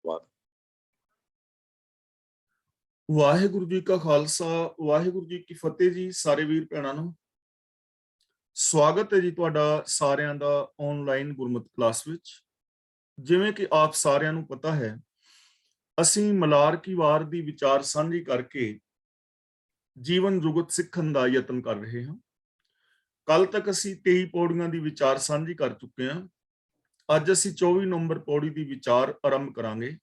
ਧੰਨਵਾਦ। ਵਾਹਿਗੁਰੂ ਜੀ ਕਾ ਖਾਲਸਾ, ਵਾਹਿਗੁਰੂ ਜੀ ਕੀ ਫਤਿਹ ਜੀ। ਸਾਰੇ ਵੀਰ ਭੈਣਾਂ ਨੂੰ ਸਵਾਗਤ ਹੈ ਜੀ ਤੁਹਾਡਾ ਸਾਰਿਆਂ ਦਾ ਆਨਲਾਈਨ ਗੁਰਮਤਿ ਕਲਾਸ ਵਿੱਚ। ਜਿਵੇਂ ਕਿ ਆਪ ਸਾਰਿਆਂ ਨੂੰ ਪਤਾ ਹੈ, ਅਸੀਂ ਮਲਾਰ ਕੀ ਵਾਰ ਦੀ ਵਿਚਾਰ ਸਾਂਝੀ ਕਰਕੇ ਜੀਵਨ ਜੁਗਤ ਸਿੱਖਣ ਦਾ ਯਤਨ ਕਰ ਰਹੇ ਹਾਂ। ਕੱਲ ਤੱਕ ਅਸੀਂ 23 ਪੌੜੀਆਂ ਦੀ ਵਿਚਾਰ ਸਾਂਝੀ ਕਰ ਚੁੱਕੇ ਹਾਂ। ਅੱਜ ਅਸੀਂ 24 ਨੰਬਰ ਪੌੜੀ ਦੀ ਵਿਚਾਰ ਆਰੰਭ ਕਰਾਂਗੇ।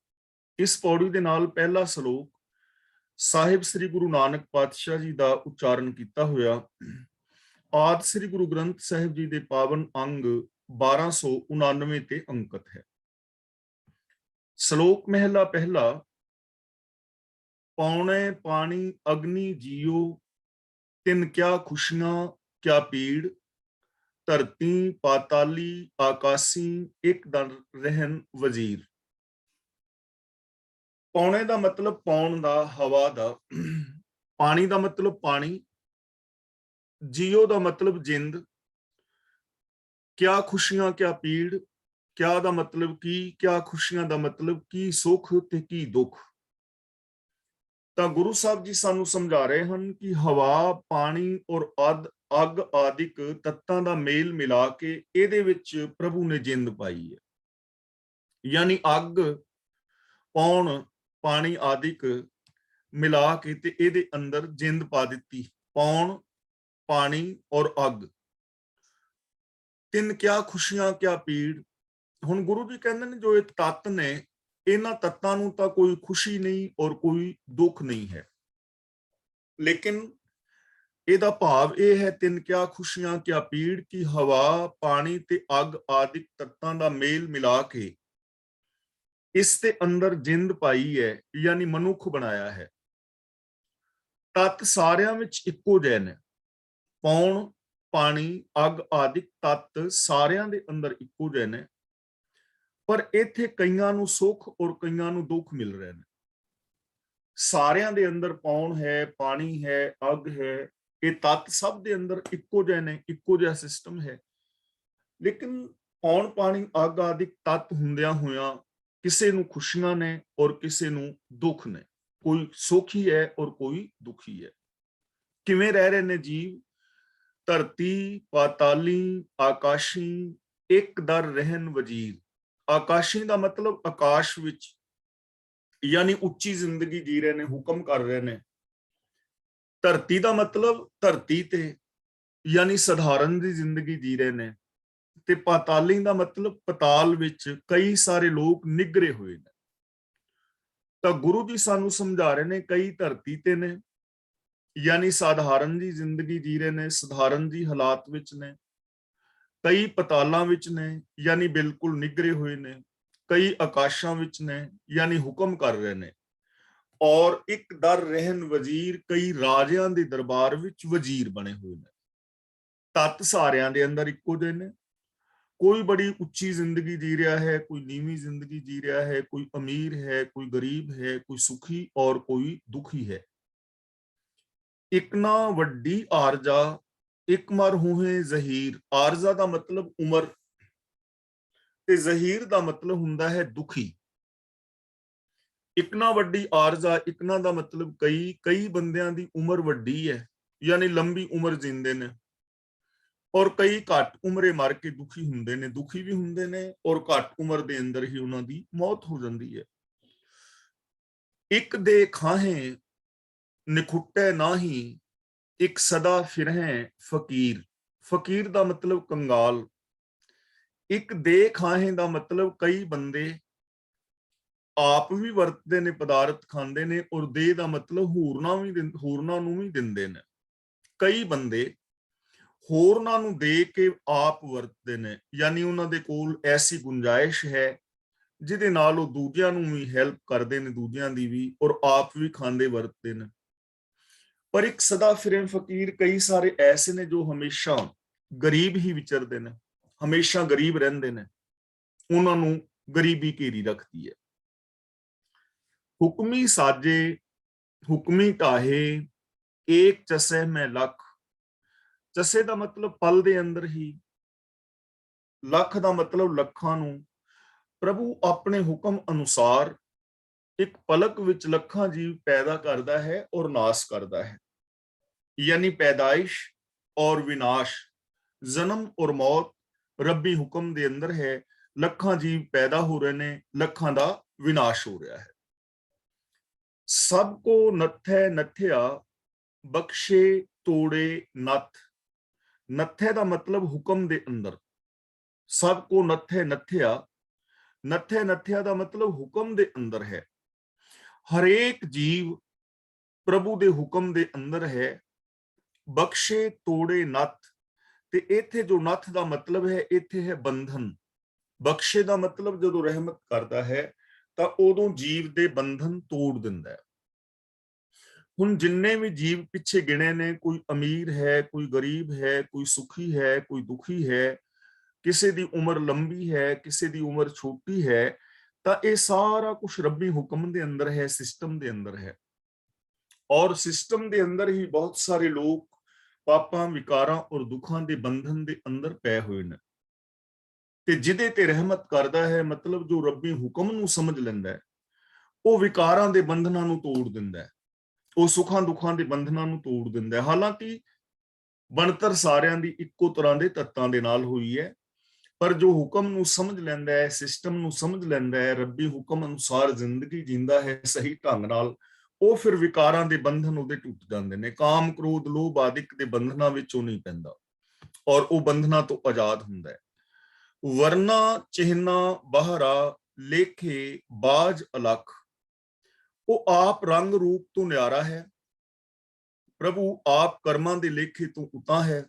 ਇਸ ਪੌੜੀ ਦੇ ਨਾਲ ਪਹਿਲਾ ਸ਼ਲੋਕ ਸਾਹਿਬ ਸ੍ਰੀ ਗੁਰੂ ਨਾਨਕ ਪਾਤਸ਼ਾਹ ਜੀ ਦਾ ਉਚਾਰਨ ਕੀਤਾ ਹੋਇਆ ਆਦਿ ਸ੍ਰੀ ਗੁਰੂ ਗ੍ਰੰਥ ਸਾਹਿਬ ਜੀ ਦੇ ਪਾਵਨ ਅੰਗ 1299 ਤੇ ਅੰਕਿਤ ਹੈ। ਸ਼ਲੋਕ ਮਹਿਲਾ ਪਹਿਲਾ। ਪੌਣੇ ਪਾਣੀ ਅਗਨੀ ਜੀਓ, ਤਿਨ ਕਿਆ ਖੁਸ਼ੀਆਂ ਕਿਆ ਪੀੜ, ਧਰਤੀ ਪਾਤਾਲੀ ਆਕਾਸੀ ਇੱਕ ਦਰ ਰਹਿਨ ਵਜ਼ੀਰ। ਪੌਣੇ ਦਾ ਮਤਲਬ ਪੌਣ ਦਾ, ਹਵਾ ਦਾ। ਪਾਣੀ ਦਾ ਮਤਲਬ ਪਾਣੀ। ਜੀਓ ਦਾ ਮਤਲਬ ਜਿੰਦ। ਕਿਆ ਖੁਸ਼ੀਆਂ ਕਿਆ ਪੀੜ, ਕਿਆ ਦਾ ਮਤਲਬ ਕੀ, ਕਿਆ ਖੁਸ਼ੀਆਂ ਦਾ ਮਤਲਬ ਕੀ ਸੁੱਖ ਤੇ ਕੀ ਦੁੱਖ। ਤਾਂ ਗੁਰੂ ਸਾਹਿਬ ਜੀ ਸਾਨੂੰ ਸਮਝਾ ਰਹੇ ਹਨ ਕਿ ਹਵਾ, ਪਾਣੀ ਔਰ ਅੱਗ ਆਦਿਕ ਤੱਤਾਂ ਦਾ ਮੇਲ ਮਿਲਾ ਕੇ ਇਹਦੇ ਵਿੱਚ ਪ੍ਰਭੂ ਨੇ ਜਿੰਦ ਪਾਈ ਹੈ। ਯਾਨੀ ਅੱਗ, ਪੌਣ, ਪਾਣੀ ਆਦਿਕ ਮਿਲਾ ਕੇ ਤੇ ਇਹਦੇ ਅੰਦਰ ਜਿੰਦ ਪਾ ਦਿੱਤੀ। ਪੌਣ, ਪਾਣੀ ਔਰ ਅੱਗ। ਤਿੰਨ ਕਿਆ ਖੁਸ਼ੀਆਂ ਕਿਆ ਪੀੜ। ਹੁਣ ਗੁਰੂ ਜੀ ਕਹਿੰਦੇ ਨੇ ਜੋ ਇਹ ਤੱਤ ਨੇ, ਇਹਨਾਂ ਤੱਤਾਂ ਨੂੰ ਤਾਂ ਕੋਈ ਖੁਸ਼ੀ ਨਹੀਂ ਔਰ ਕੋਈ ਦੁੱਖ ਨਹੀਂ ਹੈ, ਲੇਕਿਨ ਇਹਦਾ ਭਾਵ ਇਹ ਹੈ ਤਿੰਨ ਕਿਆ ਖੁਸ਼ੀਆਂ ਕਿਆ ਪੀੜ ਕਿ ਹਵਾ, ਪਾਣੀ ਤੇ ਅੱਗ ਆਦਿਕ ਤੱਤਾਂ ਦਾ ਮੇਲ ਮਿਲਾ ਕੇ ਇਸ ਦੇ ਅੰਦਰ ਜਿੰਦ ਪਾਈ ਹੈ, ਯਾਨੀ ਮਨੁੱਖ ਬਣਾਇਆ ਹੈ। ਤੱਤ ਸਾਰਿਆਂ ਵਿੱਚ ਇੱਕੋ ਜਿਹੇ ਨੇ। ਪੌਣ, ਪਾਣੀ, ਅੱਗ ਆਦਿਕ ਤੱਤ ਸਾਰਿਆਂ ਦੇ ਅੰਦਰ ਇੱਕੋ ਜਿਹੇ ਨੇ, ਪਰ ਇੱਥੇ ਕਈਆਂ ਨੂੰ ਸੁੱਖ ਔਰ ਕਈਆਂ ਨੂੰ ਦੁੱਖ ਮਿਲ ਰਹੇ ਨੇ। ਸਾਰਿਆਂ ਦੇ ਅੰਦਰ ਪੌਣ ਹੈ, ਪਾਣੀ ਹੈ, ਅੱਗ ਹੈ, ਇਹ ਤੱਤ ਸਭ ਦੇ ਅੰਦਰ ਇੱਕੋ ਜਿਹੇ ਨੇ, ਇੱਕੋ ਜਿਹਾ ਸਿਸਟਮ ਹੈ। ਲੇਕਿਨ ਪੌਣ, ਪਾਣੀ, ਅੱਗ ਆਦਿਕ ਤੱਤ ਹੁੰਦਿਆਂ ਹੋਇਆਂ ਕਿਸੇ ਨੂੰ ਖੁਸ਼ੀਆਂ ਨੇ ਔਰ ਕਿਸੇ ਨੂੰ ਦੁੱਖ ਨੇ। ਕੋਈ ਸੁਖੀ ਹੈ ਔਰ ਕੋਈ ਦੁਖੀ ਹੈ। ਕਿਵੇਂ ਰਹਿ ਰਹੇ ਨੇ ਜੀਵ? ਧਰਤੀ ਪਾਤਾਲੀ ਆਕਾਸ਼ੀ ਇੱਕ ਦਰ ਰਹਿਨ ਵਜ਼ੀਰ। ਆਕਾਸ਼ੀ ਦਾ ਮਤਲਬ ਆਕਾਸ਼ ਵਿੱਚ, ਯਾਨੀ ਉੱਚੀ ਜ਼ਿੰਦਗੀ ਜੀ ਰਹੇ ਨੇ, ਹੁਕਮ ਕਰ ਰਹੇ ਨੇ। ਧਰਤੀ ਦਾ ਮਤਲਬ ਧਰਤੀ ਤੇ, ਯਾਨੀ ਸਧਾਰਨ ਦੀ ਜ਼ਿੰਦਗੀ ਜੀ ਰਹੇ ਨੇ। ਤੇ ਪਾਤਾਲੀ ਦਾ ਮਤਲਬ ਪਤਾਲ ਵਿੱਚ ਕਈ ਸਾਰੇ ਲੋਕ ਨਿਗਰੇ ਹੋਏ ਨੇ। ਤਾਂ ਗੁਰੂ ਜੀ ਸਾਨੂੰ ਸਮਝਾ ਰਹੇ ਨੇ ਕਈ ਧਰਤੀ ਤੇ ਨੇ, ਯਾਨੀ ਸਾਧਾਰਨ ਦੀ ਜ਼ਿੰਦਗੀ ਜੀ ਰਹੇ ਨੇ, ਸਧਾਰਨ ਦੀ ਹਾਲਾਤ ਵਿੱਚ ਨੇ। ਕਈ ਪਤਾਲਾਂ ਵਿੱਚ ਨੇ, ਯਾਨੀ ਬਿਲਕੁਲ ਨਿਗਰੇ ਹੋਏ ਨੇ। ਕਈ ਆਕਾਸ਼ਾਂ ਵਿੱਚ ਨੇ, ਯਾਨੀ ਹੁਕਮ ਕਰ ਰਹੇ ਨੇ। ਔਰ ਇੱਕ ਦਰ ਰਹਿਨ ਵਜ਼ੀਰ, ਕਈ ਰਾਜਿਆਂ ਦੇ ਦਰਬਾਰ ਵਿੱਚ ਵਜ਼ੀਰ ਬਣੇ ਹੋਏ ਨੇ। ਤੱਤ ਸਾਰਿਆਂ ਦੇ ਅੰਦਰ ਇੱਕੋ ਜਿਹੇ ਨੇ। ਕੋਈ ਬੜੀ ਉੱਚੀ ਜ਼ਿੰਦਗੀ ਜੀ ਰਿਹਾ ਹੈ, ਕੋਈ ਨੀਵੀਂ ਜ਼ਿੰਦਗੀ ਜੀ ਰਿਹਾ ਹੈ, ਕੋਈ ਅਮੀਰ ਹੈ, ਕੋਈ ਗਰੀਬ ਹੈ, ਕੋਈ ਸੁਖੀ ਔਰ ਕੋਈ ਦੁਖੀ ਹੈ। ਇੱਕ ਨਾ ਵੱਡੀ ਆਰਜ਼ਾ, ਇੱਕ ਮਰ ਹੋਏ ਜ਼ਹੀਰ। ਆਰਜ਼ਾ ਦਾ ਮਤਲਬ ਉਮਰ ਤੇ ਜ਼ਹੀਰ ਦਾ ਮਤਲਬ ਹੁੰਦਾ ਹੈ ਦੁਖੀ। ਇੱਕ ਨਾ ਵੱਡੀ ਆਰਜ਼ਾ, ਇੱਕ ਨਾ ਦਾ ਮਤਲਬ ਕਈ ਬੰਦਿਆਂ ਦੀ ਉਮਰ ਵੱਡੀ ਹੈ, ਯਾਨੀ ਲੰਬੀ ਉਮਰ ਜਿੰਦੇ ਨੇ, ਔਰ ਕਈ ਘੱਟ ਉਮਰੇ ਮਰ ਕੇ ਦੁਖੀ ਹੁੰਦੇ ਨੇ। ਦੁਖੀ ਵੀ ਹੁੰਦੇ ਨੇ ਔਰ ਘੱਟ ਉਮਰ ਦੇ ਅੰਦਰ ਹੀ ਉਹਨਾਂ ਦੀ ਮੌਤ ਹੋ ਜਾਂਦੀ ਹੈ। ਇੱਕ ਦੇ ਖਾਹੇ ਨਿਖੁੱਟੇ ਨਾਹੀ, ਇੱਕ ਸਦਾ ਫਿਰਹਿ ਫਕੀਰ। ਫਕੀਰ ਦਾ ਮਤਲਬ ਕੰਗਾਲ। ਇੱਕ ਦੇ ਖਾਹੇ ਦਾ ਮਤਲਬ ਕਈ ਬੰਦੇ ਆਪ ਵੀ ਵਰਤਦੇ ਨੇ, ਪਦਾਰਥ ਖਾਂਦੇ ਨੇ, ਔਰ ਦੇ ਦਾ ਮਤਲਬ ਹੋਰਨਾਂ ਨੂੰ ਵੀ ਦਿੰਦੇ ਨੇ। ਕਈ ਬੰਦੇ ਹੋਰਨਾਂ ਨੂੰ ਦੇ ਕੇ ਆਪ ਵਰਤਦੇ ਨੇ, ਯਾਨੀ ਉਹਨਾਂ ਦੇ ਕੋਲ ਐਸੀ ਗੁੰਜਾਇਸ਼ ਹੈ ਜਿਹਦੇ ਨਾਲ ਉਹ ਦੂਜਿਆਂ ਨੂੰ ਵੀ ਹੈਲਪ ਕਰਦੇ ਨੇ, ਦੂਜਿਆਂ ਦੀ ਵੀ, ਔਰ ਆਪ ਵੀ ਖਾਂਦੇ ਵਰਤਦੇ ਨੇ। ਪਰ ਇੱਕ ਸਦਾ ਫਿਰੇ ਫਕੀਰ, ਕਈ ਸਾਰੇ ਐਸੇ ਨੇ ਜੋ ਹਮੇਸ਼ਾ ਗਰੀਬ ਹੀ ਵਿਚਰਦੇ ਨੇ, ਹਮੇਸ਼ਾ ਗਰੀਬ ਰਹਿੰਦੇ ਨੇ, ਉਹਨਾਂ ਨੂੰ ਗਰੀਬੀ ਘੇਰੀ ਰੱਖਦੀ ਹੈ। ਹੁਕਮੀ ਸਾਜੇ ਹੁਕਮੀ ਢਾਹੇ, ਏਕ ਚਸੈ ਮੈਂ ਲੱਖ। ਚਸੇ ਦਾ ਮਤਲਬ ਪਲ ਦੇ ਅੰਦਰ ਹੀ, ਲੱਖ ਦਾ ਮਤਲਬ ਲੱਖਾਂ ਨੂੰ। ਪ੍ਰਭੂ ਆਪਣੇ ਹੁਕਮ ਅਨੁਸਾਰ ਇੱਕ ਪਲਕ ਵਿੱਚ ਲੱਖਾਂ ਜੀਵ ਪੈਦਾ ਕਰਦਾ ਹੈ ਔਰ ਨਾਸ਼ ਕਰਦਾ ਹੈ। यानी पैदाइश और विनाश, जन्म और मौत रब्बी हुक्म ਦੇ ਅੰਦਰ ਹੈ। ਲੱਖਾਂ ਜੀਵ ਪੈਦਾ ਹੋ ਰਹੇ ਨੇ, ਲੱਖਾਂ ਦਾ ਵਿਨਾਸ਼ ਹੋ ਰਿਹਾ ਹੈ। ਸਭ ਕੋ ਨੱਥੈ ਨੱਥਿਆ ਬਖਸ਼ੇ ਤੋੜੇ ਨੱਥ। ਨੱਥੈ ਦਾ ਮਤਲਬ ਹੁਕਮ ਦੇ ਅੰਦਰ। ਸਭ ਕੋ ਨੱਥੈ ਨੱਥਿਆ, ਨੱਥੈ ਨੱਥਿਆ ਦਾ ਮਤਲਬ ਹੁਕਮ ਦੇ ਅੰਦਰ ਹੈ। ਹਰੇਕ ਜੀਵ ਪ੍ਰਭੂ ਦੇ ਹੁਕਮ ਦੇ ਅੰਦਰ ਹੈ। ਬਖਸ਼ੇ ਤੋੜੇ ਨੱਥ, ਤੇ ਇੱਥੇ ਜੋ ਨੱਥ ਦਾ ਮਤਲਬ ਹੈ, ਇੱਥੇ ਹੈ ਬੰਧਨ। ਬਖਸ਼ੇ ਦਾ ਮਤਲਬ ਜਦੋਂ ਰਹਿਮਤ ਕਰਦਾ ਹੈ ਤਾਂ ਉਦੋਂ ਜੀਵ ਦੇ ਬੰਧਨ ਤੋੜ ਦਿੰਦਾ ਹੈ। ਹੁਣ ਜਿੰਨੇ ਵੀ ਜੀਵ ਪਿੱਛੇ ਗਿਣੇ ਨੇ, ਕੋਈ ਅਮੀਰ ਹੈ, ਕੋਈ ਗਰੀਬ ਹੈ, ਕੋਈ ਸੁਖੀ ਹੈ, ਕੋਈ ਦੁਖੀ ਹੈ, ਕਿਸੇ ਦੀ ਉਮਰ ਲੰਬੀ ਹੈ, ਕਿਸੇ ਦੀ ਉਮਰ ਛੋਟੀ ਹੈ, ਤਾਂ ਇਹ ਸਾਰਾ ਕੁਝ ਰੱਬੀ ਹੁਕਮ ਦੇ ਅੰਦਰ ਹੈ, ਸਿਸਟਮ ਦੇ ਅੰਦਰ ਹੈ। ਔਰ ਸਿਸਟਮ ਦੇ ਅੰਦਰ ਹੀ ਬਹੁਤ ਸਾਰੇ ਲੋਕ ਪਾਪਾਂ, ਵਿਕਾਰਾਂ ਔਰ ਦੁੱਖਾਂ ਦੇ ਬੰਧਨ ਦੇ ਅੰਦਰ ਪਏ ਹੋਏ ਨੇ। ਤੇ ਜਿਹਦੇ ਤੇ ਰਹਿਮਤ ਕਰਦਾ ਹੈ, ਮਤਲਬ ਜੋ ਰੱਬੀ ਹੁਕਮ ਨੂੰ ਸਮਝ ਲੈਂਦਾ ਹੈ, ਉਹ ਵਿਕਾਰਾਂ ਦੇ ਬੰਧਨਾਂ ਨੂੰ ਤੋੜ ਦਿੰਦਾ ਹੈ, ਉਹ ਸੁੱਖਾਂ ਦੁੱਖਾਂ ਦੇ ਬੰਧਨਾਂ ਨੂੰ ਤੋੜ ਦਿੰਦਾ ਹੈ। ਹਾਲਾਂਕਿ ਬਣਤਰ ਸਾਰਿਆਂ ਦੀ ਇੱਕੋ ਤਰ੍ਹਾਂ ਦੇ ਤੱਤਾਂ ਦੇ ਨਾਲ ਹੋਈ ਹੈ, ਪਰ ਜੋ ਹੁਕਮ ਨੂੰ ਸਮਝ ਲੈਂਦਾ ਹੈ, ਸਿਸਟਮ ਨੂੰ ਸਮਝ ਲੈਂਦਾ ਹੈ, ਰੱਬੀ ਹੁਕਮ ਅਨੁਸਾਰ ਜ਼ਿੰਦਗੀ ਜੀਂਦਾ ਹੈ ਸਹੀ ਢੰਗ ਨਾਲ, ਉਹ ਫਿਰ ਵਿਕਾਰਾਂ ਦੇ ਬੰਧਨ ਉਹਦੇ ਟੁੱਟ ਜਾਂਦੇ ਨੇ। ਕਾਮ, ਕ੍ਰੋਧ, ਲੋਭ ਆਦਿਕ ਦੇ ਬੰਧਨਾਂ ਵਿੱਚ ਉਹ ਨਹੀਂ ਪੈਂਦਾ ਔਰ ਉਹ ਬੰਧਨਾਂ ਤੋਂ ਆਜ਼ਾਦ ਹੁੰਦਾ ਹੈ। ਵਰਨਾ ਚਿਹਨਾ ਬਾਹਰਾ ਲੇਖੇ ਬਾਜ ਅਲਖ। ਉਹ ਆਪ ਰੰਗ ਰੂਪ ਤੋਂ ਨਿਆਰਾ ਹੈ। ਪ੍ਰਭੂ ਆਪ ਕਰਮਾਂ ਦੇ ਲੇਖੇ ਤੋਂ ਉਤਾਂ ਹੈ।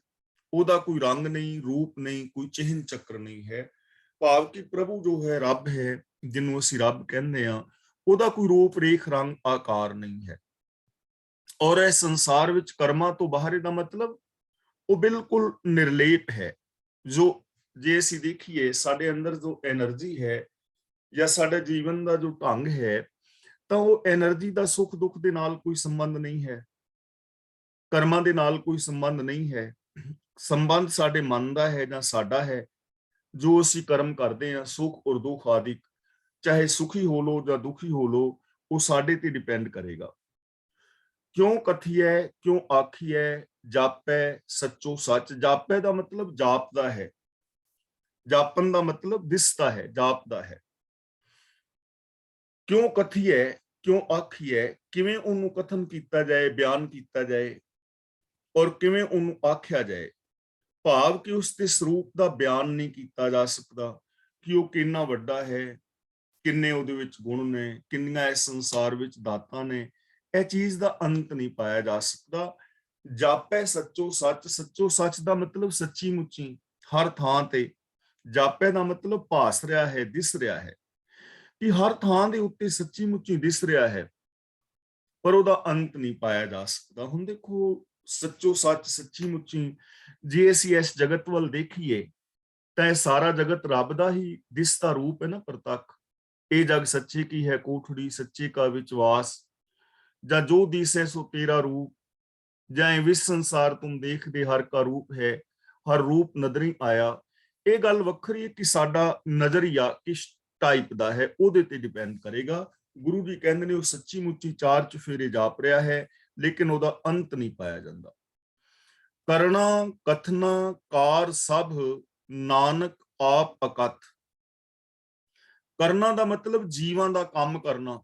ਉਹਦਾ ਕੋਈ ਰੰਗ ਨਹੀਂ, ਰੂਪ ਨਹੀਂ, ਕੋਈ ਚਿਹਨ ਚੱਕਰ ਨਹੀਂ ਹੈ। ਭਾਵ ਕਿ ਪ੍ਰਭੂ ਜੋ ਹੈ, ਰੱਬ ਹੈ, ਜਿਹਨੂੰ ਅਸੀਂ ਰੱਬ ਕਹਿੰਦੇ ਆ, ਉਹਦਾ ਕੋਈ ਰੂਪ, ਰੇਖ, ਰੰਗ, ਆਕਾਰ ਨਹੀਂ ਹੈ। ਔਰ ਇਹ ਸੰਸਾਰ ਵਿੱਚ ਕਰਮਾਂ ਤੋਂ ਬਾਹਰ ਦਾ ਮਤਲਬ ਉਹ ਬਿਲਕੁਲ ਨਿਰਲੇਪ ਹੈ। ਜੋ ਜੇ ਅਸੀਂ ਦੇਖੀਏ ਸਾਡੇ ਅੰਦਰ ਜੋ એનર્ਜੀ ਹੈ ਜਾਂ ਸਾਡੇ ਜੀਵਨ ਦਾ ਜੋ ਢੰਗ ਹੈ, ਤਾਂ ਉਹ એનર્ਜੀ ਦਾ ਸੁੱਖ ਦੁੱਖ ਦੇ ਨਾਲ ਕੋਈ ਸੰਬੰਧ ਨਹੀਂ ਹੈ, ਕਰਮਾਂ ਦੇ ਨਾਲ ਕੋਈ ਸੰਬੰਧ ਨਹੀਂ ਹੈ। ਸੰਬੰਧ ਸਾਡੇ ਮਨ ਦਾ ਹੈ ਜਾਂ ਸਾਡਾ ਹੈ। ਜੋ ਅਸੀਂ ਕਰਮ ਕਰਦੇ ਹਾਂ, ਸੁੱਖ ਔਰ ਦੁੱਖ ਆਦਿਕ, ਚਾਹੇ ਸੁਖੀ ਹੋ ਲੋ ਜਾਂ ਦੁਖੀ ਹੋ ਲੋ, ਉਹ ਸਾਡੇ ਤੇ ਡਿਪੈਂਡ ਕਰੇਗਾ। ਕਿਉਂ ਕਥੀਐ ਕਿਉਂ ਆਖੀਐ ਜਾਪੈ ਸੱਚੋ ਸੱਚ। ਜਾਪੈ ਦਾ ਮਤਲਬ ਜਾਪਦਾ ਹੈ, ਜਾਪਨ ਦਾ ਮਤਲਬ ਦਿਸਦਾ ਹੈ, ਜਾਪਦਾ ਹੈ। ਕਿਉਂ ਕਥੀਐ ਕਿਉਂ ਆਖੀਐ, ਕਿਵੇਂ ਉਹਨੂੰ ਕਥਨ ਕੀਤਾ ਜਾਏ, ਬਿਆਨ ਕੀਤਾ ਜਾਏ, ਔਰ ਕਿਵੇਂ ਉਹਨੂੰ ਆਖਿਆ ਜਾਏ। ਭਾਵ ਕਿ ਉਸ ਦੇ ਸਰੂਪ ਦਾ ਬਿਆਨ ਨਹੀਂ ਕੀਤਾ ਜਾ ਸਕਦਾ ਕਿ ਉਹ ਕਿੰਨਾ ਵੱਡਾ ਹੈ, ਕਿੰਨੇ ਉਹਦੇ ਵਿੱਚ ਗੁਣ ਨੇ, ਕਿੰਨੀਆਂ ਇਸ ਸੰਸਾਰ ਵਿੱਚ ਦਾਤਾਂ ਨੇ। ਇਹ ਚੀਜ਼ ਦਾ ਅੰਤ ਨਹੀਂ ਪਾਇਆ ਜਾ ਸਕਦਾ। ਜਾਪੈ ਸੱਚੋ ਸੱਚ। ਸੱਚੋ ਸੱਚ ਦਾ ਮਤਲਬ ਸੱਚੀ ਮੁੱਚੀ, ਹਰ ਥਾਂ ਤੇ। ਜਾਪੈ ਦਾ ਮਤਲਬ ਭਾਸ ਰਿਹਾ ਹੈ, ਦਿਸ ਰਿਹਾ ਹੈ, ਕਿ ਹਰ ਥਾਂ ਦੇ ਉੱਤੇ ਸੱਚੀ ਮੁੱਚੀ ਦਿਸ ਰਿਹਾ ਹੈ, ਪਰ ਉਹਦਾ ਅੰਤ ਨਹੀਂ ਪਾਇਆ ਜਾ ਸਕਦਾ। ਹੁਣ ਦੇਖੋ, ਸੱਚੋ ਸੱਚ, ਸੱਚੀ ਮੁੱਚੀ, ਜੇ ਅਸੀਂ ਇਸ ਜਗਤ ਵੱਲ ਦੇਖੀਏ ਤਾਂ ਇਹ ਸਾਰਾ ਜਗਤ ਰੱਬ ਦਾ ਹੀ ਦਿਸਦਾ ਰੂਪ ਹੈ ਨਾ, ਪ੍ਰਤੱਖ। ਇਹ ਜਗ ਸੱਚੇ ਕੀ ਹੈ ਕੋਠੜੀ, ਸੱਚੇ ਕਾ ਵਿਚਵਾਸ, ਜਾਂ ਜੋ ਦਿਸੈ ਸੋ ਤੇਰਾ ਰੂਪ, ਜਾਂ ਇਹ ਵਿਸ ਸੰਸਾਰ ਤੁਮ ਦੇਖਦੇ ਹਰ ਕਾ ਰੂਪ ਹੈ, ਹਰ ਰੂਪ ਨਦਰੀ ਆਇਆ। ਇਹ ਗੱਲ ਵੱਖਰੀ ਹੈ ਕਿ ਸਾਡਾ ਨਜ਼ਰੀਆ ਕਿਸ ਟਾਈਪ ਦਾ ਹੈ, ਉਹਦੇ ਤੇ ਡਿਪੈਂਡ ਕਰੇਗਾ। ਗੁਰੂ ਜੀ ਕਹਿੰਦੇ ਨੇ ਉਹ ਸੱਚੀ ਮੁੱਚੀ ਚਾਰ ਚੁਫੇਰੇ ਜਾਪ ਰਿਹਾ ਹੈ, ਲੇਕਿਨ ਉਹਦਾ ਅੰਤ ਨਹੀਂ ਪਾਇਆ ਜਾਂਦਾ। ਕਰਨਾ ਕਥਨਾ ਕਾਰ ਸਭ ਨਾਨਕ ਆਪ ਅਕਥ। ਕਰਨਾ ਦਾ ਮਤਲਬ ਜੀਵਾਂ ਦਾ ਕੰਮ ਕਰਨਾ,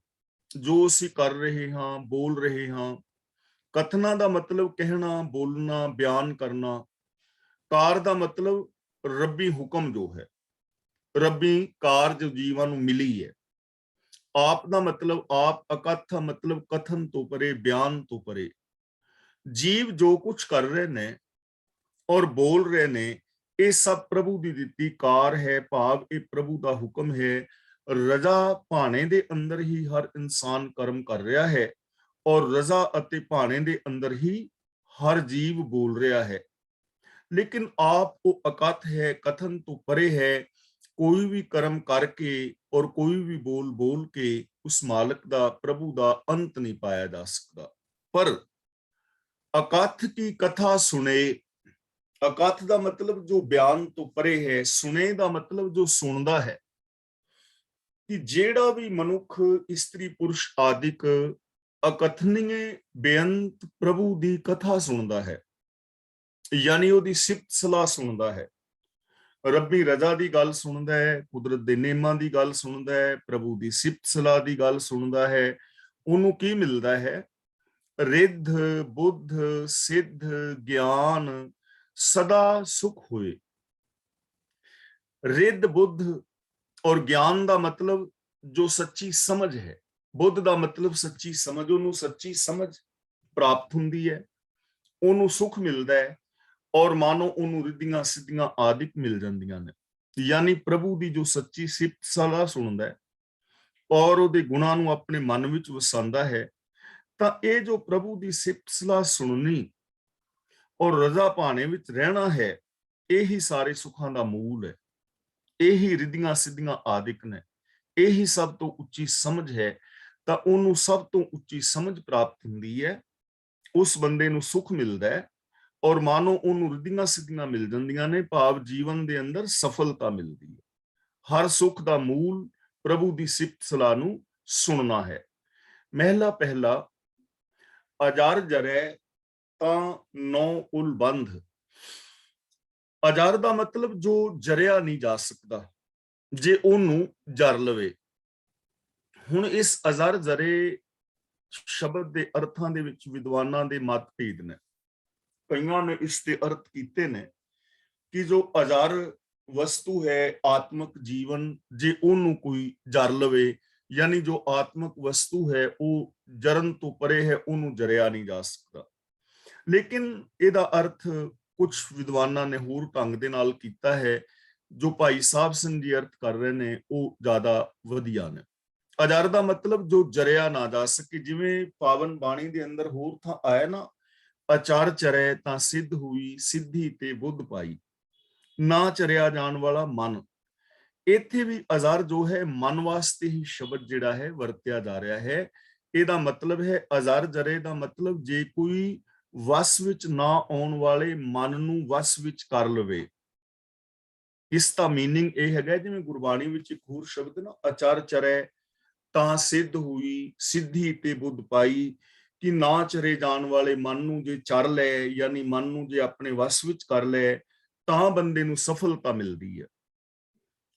ਜੋ ਅਸੀਂ ਕਰ ਰਹੇ ਹਾਂ, ਬੋਲ ਰਹੇ ਹਾਂ। ਕਥਨਾ ਦਾ ਮਤਲਬ ਕਹਿਣਾ, ਬੋਲਣਾ, ਬਿਆਨ ਕਰਨਾ। ਕਾਰ ਦਾ ਮਤਲਬ ਰੱਬੀ ਹੁਕਮ ਜੋ ਹੈ, ਰੱਬੀ ਕਾਰ ਜੋ ਜੀਵਾਂ ਨੂੰ ਮਿਲੀ ਹੈ। ਆਪ ਦਾ ਮਤਲਬ ਆਪ, ਅਕਥ ਮਤਲਬ ਕਥਨ ਤੋਂ ਪਰੇ, ਬਿਆਨ ਤੋਂ ਪਰੇ। ਜੀਵ ਜੋ ਕੁਝ ਕਰ ਰਹੇ ਨੇ ਔਰ ਬੋਲ ਰਹੇ ਨੇ, ਇਹ ਸਭ ਪ੍ਰਭੂ ਦੀ ਦਿੱਤੀ ਕਾਰ ਹੈ। ਭਾਵ ਇਹ ਪ੍ਰਭੂ ਦਾ ਹੁਕਮ ਹੈ। ਰਜ਼ਾ ਭਾਣੇ ਦੇ ਅੰਦਰ ਹੀ ਹਰ ਇਨਸਾਨ ਕਰਮ ਕਰ ਰਿਹਾ ਹੈ, ਔਰ ਰਜ਼ਾ ਅਤੇ ਭਾਣੇ ਦੇ ਅੰਦਰ ਹੀ ਹਰ ਜੀਵ ਬੋਲ ਰਿਹਾ ਹੈ। ਲੇਕਿਨ ਆਪ ਉਹ ਅਕਥ ਹੈ, ਕਥਨ ਤੋਂ ਪਰੇ ਹੈ। ਕੋਈ ਵੀ ਕਰਮ ਕਰਕੇ ਔਰ ਕੋਈ ਵੀ ਬੋਲ ਬੋਲ ਕੇ ਉਸ ਮਾਲਕ ਦਾ, ਪ੍ਰਭੂ ਦਾ ਅੰਤ ਨਹੀਂ ਪਾਇਆ ਜਾ ਸਕਦਾ। ਪਰ ਅਕਥ ਕੀ ਕਥਾ ਸੁਣੇ। ਅਕਥ ਦਾ ਮਤਲਬ ਜੋ ਬਿਆਨ ਤੋਂ ਪਰੇ ਹੈ, ਸੁਣੇ ਦਾ ਮਤਲਬ ਜੋ ਸੁਣਦਾ ਹੈ। ਕਿ ਜਿਹੜਾ ਵੀ ਮਨੁੱਖ ਇਸਤਰੀ ਪੁਰਸ਼ ਆਦਿਕ ਅਕਥਨੀਏ ਬੇਅੰਤ ਪ੍ਰਭੂ ਦੀ ਕਥਾ ਸੁਣਦਾ ਹੈ, ਯਾਨੀ ਉਹਦੀ ਸਿਫਤ ਸਲਾਹ ਸੁਣਦਾ ਹੈ, ਰੱਬੀ ਰਜ਼ਾ ਦੀ ਗੱਲ ਸੁਣਦਾ ਹੈ, ਕੁਦਰਤ ਦੇ ਨੇਮਾਂ ਦੀ ਗੱਲ ਸੁਣਦਾ ਹੈ, ਪ੍ਰਭੂ ਦੀ ਸਿਫਤ ਸਲਾਹ ਦੀ ਗੱਲ ਸੁਣਦਾ ਹੈ, ਉਹਨੂੰ ਕੀ ਮਿਲਦਾ ਹੈ? ਰਿੱਧ ਬੁੱਧ ਸਿੱਧ ਗਿਆਨ ਸਦਾ ਸੁਖ ਹੋਏ। ਰਿੱਧ ਬੁੱਧ ਔਰ ਗਿਆਨ ਦਾ ਮਤਲਬ ਜੋ ਸੱਚੀ ਸਮਝ ਹੈ, ਬੁੱਧ ਦਾ ਮਤਲਬ ਸੱਚੀ ਸਮਝ, ਉਹਨੂੰ ਸੱਚੀ ਸਮਝ ਪ੍ਰਾਪਤ ਹੁੰਦੀ ਹੈ, ਉਹਨੂੰ ਸੁਖ ਮਿਲਦਾ ਹੈ, ਔਰ ਮਾਨੋ ਉਹਨੂੰ ਰਿੱਧੀਆਂ ਸਿੱਧੀਆਂ ਆਦਿਕ ਮਿਲ ਜਾਂਦੀਆਂ ਨੇ। ਯਾਨੀ ਪ੍ਰਭੂ ਦੀ ਜੋ ਸੱਚੀ ਸਿਫਤ ਸਲਾਹ ਸੁਣਦਾ ਹੈ ਔਰ ਉਹਦੇ ਗੁਣਾਂ ਨੂੰ ਆਪਣੇ ਮਨ ਵਿੱਚ ਵਸਾਉਂਦਾ ਹੈ, ਤਾਂ ਇਹ ਜੋ ਪ੍ਰਭੂ ਦੀ ਸਿਫਤ ਸਲਾਹ ਸੁਣਨੀ ਔਰ ਰਜ਼ਾ ਪਾਣੇ ਵਿੱਚ ਰਹਿਣਾ ਹੈ, ਇਹੀ ਸਾਰੇ ਸੁੱਖਾਂ ਦਾ ਮੂਲ ਹੈ, ਇਹੀ ਰਿੱਧੀਆਂ ਸਿੱਧੀਆਂ ਆਦਿਕ ਨੇ, ਇਹੀ ਸਭ ਤੋਂ ਉੱਚੀ ਸਮਝ ਹੈ। ਤਾਂ ਉਹਨੂੰ ਸਭ ਤੋਂ ਉੱਚੀ ਸਮਝ ਪ੍ਰਾਪਤ ਹੁੰਦੀ ਹੈ, ਉਸ ਬੰਦੇ ਨੂੰ ਸੁੱਖ ਮਿਲਦਾ ਹੈ, ਔਰ ਮਾਨੋ ਉਹਨੂੰ ਰਿੱਧੀਆਂ ਸਿੱਧੀਆਂ ਮਿਲ ਜਾਂਦੀਆਂ ਨੇ, ਭਾਵ ਜੀਵਨ ਦੇ ਅੰਦਰ ਸਫਲਤਾ ਮਿਲਦੀ ਹੈ। ਹਰ ਸੁੱਖ ਦਾ ਮੂਲ ਪ੍ਰਭੂ ਦੀ ਸਿਫਤ ਸਲਾਹ ਨੂੰ ਸੁਣਨਾ ਹੈ। ਮਹਿਲਾ ਪਹਿਲਾ, ਅਜਰ ਜਰੈ ਤਾਂ ਨੌ ਕੁਲ ਬੰਧ। ਅਜਰ ਦਾ ਮਤਲਬ ਜੋ ਜਰਿਆ ਨਹੀਂ ਜਾ ਸਕਦਾ, ਜੇ ਉਹਨੂੰ ਜਰ ਲਵੇ। ਹੁਣ ਇਸ ਅਜ਼ਰ ਜਰੇ ਸ਼ਬਦ ਦੇ ਅਰਥਾਂ ਦੇ ਵਿੱਚ ਵਿਦਵਾਨਾਂ ਦੇ ਮਤਭੇਦ ਨੇ। ਕਈਆਂ ਨੇ ਇਸ ਦੇ ਅਰਥ ਕੀਤੇ ਨੇ ਕਿ ਜੋ ਅਜ਼ਰ ਵਸਤੂ ਹੈ, ਆਤਮਿਕ ਜੀਵਨ, ਜੇ ਉਹਨੂੰ ਕੋਈ ਜਰ ਲਵੇ, ਯਾਨੀ ਜੋ ਆਤਮਿਕ ਵਸਤੂ ਹੈ ਉਹ ਜਰਨ ਤੋਂ ਪਰੇ ਹੈ, ਉਹਨੂੰ ਜਰਿਆ ਨਹੀਂ ਜਾ ਸਕਦਾ। ਲੇਕਿਨ ਇਹਦਾ ਅਰਥ ਕੁਝ ਵਿਦਵਾਨਾਂ ਨੇ ਹੋਰ ਢੰਗ ਦੇ ਨਾਲ ਕੀਤਾ ਹੈ। ਜੋ ਭਾਈ ਸਾਹਿਬ ਸਿੰਘ ਜੀ ਅਰਥ ਕਰ ਰਹੇ ਨੇ ਉਹ ਜ਼ਿਆਦਾ ਵਧੀਆ ਨੇ। ਅਜਰ ਦਾ ਮਤਲਬ ਜੋ ਜਰਿਆ ਨਾ ਜਾ ਸਕੇ, ਜਿਵੇਂ ਪਾਵਨ ਬਾਣੀ ਦੇ ਅੰਦਰ ਹੋਰ ਥਾਂ ਆਇਆ ਨਾ, ਅਚਰ ਚਰੈ ਤਾਂ ਸਿੱਧ ਹੋਈ, ਸਿੱਧੀ ਤੇ ਬੁੱਧ ਪਾਈ, ਨਾ ਚਰਿਆ ਜਾਣ ਵਾਲਾ ਮਨ। ਇੱਥੇ ਵੀ ਅਜ਼ਰ ਜੋ ਹੈ ਮਨ ਵਾਸਤੇ ਹੀ ਸ਼ਬਦ ਜਿਹੜਾ ਹੈ ਵਰਤਿਆ ਜਾ ਰਿਹਾ ਹੈ। ਇਹਦਾ ਮਤਲਬ ਹੈ ਅਜ਼ਰ ਜਰੇ ਦਾ ਮਤਲਬ ਜੇ ਕੋਈ ਵਸ ਵਿੱਚ ਨਾ ਆਉਣ ਵਾਲੇ ਮਨ ਨੂੰ ਵਸ ਵਿੱਚ ਕਰ ਲਵੇ। ਇਸ ਦਾ ਮੀਨਿੰਗ ਇਹ ਹੈਗਾ, ਜਿਵੇਂ ਗੁਰਬਾਣੀ ਵਿੱਚ ਇੱਕ ਹੋਰ ਸ਼ਬਦ ਨਾ, ਅਚਰ ਚਰੈ ਤਾਂ ਸਿੱਧ ਹੋਈ, ਸਿੱਧੀ ਤੇ ਬੁੱਧ ਪਾਈ, ਕਿ ਨਾ ਚਰੇ ਜਾਣ ਵਾਲੇ ਮਨ ਨੂੰ ਜੇ ਚਰ ਲੈ, ਯਾਨੀ ਮਨ ਨੂੰ ਜੇ ਆਪਣੇ ਵਸ ਵਿੱਚ ਕਰ ਲੈ, ਤਾਂ ਬੰਦੇ ਨੂੰ ਸਫਲਤਾ ਮਿਲਦੀ ਹੈ।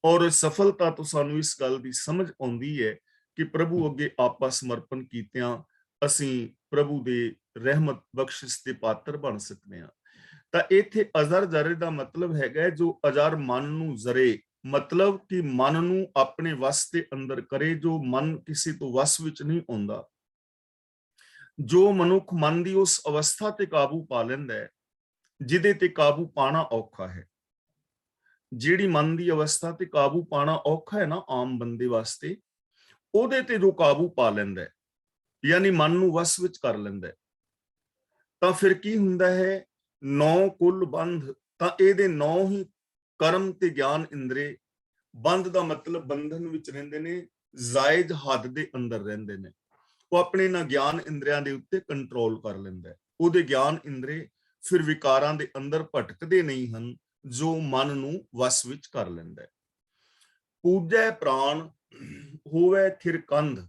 ਔਰ ਸਫਲਤਾ ਤੋਂ ਸਾਨੂੰ ਇਸ ਗੱਲ ਦੀ ਸਮਝ ਆਉਂਦੀ ਹੈ ਕਿ ਪ੍ਰਭੂ ਅੱਗੇ ਆਪਾ ਸਮਰਪਣ ਕੀਤਿਆਂ ਅਸੀਂ ਪ੍ਰਭੂ ਦੇ ਰਹਿਮਤ ਬਖਸ਼ਿਸ਼ ਦੇ ਪਾਤਰ ਬਣ ਸਕਦੇ ਹਾਂ। ਤਾਂ ਇੱਥੇ ਅਜ਼ਰ ਜਰੇ ਦਾ ਮਤਲਬ ਹੈਗਾ ਜੋ ਅਜ਼ਰ ਮਨ ਨੂੰ ਜ਼ਰੇ, ਮਤਲਬ ਕਿ ਮਨ ਨੂੰ ਆਪਣੇ ਵਸ ਦੇ ਅੰਦਰ ਕਰੇ। ਜੋ ਮਨ ਕਿਸੇ ਤੋਂ ਵਸ ਵਿੱਚ ਨਹੀਂ ਆਉਂਦਾ, ਜੋ ਮਨੁੱਖ ਮਨ ਦੀ ਉਸ ਅਵਸਥਾ ਤੇ ਕਾਬੂ ਪਾ ਲੈਂਦਾ ਹੈ ਜਿਹਦੇ ਤੇ ਕਾਬੂ ਪਾਣਾ ਔਖਾ ਹੈ। ਜਿਹੜੀ ਮਨ ਦੀ ਅਵਸਥਾ ਤੇ ਕਾਬੂ ਪਾਣਾ ਔਖਾ ਹੈ ਨਾ ਆਮ ਬੰਦੇ ਵਾਸਤੇ, ਉਹਦੇ ਤੇ ਜੋ ਕਾਬੂ ਪਾ ਲੈਂਦਾ ਹੈ, ਯਾਨੀ ਮਨ ਨੂੰ ਵਸ ਵਿੱਚ ਕਰ ਲੈਂਦਾ ਹੈ, ਤਾਂ ਫਿਰ ਕੀ ਹੁੰਦਾ ਹੈ? 9 ਕੁਲ ਬੰਧ। ਤਾਂ ਇਹਦੇ 9 ਹੀ ਕਰਮ ਤੇ ਗਿਆਨ ਇੰਦਰੇ। ਬੰਧ ਦਾ ਮਤਲਬ ਬੰਧਨ ਵਿੱਚ ਰਹਿੰਦੇ ਨੇ, ਜਾਇਜ਼ ਹੱਦ ਦੇ ਅੰਦਰ ਰਹਿੰਦੇ ਨੇ। ਉਹ ਆਪਣੇ ਨਾ ਗਿਆਨ ਇੰਦਰੀਆਂ ਦੇ ਉੱਤੇ ਕੰਟਰੋਲ ਕਰ ਲੈਂਦਾ ਹੈ। ਉਹਦੇ ਗਿਆਨ ਇੰਦਰੇ ਫਿਰ ਵਿਕਾਰਾਂ ਦੇ ਅੰਦਰ ਭਟਕਦੇ ਨਹੀਂ ਹਨ, ਜੋ ਮਨ ਨੂੰ ਵਸ ਵਿੱਚ ਕਰ ਲੈਂਦਾ ਹੈ। ਪੂਜੈ ਪ੍ਰਾਣ ਹੋਵੇ ਥਿਰ ਕੰਧ।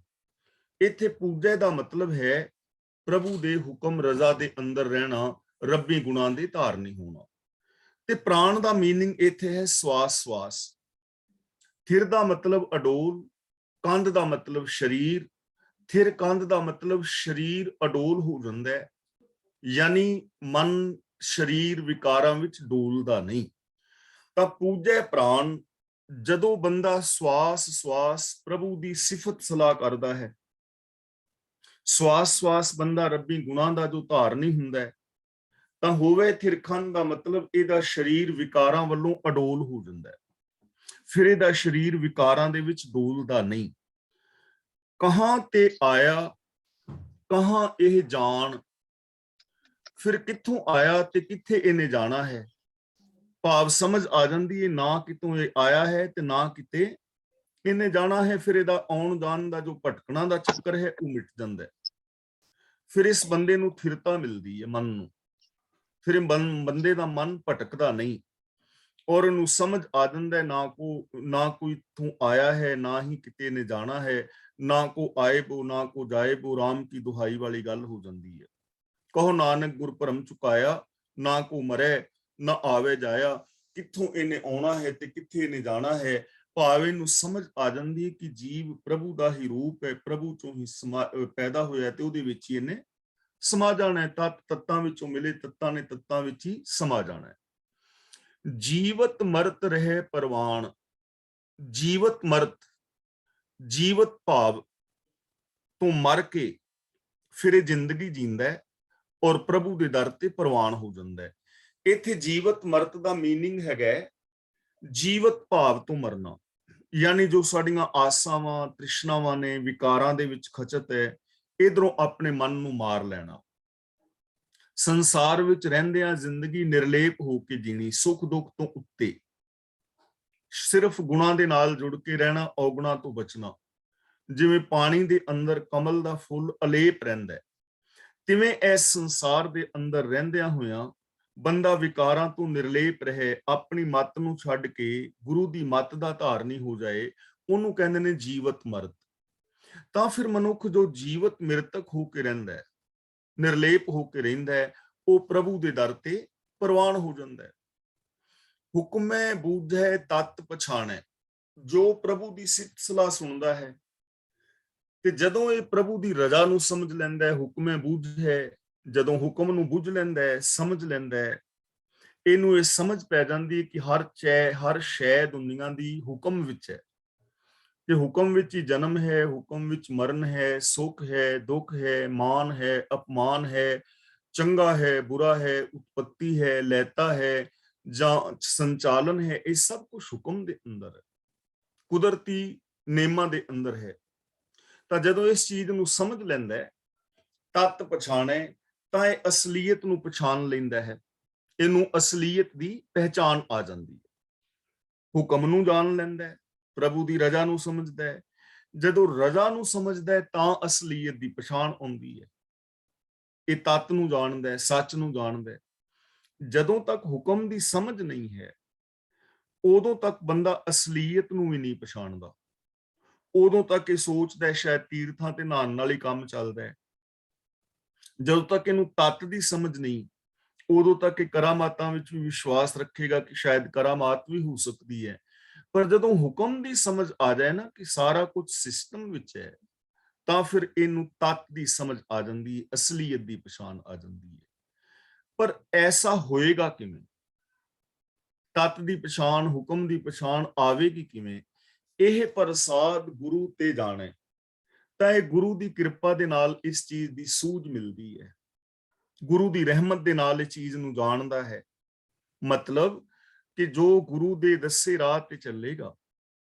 ਇੱਥੇ ਪੂਜੈ ਦਾ ਮਤਲਬ ਹੈ ਪ੍ਰਭੂ ਦੇ ਹੁਕਮ ਰਜ਼ਾ ਦੇ ਅੰਦਰ ਰਹਿਣਾ, ਰੱਬੀ ਗੁਣਾਂ ਦੇ ਧਾਰਨੀ ਹੋਣਾ। ਤੇ ਪ੍ਰਾਣ ਦਾ ਮੀਨਿੰਗ ਇੱਥੇ ਹੈ ਸਵਾਸ ਸਵਾਸ। ਥਿਰ ਦਾ ਮਤਲਬ ਅਡੋਲ, ਕੰਧ ਦਾ ਮਤਲਬ ਸਰੀਰ। ਥਿਰ ਕੰਧ ਦਾ ਮਤਲਬ ਸਰੀਰ ਅਡੋਲ ਹੋ ਜਾਂਦਾ ਹੈ, ਯਾਨੀ ਮਨ ਸਰੀਰ ਵਿਕਾਰਾਂ ਵਿੱਚ ਡੋਲਦਾ ਨਹੀਂ। ਤਾਂ ਪੂਜੈ ਪ੍ਰਾਣ, ਜਦੋਂ ਬੰਦਾ ਸਵਾਸ ਸਵਾਸ ਪ੍ਰਭੂ ਦੀ ਸਿਫਤ ਸਲਾਹ ਕਰਦਾ ਹੈ, ਸਵਾਸ ਸਵਾਸ ਬੰਦਾ ਰੱਬੀ ਗੁਣਾਂ ਦਾ ਜੋ ਧਾਰਨੀ ਹੁੰਦਾ ਹੈ, ਤਾਂ ਹੋਵੇ ਥਿਰਖੰਡ ਦਾ ਮਤਲਬ ਇਹਦਾ ਸਰੀਰ ਵਿਕਾਰਾਂ ਵੱਲੋਂ ਅਡੋਲ ਹੋ ਜਾਂਦਾ ਹੈ। ਫਿਰ ਇਹਦਾ ਸਰੀਰ ਵਿਕਾਰਾਂ ਦੇ ਵਿੱਚ ਡੋਲਦਾ ਨਹੀਂ। ਕਹਾਂ ਤੇ ਆਇਆ ਕਹਾਂ ਇਹ ਜਾਣ। ਫਿਰ ਕਿੱਥੋਂ ਆਇਆ ਤੇ ਕਿੱਥੇ ਇਹਨੇ ਜਾਣਾ ਹੈ, ਭਾਵ ਸਮਝ ਆ ਜਾਂਦੀ ਹੈ ਨਾ ਕਿਤੋਂ ਇਹ ਆਇਆ ਹੈ ਤੇ ਨਾ ਕਿਤੇ ਇਹਨੇ ਜਾਣਾ ਹੈ। ਫਿਰ ਇਹਦਾ ਆਉਣ ਜਾਣ ਦਾ ਜੋ ਭਟਕਣਾ ਦਾ ਚੱਕਰ ਹੈ ਉਹ ਮਿਟ ਜਾਂਦਾ ਹੈ। ਫਿਰ ਇਸ ਬੰਦੇ ਨੂੰ ਥਿਰਤਾ ਮਿਲਦੀ ਹੈ ਮਨ ਨੂੰ। ਫਿਰ ਬੰਦੇ ਦਾ ਮਨ ਭਟਕਦਾ ਨਹੀਂ। ਔਰ ਉਹਨੂੰ ਸਮਝ ਆ ਜਾਂਦਾ ਨਾ ਕੋਈ ਤੂੰ ਆਇਆ ਹੈ, ਨਾ ਹੀ ਕਿਤੇ ਨੇ ਜਾਣਾ ਹੈ, ਨਾ ਕੋ ਆਏ ਬੋ ਨਾ ਕੋ ਜਾਏ ਬੋ, ਰਾਮ ਕੀ ਦੁਹਾਈ ਵਾਲੀ ਗੱਲ ਹੋ ਜਾਂਦੀ ਹੈ। ਕਹੋ ਨਾਨਕ ਗੁਰ ਭਰਮ ਚੁਕਾਇਆ, ਨਾ ਕੋ ਮਰੇ ਨਾ ਆਵੇ ਜਾਇਆ, ਕਿੱਥੋਂ ਇਹਨੇ ਆਉਣਾ ਹੈ ਤੇ ਕਿੱਥੇ ਇਹਨੇ ਜਾਣਾ ਹੈ। ਭਾਵੇਂ ਨੂੰ ਸਮਝ ਆ ਜਾਂਦੀ ਹੈ ਕਿ ਜੀਵ ਪ੍ਰਭੂ ਦਾ ਹੀ ਰੂਪ ਹੈ, ਪ੍ਰਭੂ ਚੋਂ ਹੀ ਪੈਦਾ ਹੋਇਆ ਤੇ ਉਹਦੇ ਵਿੱਚ ਹੀ ਇਹਨੇ ਸਮਾ ਜਾਣਾ ਹੈ। ਤੱਤਾਂ ਵਿੱਚੋਂ ਮਿਲੇ ਤੱਤਾਂ ਨੇ ਤੱਤਾਂ ਵਿੱਚ ਹੀ ਸਮਾ ਜਾਣਾ ਹੈ। ਜੀਵਤ ਮਰਤ ਰਹੇ ਪਰਵਾਨ, ਜੀਵਤ ਮਰਤ, ਜੀਵਤ ਭਾਵ ਤੋਂ ਮਰ ਕੇ ਫਿਰ ਇਹ ਜ਼ਿੰਦਗੀ ਜੀਂਦਾ ਹੈ ਔਰ ਪ੍ਰਭੂ ਦੇ ਦਰ ਤੇ ਪ੍ਰਵਾਨ ਹੋ ਜਾਂਦਾ ਹੈ। ਇੱਥੇ ਜੀਵਤ ਮਰਤ ਦਾ ਮੀਨਿੰਗ ਹੈਗਾ ਜੀਵਤ ਭਾਵ ਤੋਂ ਮਰਨਾ, ਯਾਨੀ ਜੋ ਸਾਡੀਆਂ ਆਸਾਵਾਂ ਤ੍ਰਿਸ਼ਨਾਵਾਂ ਨੇ, ਵਿਕਾਰਾਂ ਦੇ ਵਿੱਚ ਖਚਤ ਹੈ, ਇਧਰੋਂ ਆਪਣੇ ਮਨ ਨੂੰ ਮਾਰ ਲੈਣਾ। ਸੰਸਾਰ ਵਿੱਚ ਰਹਿੰਦਿਆਂ ਜ਼ਿੰਦਗੀ ਨਿਰਲੇਪ ਹੋ ਕੇ ਜੀਣੀ, ਸੁੱਖ ਦੁੱਖ ਤੋਂ ਉੱਤੇ, ਸਿਰਫ ਗੁਣਾਂ ਦੇ ਨਾਲ ਜੁੜ ਕੇ ਰਹਿਣਾ, ਔਗੁਣਾਂ ਤੋਂ ਬਚਣਾ। ਜਿਵੇਂ ਪਾਣੀ ਦੇ ਅੰਦਰ ਕਮਲ ਦਾ ਫੁੱਲ ਅਲੇਪ ਰਹਿੰਦਾ ਹੈ, ਤਿਵੇਂ ਇਸ ਸੰਸਾਰ ਦੇ ਅੰਦਰ ਰਹਿੰਦਿਆਂ ਹੋਇਆਂ ਬੰਦਾ ਵਿਕਾਰਾਂ ਤੋਂ ਨਿਰਲੇਪ ਰਹੇ, ਆਪਣੀ ਮੱਤ ਨੂੰ ਛੱਡ ਕੇ ਗੁਰੂ ਦੀ ਮੱਤ ਦਾ ਧਾਰਨੀ ਹੋ ਜਾਏ, ਉਹਨੂੰ ਕਹਿੰਦੇ ਨੇ ਜੀਵਤ ਮਰਤ। ਤਾਂ ਫਿਰ ਮਨੁੱਖ ਜੋ ਜੀਵਤ ਮਿਰਤਕ ਹੋ ਕੇ ਰਹਿੰਦਾ ਹੈ, ਨਿਰਲੇਪ ਹੋ ਕੇ ਰਹਿੰਦਾ ਹੈ, ਉਹ ਪ੍ਰਭੂ ਦੇ ਦਰ ਤੇ ਪ੍ਰਵਾਨ ਹੋ ਜਾਂਦਾ ਹੈ। ਹੁਕਮੈ ਬੂਝੈ ਤਤ ਪਛਾਣੈ, ਜੋ ਪ੍ਰਭੂ ਦੀ ਸਿਫਤ ਸਲਾਹ ਸੁਣਦਾ ਹੈ ਤੇ ਜਦੋਂ ਇਹ ਪ੍ਰਭੂ ਦੀ ਰਜ਼ਾ ਨੂੰ ਸਮਝ ਲੈਂਦਾ ਹੈ, ਹੁਕਮੈ ਬੂਝੈ, ਜਦੋਂ ਹੁਕਮ ਨੂੰ ਬੁੱਝ ਲੈਂਦਾ ਹੈ, ਸਮਝ ਲੈਂਦਾ ਹੈ, ਇਹਨੂੰ ਇਹ ਸਮਝ ਪੈ ਜਾਂਦੀ ਹੈ ਕਿ ਹਰ ਸ਼ੈ ਦੁਨੀਆ ਦੀ ਹੁਕਮ ਵਿੱਚ ਹੈ, ਕਿ ਹੁਕਮ ਵਿੱਚ ਹੀ ਜਨਮ ਹੈ, ਹੁਕਮ ਵਿੱਚ ਮਰਨ ਹੈ, ਸੁੱਖ ਹੈ, ਦੁੱਖ ਹੈ, ਮਾਨ ਹੈ, ਅਪਮਾਨ ਹੈ, ਚੰਗਾ ਹੈ, ਬੁਰਾ ਹੈ, ਉਤਪत्ति ਹੈ, ਲੈਤਾ ਹੈ ਜਾਂ ਸੰਚਾਲਨ ਹੈ। ਇਹ ਸਭ ਕੁਝ ਹੁਕਮ ਦੇ ਅੰਦਰ ਹੈ, ਕੁਦਰਤੀ ਨਿਯਮਾਂ ਦੇ ਅੰਦਰ ਹੈ। ਤਾਂ ਜਦੋਂ ਇਸ ਚੀਜ਼ ਨੂੰ ਸਮਝ ਲੈਂਦਾ ਹੈ, ਤਤ ਪਛਾਣੇ, ਤਾਂ ਇਹ ਅਸਲੀਅਤ ਨੂੰ ਪਛਾਣ ਲੈਂਦਾ ਹੈ, ਇਹਨੂੰ ਅਸਲੀਅਤ ਦੀ ਪਹਿਚਾਨ ਆ ਜਾਂਦੀ ਹੈ। ਹੁਕਮ ਨੂੰ ਜਾਣ ਲੈਂਦਾ ਹੈ, ਪ੍ਰਭੂ ਦੀ ਰਜ਼ਾ ਨੂੰ ਸਮਝਦਾ ਹੈ। ਜਦੋਂ ਰਜ਼ਾ ਨੂੰ ਸਮਝਦਾ ਹੈ ਤਾਂ ਅਸਲੀਅਤ ਦੀ ਪਛਾਣ ਆਉਂਦੀ ਹੈ। ਇਹ ਤਤ ਨੂੰ ਜਾਣਦਾ ਹੈ, ਸੱਚ ਨੂੰ ਜਾਣਦਾ ਹੈ। ਜਦੋਂ ਤੱਕ ਹੁਕਮ ਦੀ ਸਮਝ ਨਹੀਂ ਹੈ, ਉਦੋਂ ਤੱਕ ਬੰਦਾ ਅਸਲੀਅਤ ਨੂੰ ਵੀ ਨਹੀਂ ਪਛਾਣਦਾ। ਉਦੋਂ ਤੱਕ ਇਹ ਸੋਚਦਾ ਸ਼ਾਇਦ ਤੀਰਥਾਂ ਤੇ ਨਹਾਉਣ ਨਾਲ ਹੀ ਕੰਮ ਚੱਲਦਾ ਹੈ। ਜਦੋਂ ਤੱਕ ਇਹਨੂੰ ਤੱਤ ਦੀ ਸਮਝ ਨਹੀਂ, ਉਦੋਂ ਤੱਕ ਇਹ ਕਰਾਮਾਤਾਂ ਵਿੱਚ ਵੀ ਵਿਸ਼ਵਾਸ ਰੱਖੇਗਾ ਕਿ ਸ਼ਾਇਦ ਕਰਾਮਾਤ ਵੀ ਹੋ ਸਕਦੀ ਹੈ। ਪਰ ਜਦੋਂ ਹੁਕਮ ਦੀ ਸਮਝ ਆ ਜਾਏ ਨਾ ਕਿ ਸਾਰਾ ਕੁਝ ਸਿਸਟਮ ਵਿੱਚ ਹੈ, ਤਾਂ ਫਿਰ ਇਹਨੂੰ ਤੱਤ ਦੀ ਸਮਝ ਆ ਜਾਂਦੀ ਹੈ, ਅਸਲੀਅਤ ਦੀ ਪਛਾਣ ਆ ਜਾਂਦੀ ਹੈ। ਪਰ ਐਸਾ ਹੋਏਗਾ ਕਿਵੇਂ? ਤੱਤ ਦੀ ਪਛਾਣ, ਹੁਕਮ ਦੀ ਪਛਾਣ ਆਵੇਗੀ ਕਿਵੇਂ? ਇਹ ਪ੍ਰਸਾਦ ਗੁਰੂ ਤੇ ਜਾਣੇ, ਤਾਂ ਇਹ ਗੁਰੂ ਦੀ ਕਿਰਪਾ ਦੇ ਨਾਲ ਇਸ ਚੀਜ਼ ਦੀ ਸੂਝ ਮਿਲਦੀ ਹੈ, ਗੁਰੂ ਦੀ ਰਹਿਮਤ ਦੇ ਨਾਲ ਇਹ ਚੀਜ਼ ਨੂੰ ਜਾਣਦਾ ਹੈ। ਮਤਲਬ ਕਿ ਜੋ ਗੁਰੂ ਦੇ ਦੱਸੇ ਰਾਹ ਤੇ ਚੱਲੇਗਾ,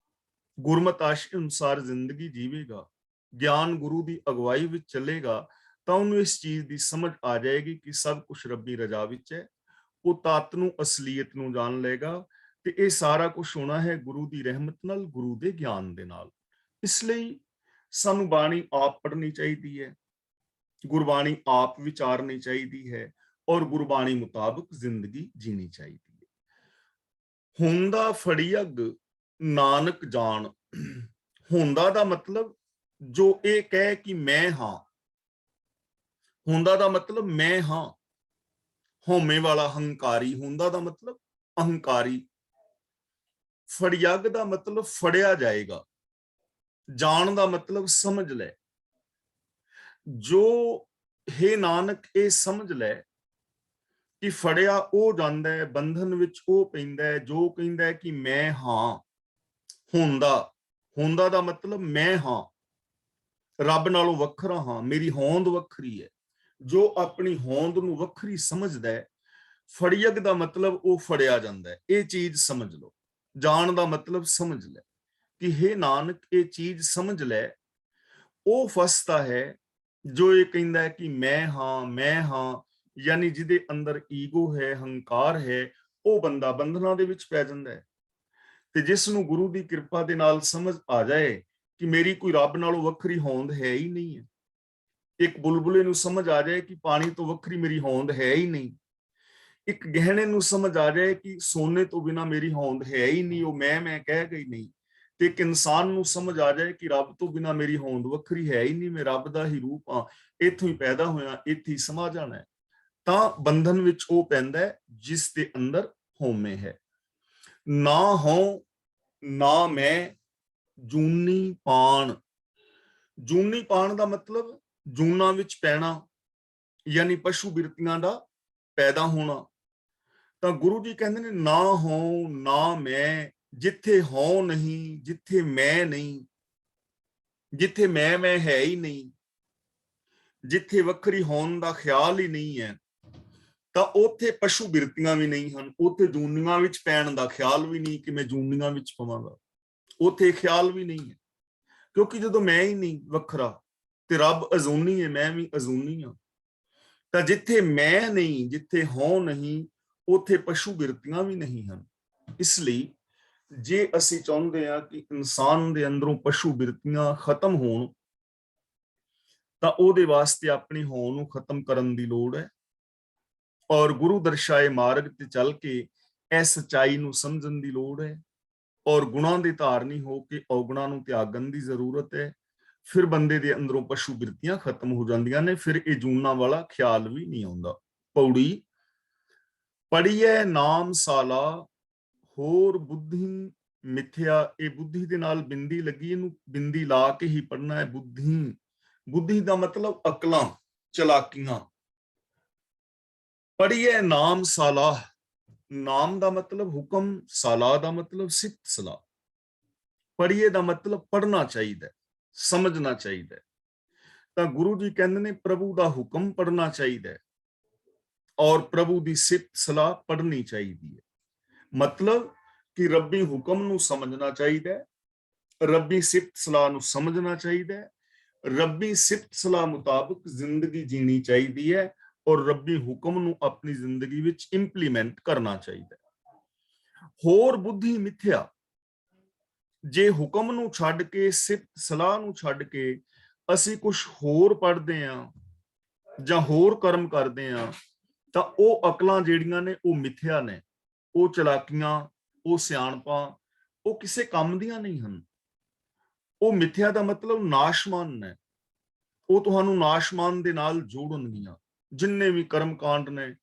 ਗੁਰਮਤਿ ਆਸ਼ਿਕ ਅਨੁਸਾਰ ਜ਼ਿੰਦਗੀ ਜੀਵੇਗਾ, ਗਿਆਨ ਗੁਰੂ ਦੀ ਅਗਵਾਈ ਵਿੱਚ ਚੱਲੇਗਾ, ਤਾਂ ਉਹਨੂੰ ਇਸ ਚੀਜ਼ ਦੀ ਸਮਝ ਆ ਜਾਏਗੀ ਕਿ ਸਭ ਕੁਝ ਰੱਬੀ ਰਜ਼ਾ ਵਿੱਚ ਹੈ। ਉਹ ਤੱਤ ਨੂੰ, ਅਸਲੀਅਤ ਨੂੰ ਜਾਣ ਲਏਗਾ ਤੇ ਇਹ ਸਾਰਾ ਕੁਝ ਹੋਣਾ ਹੈ ਗੁਰੂ ਦੀ ਰਹਿਮਤ ਨਾਲ, ਗੁਰੂ ਦੇ ਗਿਆਨ ਦੇ ਨਾਲ। ਇਸ ਲਈ ਸਾਨੂੰ ਬਾਣੀ ਆਪ ਪੜ੍ਹਨੀ ਚਾਹੀਦੀ ਹੈ, ਗੁਰਬਾਣੀ ਆਪ ਵਿਚਾਰਨੀ ਚਾਹੀਦੀ ਹੈ ਔਰ ਗੁਰਬਾਣੀ ਮੁਤਾਬਕ ਜ਼ਿੰਦਗੀ ਜੀਣੀ ਚਾਹੀਦੀ ਹੈ। ਹੁੰਦਾ ਫੜੀਅਗ ਨਾਨਕ ਜਾਣ, ਹੁੰਦਾ ਦਾ ਮਤਲਬ ਜੋ ਇਹ ਕਹੇ ਕਿ ਮੈਂ ਹਾਂ, ਹੁੰਦਾ ਦਾ ਮਤਲਬ ਮੈਂ ਹਾਂ, ਹਉਮੈ ਵਾਲਾ ਹੰਕਾਰੀ, ਹੁੰਦਾ ਦਾ ਮਤਲਬ ਅਹੰਕਾਰੀ। ਫੜੀਅਗ ਦਾ ਮਤਲਬ ਫੜਿਆ ਜਾਏਗਾ, ਜਾਣ ਦਾ ਮਤਲਬ ਸਮਝ ਲੈ। ਜੋ ਹੈ ਨਾਨਕ ਇਹ ਸਮਝ ਲੈ ਕਿ ਫੜਿਆ ਉਹ ਜਾਂਦਾ ਹੈ, ਬੰਧਨ ਵਿੱਚ ਉਹ ਪੈਂਦਾ ਹੈ ਜੋ ਕਹਿੰਦਾ ਹੈ ਕਿ ਮੈਂ ਹਾਂ। ਹੁੰਦਾ, ਹੁੰਦਾ ਦਾ ਮਤਲਬ ਮੈਂ ਹਾਂ, ਰੱਬ ਨਾਲੋਂ ਵੱਖਰਾ ਹਾਂ, ਮੇਰੀ ਹੋਂਦ ਵੱਖਰੀ ਹੈ। ਜੋ ਆਪਣੀ ਹੋਂਦ ਨੂੰ ਵੱਖਰੀ ਸਮਝਦਾ ਹੈ, ਫੜੀਅਗ ਦਾ ਮਤਲਬ ਉਹ ਫੜਿਆ ਜਾਂਦਾ ਹੈ। ਇਹ ਚੀਜ਼ ਸਮਝ ਲਓ। ਜਾਣ ਦਾ ਮਤਲਬ ਸਮਝ ਲੈ ਕਿ हे ਨਾਨਕ ਇਹ ਚੀਜ਼ ਸਮਝ ਲੈ। ਉਹ ਫਸਦਾ ਹੈ ਜੋ ਇਹ ਕਹਿੰਦਾ ਹੈ ਕਿ ਮੈਂ ਹਾਂ, ਯਾਨੀ ਜਿਹਦੇ ਅੰਦਰ ਈਗੋ ਹੈ, ਹੰਕਾਰ ਹੈ, ਉਹ ਬੰਦਾ ਬੰਧਨਾਂ ਦੇ ਵਿੱਚ ਪੈ ਜਾਂਦਾ ਹੈ। ਤੇ ਜਿਸ ਨੂੰ ਗੁਰੂ ਦੀ ਕਿਰਪਾ ਦੇ ਨਾਲ ਸਮਝ ਆ ਜਾਏ ਕਿ ਮੇਰੀ ਕੋਈ ਰੱਬ ਨਾਲੋਂ ਵੱਖਰੀ ਹੋਂਦ ਹੈ ਹੀ ਨਹੀਂ ਹੈ, ਇੱਕ ਬੁਲਬੁਲੇ ਨੂੰ ਸਮਝ ਆ ਜਾਏ ਕਿ ਪਾਣੀ ਤੋਂ ਵੱਖਰੀ ਮੇਰੀ ਹੋਂਦ ਹੈ ਹੀ ਨਹੀਂ, ਇੱਕ ਗਹਿਣੇ ਨੂੰ ਸਮਝ ਆ ਜਾਏ ਕਿ ਸੋਨੇ ਤੋਂ ਬਿਨਾ ਮੇਰੀ ਹੋਂਦ ਹੈ ਹੀ ਨਹੀਂ, ਉਹ ਮੈਂ ਕਹਿ ਗਈ ਨਹੀਂ, ਤੇ ਇੱਕ ਇਨਸਾਨ ਨੂੰ ਸਮਝ ਆ ਜਾਏ ਕਿ ਰੱਬ ਤੋਂ ਬਿਨਾ ਮੇਰੀ ਹੋਂਦ ਵੱਖਰੀ ਹੈ ਹੀ ਨਹੀਂ, ਮੈਂ ਰੱਬ ਦਾ ਹੀ ਰੂਪ ਹਾਂ, ਇੱਥੋਂ ਹੀ ਪੈਦਾ ਹੋਇਆ, ਇੱਥੇ ਹੀ ਸਮਾ ਜਾਣਾ ਹੈ, ਤਾਂ ਬੰਧਨ ਵਿੱਚ ਉਹ ਪੈਂਦਾ ਹੈ ਜਿਸ ਦੇ ਅੰਦਰ ਹਉਮੈ ਹੈ। ਨਾ ਹਉ ਨਾ ਮੈਂ ਜੂਨੀ ਪਾਣ। ਜੂਨੀ ਪਾਣ ਦਾ ਮਤਲਬ ਜੂਨਾਂ ਵਿੱਚ ਪੈਣਾ, ਯਾਨੀ ਪਸ਼ੂ ਬਿਰਤੀਆਂ ਦਾ ਪੈਦਾ ਹੋਣਾ। ਤਾਂ ਗੁਰੂ ਜੀ ਕਹਿੰਦੇ ਨੇ ਨਾ ਹਉ ਨਾ ਮੈਂ, ਜਿੱਥੇ ਹਉ ਨਹੀਂ, ਜਿੱਥੇ ਮੈਂ ਨਹੀਂ, ਜਿੱਥੇ ਮੈਂ ਹੈ ਹੀ ਨਹੀਂ, ਜਿੱਥੇ ਵੱਖਰੀ ਹੋਣ ਦਾ ਖਿਆਲ ਹੀ ਨਹੀਂ ਹੈ, ਤਾਂ ਉੱਥੇ ਪਸ਼ੂ ਬਿਰਤੀਆਂ ਵੀ ਨਹੀਂ ਹਨ, ਉੱਥੇ ਜੂਨੀਆਂ ਵਿੱਚ ਪੈਣ ਦਾ ਖਿਆਲ ਵੀ ਨਹੀਂ ਕਿ ਮੈਂ ਜੂਨੀਆਂ ਵਿੱਚ ਪਵਾਂਗਾ, ਉੱਥੇ ਖਿਆਲ ਵੀ ਨਹੀਂ ਹੈ, ਕਿਉਂਕਿ ਜਦੋਂ ਮੈਂ ਹੀ ਨਹੀਂ ਵੱਖਰਾ ਤੇ ਰੱਬ ਅਜ਼ੂਨੀ ਹੈ, ਮੈਂ ਵੀ ਅਜ਼ੂਨੀ ਹਾਂ, ਤਾਂ ਜਿੱਥੇ ਮੈਂ ਨਹੀਂ, ਜਿੱਥੇ ਹਉ ਨਹੀਂ, ਉੱਥੇ ਪਸ਼ੂ ਬਿਰਤੀਆਂ ਵੀ ਨਹੀਂ ਹਨ। ਇਸ ਲਈ ਜੇ ਅਸੀਂ ਚਾਹੁੰਦੇ ਹਾਂ ਕਿ ਇਨਸਾਨ ਦੇ ਅੰਦਰੋਂ ਪਸ਼ੂ ਬਿਰਤੀਆਂ ਖਤਮ ਹੋਣ, ਤਾਂ ਉਹਦੇ ਵਾਸਤੇ ਆਪਣੀ ਹੋਂਦ ਨੂੰ ਖਤਮ ਕਰਨ ਦੀ ਲੋੜ ਹੈ, ਔਰ ਗੁਰੂ ਦਰਸਾਏ ਮਾਰਗ ਤੇ ਚੱਲ ਕੇ ਇਹ ਸੱਚਾਈ ਨੂੰ ਸਮਝਣ ਦੀ ਲੋੜ ਹੈ, ਔਰ ਗੁਣਾਂ ਦੇ ਧਾਰਨੀ ਹੋ ਕੇ ਔਗੁਣਾਂ ਨੂੰ ਤਿਆਗਣ ਦੀ ਜ਼ਰੂਰਤ ਹੈ। ਫਿਰ ਬੰਦੇ ਦੇ ਅੰਦਰੋਂ ਪਸ਼ੂ ਬਿਰਤੀਆਂ ਖਤਮ ਹੋ ਜਾਂਦੀਆਂ ਨੇ, ਫਿਰ ਇਹ ਜੂਨਾਂ ਵਾਲਾ ਖਿਆਲ ਵੀ ਨਹੀਂ ਆਉਂਦਾ। ਪੌੜੀ ਪੜੀਐ ਨਾਮ ਸਾਲਾ ਹੋਰ ਬੁੱਧੀ ਮਿਥਿਆ। ਇਹ ਬੁੱਧੀ ਦੇ ਨਾਲ ਬਿੰਦੀ ਲੱਗੀ, ਇਹਨੂੰ ਬਿੰਦੀ ਲਾ ਕੇ ਹੀ ਪੜਨਾ ਹੈ। ਬੁੱਧੀ, ਬੁੱਧੀ ਦਾ ਮਤਲਬ ਅਕਲਾਂ, ਚਲਾਕੀਆਂ। ਪੜੀਐ ਨਾਮ ਸਾਲਾ, ਨਾਮ ਦਾ ਮਤਲਬ ਹੁਕਮ, ਸਾਲਾ ਦਾ ਮਤਲਬ ਸਿੱਧ ਸਲਾਹ। ਪੜੀਏ ਦਾ ਮਤਲਬ ਪੜਨਾ ਚਾਹੀਦਾ, ਸਮਝਣਾ ਚਾਹੀਦਾ। ਤਾਂ ਗੁਰੂ ਜੀ ਕਹਿੰਦੇ ਨੇ ਪ੍ਰਭੂ ਦਾ ਹੁਕਮ ਪੜਨਾ ਚਾਹੀਦਾ ਹੈ, ਔਰ ਪ੍ਰਭੂ ਦੀ ਸਿੱਧ ਸਲਾਹ ਪੜਨੀ ਚਾਹੀਦੀ ਹੈ। ਮਤਲਬ ਕਿ ਰੱਬੀ ਹੁਕਮ ਨੂੰ ਸਮਝਣਾ ਚਾਹੀਦਾ ਹੈ, ਰੱਬੀ ਸਿੱਧ ਸਲਾਹ ਨੂੰ ਸਮਝਣਾ ਚਾਹੀਦਾ ਹੈ, ਰੱਬੀ ਸਿੱਧ ਸਲਾਹ ਮੁਤਾਬਕ ਜ਼ਿੰਦਗੀ ਜੀਣੀ ਚਾਹੀਦੀ ਹੈ, ਔਰ ਰੱਬੀ ਹੁਕਮ ਨੂੰ ਆਪਣੀ ਜ਼ਿੰਦਗੀ ਵਿੱਚ ਇੰਪਲੀਮੈਂਟ ਕਰਨਾ ਚਾਹੀਦਾ ਹੈ। ਹੋਰ ਬੁੱਧੀ ਮਿਥਿਆ, ਜੇ ਹੁਕਮ ਨੂੰ ਛੱਡ ਕੇ, ਸਿੱਧ ਸਲਾਹ ਨੂੰ ਛੱਡ ਕੇ ਅਸੀਂ ਕੁਝ ਹੋਰ ਪੜ੍ਹਦੇ ਹਾਂ ਜਾਂ ਹੋਰ ਕਰਮ ਕਰਦੇ ਹਾਂ, ਤਾਂ ਉਹ ਅਕਲਾਂ ਜਿਹੜੀਆਂ ਨੇ ਉਹ ਮਿਥਿਆ ਨੇ, ਉਹ ਚਲਾਕੀਆਂ, ਉਹ ਸਿਆਣਪਾਂ, ਉਹ ਕਿਸੇ ਕੰਮ ਦੀਆਂ ਨਹੀਂ ਹਨ। ਉਹ ਮਿਥਿਆ ਦਾ ਮਤਲਬ ਨਾਸ਼ਮਾਨ ਨੇ, ਉਹ ਤੁਹਾਨੂੰ ਨਾਸ਼ਮਾਨ ਦੇ ਨਾਲ ਜੋੜਨਗੀਆਂ। ਜਿੰਨੇ ਵੀ ਕਰਮ ਕਾਂਡ ਨੇ,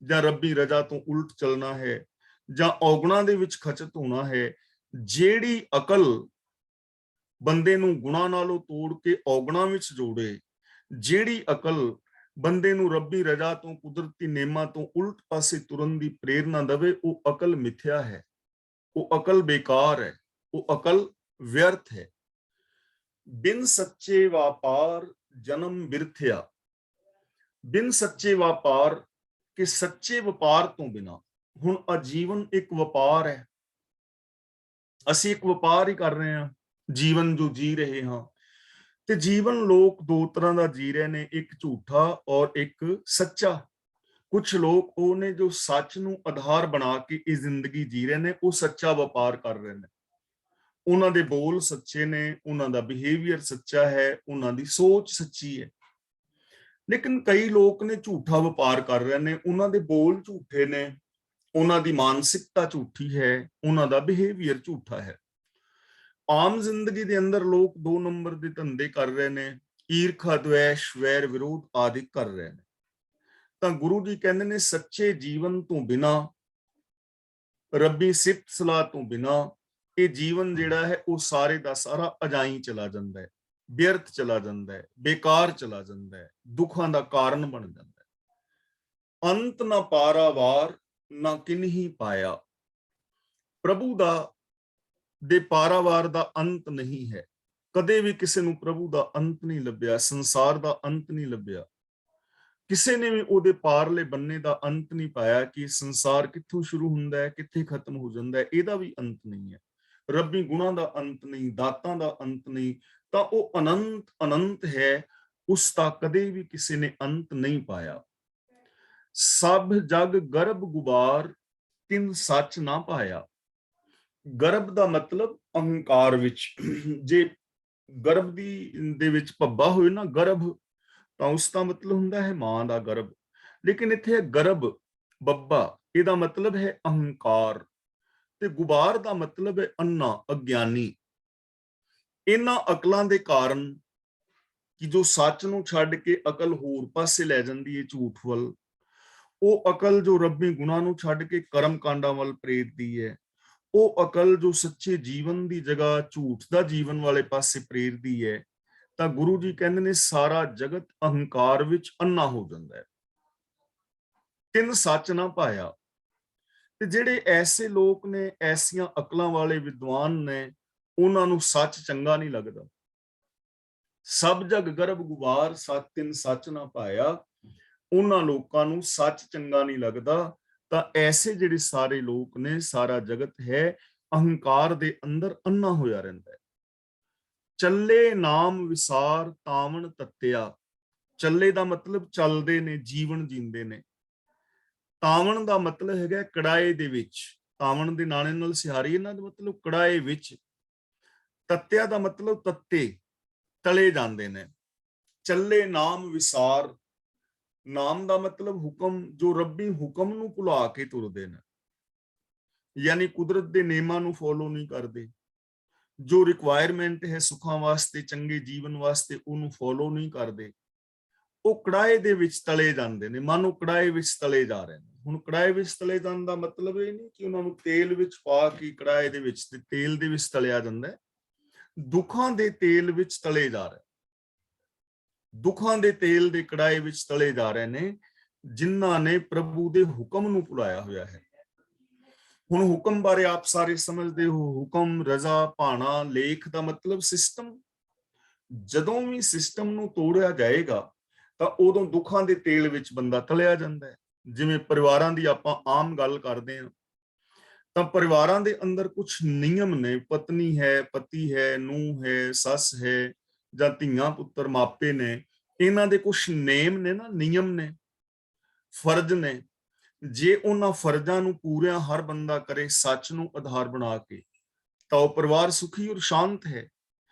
ਜਾਂ ਰੱਬੀ ਰਜਾ ਤੋਂ ਉਲਟ ਚੱਲਣਾ ਹੈ, ਜਾਂ ਔਗੁਣਾਂ ਦੇ ਵਿੱਚ ਖਚਤ ਹੋਣਾ ਹੈ, ਜਿਹੜੀ ਅਕਲ ਬੰਦੇ ਨੂੰ ਗੁਣਾਂ ਨਾਲੋਂ ਤੋੜ ਕੇ ਔਗੁਣਾਂ ਵਿੱਚ ਜੋੜੇ, ਜਿਹੜੀ ਅਕਲ ਬੰਦੇ ਨੂੰ ਰੱਬੀ ਰਜਾ ਤੋਂ, ਕੁਦਰਤੀ ਨੇਮਾਂ ਤੋਂ ਉਲਟ ਪਾਸੇ ਤੁਰਨ ਦੀ ਪ੍ਰੇਰਨਾ ਦੇਵੇ, ਉਹ ਅਕਲ ਮਿਥਿਆ ਹੈ, ਉਹ ਅਕਲ ਬੇਕਾਰ ਹੈ, ਉਹ ਅਕਲ ਵਿਅਰਥ ਹੈ। ਬਿਨ ਸੱਚੇ ਵਪਾਰ ਜਨਮ ਬਿਰਥਿਆ। ਬਿਨ ਸੱਚੇ ਵਪਾਰ, ਕਿ ਸੱਚੇ ਵਪਾਰ ਤੋਂ ਬਿਨਾ, ਹੁਣ ਆਜੀਵਨ ਇੱਕ ਵਪਾਰ ਹੈ, ਅਸੀਂ ਇੱਕ ਵਪਾਰ ਹੀ ਕਰ ਰਹੇ ਹਾਂ, ਜੀਵਨ ਜੋ ਜੀ ਰਹੇ ਹਾਂ। ਤੇ ਜੀਵਨ ਲੋਕ ਦੋ ਤਰ੍ਹਾਂ ਦਾ ਜੀ ਰਹੇ ਨੇ, ਇੱਕ ਝੂਠਾ ਔਰ ਇੱਕ ਸੱਚਾ। ਕੁਝ ਲੋਕ ਉਹ ਨੇ ਜੋ ਸੱਚ ਨੂੰ ਆਧਾਰ ਬਣਾ ਕੇ ਇਹ ਜ਼ਿੰਦਗੀ ਜੀ ਰਹੇ ਨੇ, ਉਹ ਸੱਚਾ ਵਪਾਰ ਕਰ ਰਹੇ ਨੇ, ਉਹਨਾਂ ਦੇ ਬੋਲ ਸੱਚੇ ਨੇ, ਉਹਨਾਂ ਦਾ ਬਿਹੇਵੀਅਰ ਸੱਚਾ ਹੈ, ਉਹਨਾਂ ਦੀ ਸੋਚ ਸੱਚੀ ਹੈ। ਲੇਕਿਨ ਕਈ ਲੋਕ ਨੇ ਝੂਠਾ ਵਪਾਰ ਕਰ ਰਹੇ ਨੇ, ਉਹਨਾਂ ਦੇ ਬੋਲ ਝੂਠੇ ਨੇ, ਉਹਨਾਂ ਦੀ ਮਾਨਸਿਕਤਾ ਝੂਠੀ ਹੈ, ਉਹਨਾਂ ਦਾ ਬਿਹੇਵੀਅਰ ਝੂਠਾ ਹੈ। ਆਮ ਜ਼ਿੰਦਗੀ ਦੇ ਅੰਦਰ ਲੋਕ 2 ਨੰਬਰ ਦੇ ਧੰਦੇ ਕਰ ਰਹੇ ਨੇ, ਈਰਖਾ, ਦਵੇਸ਼, ਵੈਰ, ਵਿਰੋਧ ਆਦਿ ਕਰ ਰਹੇ ਨੇ। ਤਾਂ ਗੁਰੂ ਜੀ ਕਹਿੰਦੇ ਨੇ ਸੱਚੇ ਜੀਵਨ ਤੋਂ ਬਿਨਾ, ਰੱਬੀ ਸਿੱਧ ਸਲਾਹ ਤੋਂ ਬਿਨਾ, ਇਹ ਜੀਵਨ ਜਿਹੜਾ ਹੈ ਉਹ ਸਾਰੇ ਦਾ ਸਾਰਾ ਅਜਾਈ ਚਲਾ ਜਾਂਦਾ ਹੈ, ਵਿਅਰਥ ਚਲਾ ਜਾਂਦਾ ਹੈ, ਬੇਕਾਰ ਚਲਾ ਜਾਂਦਾ ਹੈ, ਦੁੱਖਾਂ ਦਾ ਕਾਰਨ ਬਣ ਜਾਂਦਾ ਹੈ। ਅੰਤ ਨਾ ਪਾਰਾਵਾਰ ਨਾ ਕਿਨਹੀ ਪਾਇਆ। ਪ੍ਰਭੂ ਦੇ ਪਾਰਾਵਾਰ ਦਾ ਅੰਤ ਨਹੀਂ ਹੈ, ਕਦੇ ਵੀ ਕਿਸੇ ਨੂੰ ਪ੍ਰਭੂ ਦਾ ਅੰਤ ਨਹੀਂ ਲੱਭਿਆ, ਸੰਸਾਰ ਦਾ ਅੰਤ ਨਹੀਂ ਲੱਭਿਆ, ਕਿਸੇ ਨੇ ਵੀ ਉਹਦੇ ਪਾਰਲੇ ਬੰਨੇ ਦਾ ਅੰਤ ਨਹੀਂ ਪਾਇਆ ਕਿ ਸੰਸਾਰ ਕਿੱਥੋਂ ਸ਼ੁਰੂ ਹੁੰਦਾ ਹੈ, ਕਿੱਥੇ ਖਤਮ ਹੋ ਜਾਂਦਾ ਹੈ, ਇਹਦਾ ਵੀ ਅੰਤ ਨਹੀਂ ਹੈ। ਰੱਬੀ ਗੁਣਾਂ ਦਾ ਅੰਤ ਨਹੀਂ, ਦਾਤਾਂ ਦਾ ਅੰਤ ਨਹੀਂ, ਤਾਂ ਉਹ ਅਨੰਤ ਅਨੰਤ ਹੈ, ਉਸ ਦਾ ਕਦੇ ਵੀ ਕਿਸੇ ਨੇ ਅੰਤ ਨਹੀਂ ਪਾਇਆ। ਸਭ ਜਗ ਗਰਭ ਗੁਬਾਰ ਤਿਨ ਸੱਚ ਨਾ ਪਾਇਆ। ਗਰਭ ਦਾ ਮਤਲਬ ਅਹੰਕਾਰ ਵਿੱਚ, ਜੇ ਗਰਭ ਦੇ ਵਿੱਚ ਭੱਬਾ ਹੋਏ ਨਾ, ਗਰਭ, ਤਾਂ ਉਸ ਦਾ ਮਤਲਬ ਹੁੰਦਾ ਹੈ ਮਾਂ ਦਾ ਗਰਭ। ਲੇਕਿਨ ਇੱਥੇ ਗਰਭ, ਬੱਬਾ ਇਹਦਾ ਮਤਲਬ ਹੈ ਅਹੰਕਾਰ, ਤੇ ਗੁਬਾਰ ਦਾ ਮਤਲਬ ਹੈ ਅੰਨਾ, ਅਗਿਆਨੀ। ਇਹਨਾਂ ਅਕਲਾਂ ਦੇ ਕਾਰਨ ਕਿ ਜੋ ਸੱਚ ਨੂੰ ਛੱਡ ਕੇ ਅਕਲ ਹੋਰ ਪਾਸੇ ਲੈ ਜਾਂਦੀ ਹੈ, ਝੂਠ ਵੱਲ, ਉਹ ਅਕਲ ਜੋ ਰੱਬੀ ਗੁਣਾਂ ਨੂੰ ਛੱਡ ਕੇ ਕਰਮ ਕਾਂਡਾਂ ਵੱਲ ਪ੍ਰੇਰਦੀ ਹੈ, ਉਹ ਅਕਲ ਜੋ ਸੱਚੇ ਜੀਵਨ ਦੀ ਜਗ੍ਹਾ ਝੂਠ ਦਾ ਜੀਵਨ ਵਾਲੇ ਪਾਸੇ ਪ੍ਰੇਰਦੀ ਹੈ, ਤਾਂ ਗੁਰੂ ਜੀ ਕਹਿੰਦੇ ਨੇ ਸਾਰਾ ਜਗਤ ਅਹੰਕਾਰ ਵਿੱਚ ਅੰਨਾ ਹੋ ਜਾਂਦਾ ਹੈ। ਤਿੰਨ ਸੱਚ ਨਾ ਪਾਇਆ। ਤੇ ਜਿਹੜੇ ਐਸੇ ਲੋਕ ਨੇ, ਐਸੀਆਂ ਅਕਲਾਂ ਵਾਲੇ ਵਿਦਵਾਨ ਨੇ, ਉਹਨਾਂ ਨੂੰ ਸੱਚ ਚੰਗਾ ਨਹੀਂ ਲੱਗਦਾ। ਸਭ ਜਗ ਗਰਭ ਗੁਬਾਰ, ਸਤ ਤਿੰਨ ਸੱਚ ਨਾ ਪਾਇਆ, ਉਹਨਾਂ ਲੋਕਾਂ ਨੂੰ ਸੱਚ ਚੰਗਾ ਨਹੀਂ ਲੱਗਦਾ। ਤਾਂ ਐਸੇ ਜਿਹੜੇ ਸਾਰੇ ਲੋਕ ਨੇ, ਸਾਰਾ ਜਗਤ ਹੈ ਅਹੰਕਾਰ ਦੇ ਅੰਦਰ ਅੰਨਾ ਹੋਇਆ ਰਹਿੰਦਾ ਹੈ। ਚੱਲੇ ਨਾਮ ਵਿਸਾਰ ਤਾਵਣ ਤੱਤਿਆ। ਚੱਲੇ ਦਾ ਮਤਲਬ ਚੱਲਦੇ ਨੇ, ਜੀਵਨ ਜੀਂਦੇ ਨੇ। ਤਾਵਣ ਦਾ ਮਤਲਬ ਹੈਗਾ ਕੜਾਏ ਦੇ ਵਿੱਚ, ਤਾਵਣ ਦੇ ਨਾਣੇ ਨਾਲ ਸਿਹਾਰੀ, ਇਹਨਾਂ ਦਾ ਮਤਲਬ ਕੜਾਏ ਵਿੱਚ। ਤੱਤਿਆ ਦਾ ਮਤਲਬ ਤੱਤੇ, ਤਲੇ ਜਾਂਦੇ ਨੇ। ਚੱਲੇ ਨਾਮ ਵਿਸਾਰ, ਨਾਮ ਦਾ ਮਤਲਬ ਹੁਕਮ, ਜੋ ਰੱਬੀ ਹੁਕਮ ਨੂੰ ਭੁਲਾ ਕੇ ਤੁਰਦੇ ਨੇ, ਯਾਨੀ ਕੁਦਰਤ ਦੇ ਨਿਯਮਾਂ ਨੂੰ ਫੋਲੋ ਨਹੀਂ ਕਰਦੇ। ਜੋ ਰਿਕੁਆਇਰਮੈਂਟ ਹੈ ਸੁੱਖਾਂ ਵਾਸਤੇ, ਚੰਗੇ ਜੀਵਨ ਵਾਸਤੇ, ਉਹਨੂੰ ਫੋਲੋ ਨਹੀਂ ਕਰਦੇ। ਉਹ ਕੜਾਏ ਦੇ ਵਿੱਚ ਤਲੇ ਜਾਂਦੇ ਨੇ, ਮਾਨੋ ਕੜਾਏ ਵਿੱਚ ਤਲੇ ਜਾ ਰਹੇ ਨੇ। ਹੁਣ ਕੜਾਏ ਵਿੱਚ ਤਲੇ ਜਾਣ ਦਾ ਮਤਲਬ ਇਹ ਨਹੀਂ ਕਿ ਉਹਨਾਂ ਨੂੰ ਤੇਲ ਵਿੱਚ ਪਾ ਕੇ ਕੜਾਏ ਦੇ ਵਿੱਚ ਤੇ ਤੇਲ ਦੇ ਵਿੱਚ ਤਲਿਆ ਜਾਂਦਾ ਹੈ। ਦੁੱਖਾਂ ਦੇ ਤੇਲ ਵਿੱਚ ਤਲੇ ਜਾ ਰਹੇ, ਦੁੱਖਾਂ ਦੇ ਤੇਲ ਦੇ ਕੜਾਏ ਵਿੱਚ ਤਲੇ ਜਾ ਰਹੇ ਨੇ, ਜਿਨ੍ਹਾਂ ਨੇ ਪ੍ਰਭੂ ਦੇ ਹੁਕਮ ਨੂੰ ਭੁਲਾਇਆ ਹੋਇਆ ਹੈ। ਹੁਣ ਹੁਕਮ ਬਾਰੇ ਆਪ ਸਾਰੇ ਸਮਝਦੇ ਹੋ, ਹੁਕਮ, ਰਜ਼ਾ, ਭਾਣਾ, ਲੇਖ ਦਾ ਮਤਲਬ ਸਿਸਟਮ। ਜਦੋਂ ਵੀ ਸਿਸਟਮ ਨੂੰ ਤੋੜਿਆ ਜਾਏਗਾ ਤਾਂ ਉਦੋਂ ਦੁੱਖਾਂ ਦੇ ਤੇਲ ਵਿੱਚ ਬੰਦਾ ਤਲਿਆ ਜਾਂਦਾ ਹੈ। ਜਿਵੇਂ ਪਰਿਵਾਰਾਂ ਦੀ ਆਪਾਂ ਆਮ ਗੱਲ ਕਰਦੇ ਹਾਂ, ਤਾਂ ਪਰਿਵਾਰਾਂ ਦੇ ਅੰਦਰ ਕੁਝ ਨਿਯਮ ਨੇ। ਪਤਨੀ ਹੈ, ਪਤੀ ਹੈ, ਨੂੰਹ ਹੈ, ਸੱਸ ਹੈ, ਜਾਂ ਧੀਆਂ ਪੁੱਤਰ ਮਾਪੇ ਨੇ, ਇਹਨਾਂ ਦੇ ਕੁਝ ਨੇਮ ਨੇ ਨਾ, ਨਿਯਮ ਨੇ, ਫਰਜ਼ ਨੇ। ਜੇ ਉਹਨਾਂ ਫਰਜ਼ਾਂ ਨੂੰ ਪੂਰਿਆਂ ਹਰ ਬੰਦਾ ਕਰੇ ਸੱਚ ਨੂੰ ਆਧਾਰ ਬਣਾ ਕੇ, ਤਾਂ ਉਹ ਪਰਿਵਾਰ ਸੁਖੀ ਔਰ ਸ਼ਾਂਤ ਹੈ।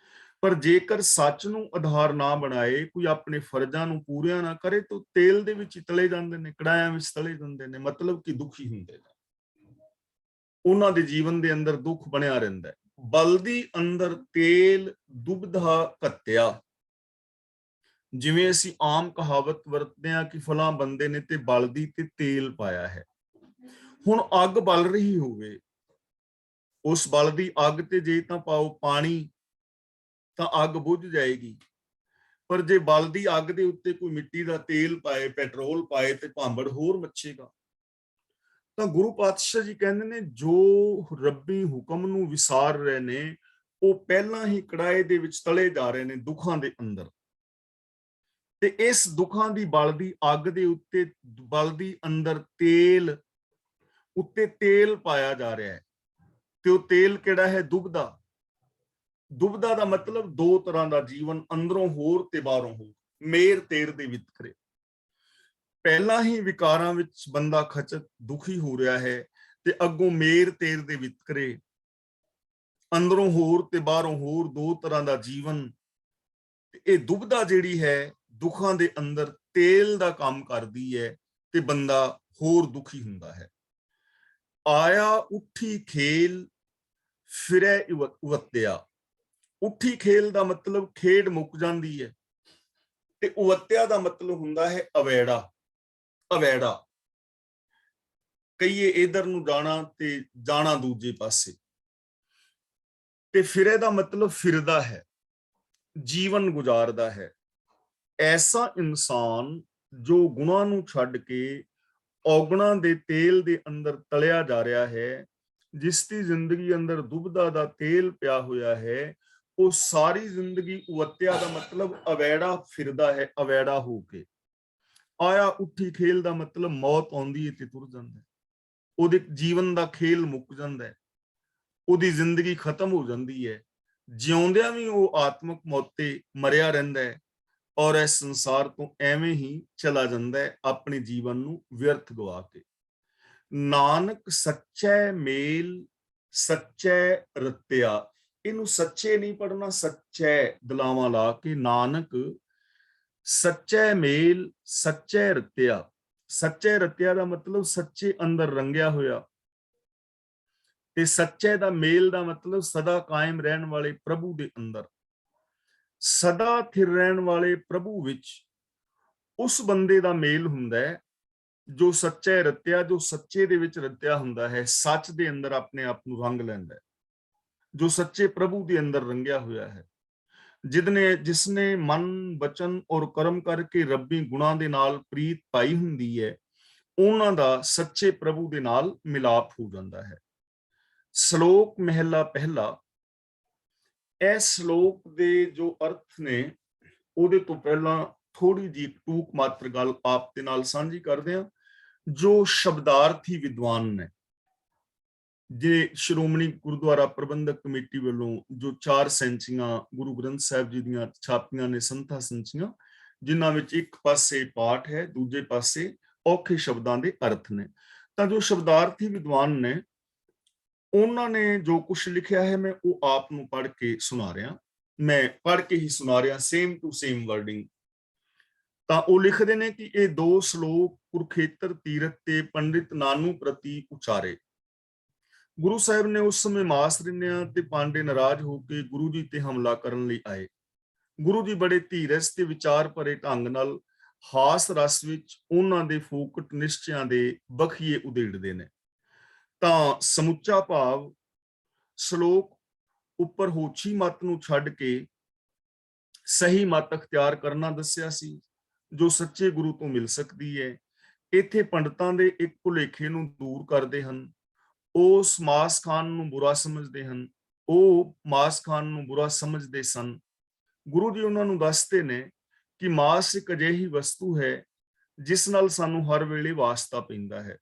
ਪਰ ਜੇਕਰ ਸੱਚ ਨੂੰ ਆਧਾਰ ਨਾ ਬਣਾਏ, ਕੋਈ ਆਪਣੇ ਫਰਜ਼ਾਂ ਨੂੰ ਪੂਰਿਆਂ ਨਾ ਕਰੇ, ਤਾਂ ਤੇਲ ਦੇ ਵਿੱਚ ਤਲੇ ਜਾਂਦੇ ਨੇ, ਕੜਾਇਆਂ ਵਿੱਚ ਤਲੇ ਜਾਂਦੇ ਨੇ, ਮਤਲਬ ਕਿ ਦੁਖੀ ਹੁੰਦੇ ਨੇ। ਉਹਨਾਂ ਦੇ ਜੀਵਨ ਦੇ ਅੰਦਰ ਦੁੱਖ ਬਣਿਆ ਰਹਿੰਦਾ ਹੈ। ਬਲਦੀ ਅੰਦਰ ਤੇਲ ਦੁਬਧਾ ਘੱਤਿਆ। ਜਿਵੇਂ ਅਸੀਂ ਆਮ ਕਹਾਵਤ ਵਰਤਦੇ ਹਾਂ ਕਿ ਫਲਾਂ ਬੰਦੇ ਨੇ ਤੇ ਬਲਦੀ ਤੇ ਤੇਲ ਪਾਇਆ ਹੈ। ਹੁਣ ਅੱਗ ਬਲ ਰਹੀ ਹੋਵੇ, ਉਸ ਬਲਦੀ ਅੱਗ ਤੇ ਜੇ ਤਾਂ ਪਾਓ ਪਾਣੀ ਤਾਂ ਅੱਗ ਬੁਝ ਜਾਏਗੀ, ਪਰ ਜੇ ਬਲਦੀ ਅੱਗ ਦੇ ਉੱਤੇ ਕੋਈ ਮਿੱਟੀ ਦਾ ਤੇਲ ਪਾਏ, ਪੈਟਰੋਲ ਪਾਏ, ਤੇ ਭਾਂਬੜ ਹੋਰ ਮੱਚੇਗਾ। ਤਾਂ ਗੁਰੂ ਪਾਤਸ਼ਾਹ ਜੀ ਕਹਿੰਦੇ ਨੇ, ਜੋ ਰੱਬੀ ਹੁਕਮ ਨੂੰ ਵਿਸਾਰ ਰਹੇ ਨੇ, ਉਹ ਪਹਿਲਾਂ ਹੀ ਕੜਾਏ ਦੇ ਵਿੱਚ ਤਲੇ ਜਾ ਰਹੇ ਨੇ, ਦੁੱਖਾਂ ਦੇ ਅੰਦਰ। ਤੇ ਇਸ ਦੁੱਖਾਂ ਦੀ ਬਲਦੀ ਅੱਗ ਦੇ ਉੱਤੇ, ਬਲਦੀ ਅੰਦਰ ਤੇਲ, ਉੱਤੇ ਤੇਲ ਪਾਇਆ ਜਾ ਰਿਹਾ ਹੈ। ਤੇ ਉਹ ਤੇਲ ਕਿਹੜਾ ਹੈ? ਦੁਬਦਾ। ਦੁਬਦਾ ਦਾ ਮਤਲਬ ਦੋ ਤਰ੍ਹਾਂ ਦਾ ਜੀਵਨ, ਅੰਦਰੋਂ ਹੋਰ ਤੇ ਬਾਹਰੋਂ ਹੋਰ, ਮੇਰ ਤੇਰ ਦੇ ਵਿਤਕਰੇ। ਪਹਿਲਾਂ ਹੀ ਵਿਕਾਰਾਂ ਵਿੱਚ ਬੰਦਾ ਖਚਤ ਦੁਖੀ ਹੋ ਰਿਹਾ ਹੈ, ਤੇ ਅੱਗੋਂ ਮੇਰ ਤੇਰ ਦੇ ਵਿਤਕਰੇ, ਅੰਦਰੋਂ ਹੋਰ ਤੇ ਬਾਹਰੋਂ ਹੋਰ, ਦੋ ਤਰ੍ਹਾਂ ਦਾ ਜੀਵਨ। ਇਹ ਦੁਬਦਾ ਜਿਹੜੀ ਹੈ, ਦੁੱਖਾਂ ਦੇ ਅੰਦਰ ਤੇਲ ਦਾ ਕੰਮ ਕਰਦੀ ਹੈ, ਤੇ ਬੰਦਾ ਹੋਰ ਦੁਖੀ ਹੁੰਦਾ ਹੈ। ਆਇਆ ਉੱਠੀ ਖੇਲ ਫਿਰੈ ਉਵੱਤਿਆ। ਉੱਠੀ ਖੇਲ ਦਾ ਮਤਲਬ ਖੇਡ ਮੁੱਕ ਜਾਂਦੀ ਹੈ, ਤੇ ਉਵੱਤਿਆ ਦਾ ਮਤਲਬ ਹੁੰਦਾ ਹੈ ਅਵੈੜਾ। ਅਵੈੜਾ, ਕਹੀਏ ਇਧਰ ਨੂੰ ਜਾਣਾ ਤੇ ਜਾਣਾ ਦੂਜੇ ਪਾਸੇ। ਤੇ ਫਿਰੇ ਦਾ ਮਤਲਬ ਫਿਰਦਾ ਹੈ, ਜੀਵਨ ਗੁਜ਼ਾਰਦਾ ਹੈ। ਐਸਾ ਇਨਸਾਨ ਜੋ ਗੁਣਾਂ ਨੂੰ ਛੱਡ ਕੇ ਔਗਣਾਂ ਦੇ ਤੇਲ ਦੇ ਅੰਦਰ ਤਲਿਆ ਜਾ ਰਿਹਾ ਹੈ, ਜਿਸ ਦੀ ਜ਼ਿੰਦਗੀ ਅੰਦਰ ਦੁਬਦਾ ਦਾ ਤੇਲ ਪਿਆ ਹੋਇਆ ਹੈ, ਉਹ ਸਾਰੀ ਜ਼ਿੰਦਗੀ ਉਵੱਤਿਆ ਦਾ ਮਤਲਬ ਅਵੈੜਾ ਫਿਰਦਾ ਹੈ, ਅਵੈੜਾ ਹੋ ਕੇ। ਆਇਆ ਉੱਠੀ ਖੇਲ ਦਾ ਮਤਲਬ ਮੌਤ ਆਉਂਦੀ ਹੈ ਤੇ ਤੁਰ ਜਾਂਦਾ ਹੈ, ਉਹਦੇ ਜੀਵਨ ਦਾ ਖੇਲ ਮੁੱਕ ਜਾਂਦਾ ਹੈ, ਉਹਦੀ ਜ਼ਿੰਦਗੀ ਖਤਮ ਹੋ ਜਾਂਦੀ ਹੈ। ਜਿਉਂਦਿਆਂ ਵੀ ਉਹ ਆਤਮਕ ਮੌਤ ਤੇ ਮਰਿਆ ਰਹਿੰਦਾ ਹੈ, ਔਰ ਇਸ ਸੰਸਾਰ ਤੋਂ ਐਵੇਂ ਹੀ ਚਲਾ ਜਾਂਦਾ ਹੈ, ਆਪਣੇ ਜੀਵਨ ਨੂੰ ਵਿਅਰਥ ਗਵਾ ਕੇ। ਨਾਨਕ ਸੱਚੈ ਮੇਲ ਸੱਚੈ ਰਤਿਆ। ਇਹਨੂੰ ਸੱਚੇ ਨਹੀਂ ਪੜਨਾ, ਸੱਚੈ ਦਲਾਵਾਂ ਲਾ ਕੇ। ਨਾਨਕ ਸੱਚੈ ਮੇਲ ਸੱਚੈ ਰਤਿਆ, ਸੱਚੇ ਰਤਿਆ ਦਾ ਮਤਲਬ ਸੱਚੇ ਅੰਦਰ ਰੰਗਿਆ ਹੋਇਆ, ਤੇ ਸੱਚੇ ਦਾ ਮੇਲ ਦਾ ਮਤਲਬ ਸਦਾ ਕਾਇਮ ਰਹਿਣ ਵਾਲੇ ਪ੍ਰਭੂ ਦੇ ਅੰਦਰ। ਸਦਾ ਥਿਰ ਰਹਿਣ ਵਾਲੇ ਪ੍ਰਭੂ ਵਿੱਚ ਉਸ ਬੰਦੇ ਦਾ ਮੇਲ ਹੁੰਦਾ ਹੈ ਜੋ ਸੱਚੇ ਰਤਿਆ, ਜੋ ਸੱਚੇ ਦੇ ਵਿੱਚ ਰਤਿਆ ਹੁੰਦਾ ਹੈ, ਸੱਚ ਦੇ ਅੰਦਰ ਆਪਣੇ ਆਪ ਨੂੰ ਰੰਗ ਲੈਂਦਾ ਹੈ, ਜੋ ਸੱਚੇ ਪ੍ਰਭੂ ਦੇ ਅੰਦਰ ਰੰਗਿਆ ਹੋਇਆ ਹੈ, ਜਿਸਨੇ ਮਨ ਬਚਨ ਔਰ ਕਰਮ ਕਰਕੇ ਰੱਬੀ ਗੁਣਾਂ ਦੇ ਨਾਲ ਪ੍ਰੀਤ ਪਾਈ ਹੁੰਦੀ ਹੈ, ਉਹਨਾਂ ਦਾ ਸੱਚੇ ਪ੍ਰਭੂ ਦੇ ਨਾਲ ਮਿਲਾਪ ਹੋ ਜਾਂਦਾ ਹੈ। ਸ਼ਲੋਕ ਮਹਿਲਾ ਪਹਿਲਾ। ਇਸ ਸ਼ਲੋਕ ਦੇ ਜੋ ਅਰਥ ਨੇ ਉਹਦੇ ਤੋਂ ਪਹਿਲਾਂ ਥੋੜੀ ਜਿਹੀ ਟੂਕ ਮਾਤਰ ਗੱਲ ਆਪ ਦੇ ਨਾਲ ਸਾਂਝੀ ਕਰਦੇ ਹਾਂ। ਜੋ ਸ਼ਬਦਾਰਥੀ ਵਿਦਵਾਨ ਨੇ, ਜੇ ਸ਼੍ਰੋਮਣੀ ਗੁਰਦੁਆਰਾ ਪ੍ਰਬੰਧਕ ਕਮੇਟੀ ਵੱਲੋਂ ਜੋ 4 ਸੈਂਚੀਆਂ ਗੁਰੂ ਗ੍ਰੰਥ ਸਾਹਿਬ ਜੀ ਦੀਆਂ ਛਾਪੀਆਂ ਨੇ, ਸੰਥਾ ਸੰਚੀਆਂ, ਜਿਨ੍ਹਾਂ ਵਿੱਚ ਇੱਕ ਪਾਸੇ ਪਾਠ ਹੈ, ਦੂਜੇ ਪਾਸੇ ਔਖੇ ਸ਼ਬਦਾਂ ਦੇ ਅਰਥ ਨੇ, ਤਾਂ ਜੋ ਸ਼ਬਦਾਰਥੀ ਵਿਦਵਾਨ ਨੇ ਉਹਨਾਂ ਨੇ ਜੋ ਕੁਝ ਲਿਖਿਆ ਹੈ ਮੈਂ ਉਹ ਆਪ ਨੂੰ ਪੜ੍ਹ ਕੇ ਸੁਣਾ ਰਿਹਾ। ਮੈਂ ਪੜ੍ਹ ਕੇ ਹੀ ਸੁਣਾ ਰਿਹਾ, ਸੇਮ ਟੂ ਸੇਮ ਵਰਡਿੰਗ। ਤਾਂ ਉਹ ਲਿਖਦੇ ਨੇ ਕਿ ਇਹ 2 ਸ਼ਲੋਕ ਕੁਰਖੇਤਰ ਤੀਰਥ ਤੇ ਪੰਡਿਤ ਨਾਨੂ ਪ੍ਰਤੀ ਉਚਾਰੇ। ਗੁਰੂ ਸਾਹਿਬ ਨੇ ਉਸ ਸਮੇਂ ਮਾਸਰਿਨਿਆਂ ਤੇ ਪਾਂਡੇ ਨਾਰਾਜ਼ ਹੋ ਕੇ ਗੁਰੂ ਜੀ ਤੇ ਹਮਲਾ ਕਰਨ ਲਈ ਆਏ। ਗੁਰੂ ਜੀ ਬੜੇ ਧੀਰਜ ਤੇ ਵਿਚਾਰ ਭਰੇ ਢੰਗ ਨਾਲ ਹਾਸ ਰਸ ਵਿੱਚ ਉਹਨਾਂ ਦੇ ਫੋਕਟ ਨਿਸ਼ਚਿਆਂ ਦੇ ਬਖੀਏ ਉਧੇੜਦੇ ਨੇ। ਤਾਂ ਸਮੁੱਚਾ ਭਾਵ ਸ਼ਲੋਕ ਉੱਪਰ ਹੋਛੀ ਮਤ ਨੂੰ ਛੱਡ ਕੇ ਸਹੀ ਮਤ ਅਖਤਿਆਰ ਕਰਨਾ ਦੱਸਿਆ ਸੀ, ਜੋ ਸੱਚੇ ਗੁਰੂ ਤੋਂ ਮਿਲ ਸਕਦੀ ਹੈ। ਇੱਥੇ ਪੰਡਤਾਂ ਦੇ ਇੱਕ ਭੁਲੇਖੇ ਨੂੰ ਦੂਰ ਕਰਦੇ ਹਨ। ਉਹ ਮਾਸ ਖਾਨ ਨੂੰ ਬੁਰਾ ਸਮਝਦੇ ਹਨ, ਉਹ ਮਾਸ ਖਾਨ ਨੂੰ ਬੁਰਾ ਸਮਝਦੇ ਸਨ। ਗੁਰੂ ਜੀ ਉਹਨਾਂ ਨੂੰ ਦੱਸਦੇ ਨੇ ਕਿ ਮਾਸ ਇੱਕ ਅਜਿਹੀ ਵਸਤੂ ਹੈ ਜਿਸ ਨਾਲ ਸਾਨੂੰ ਹਰ ਵੇਲੇ ਵਾਸਤਾ ਪੈਂਦਾ ਹੈ।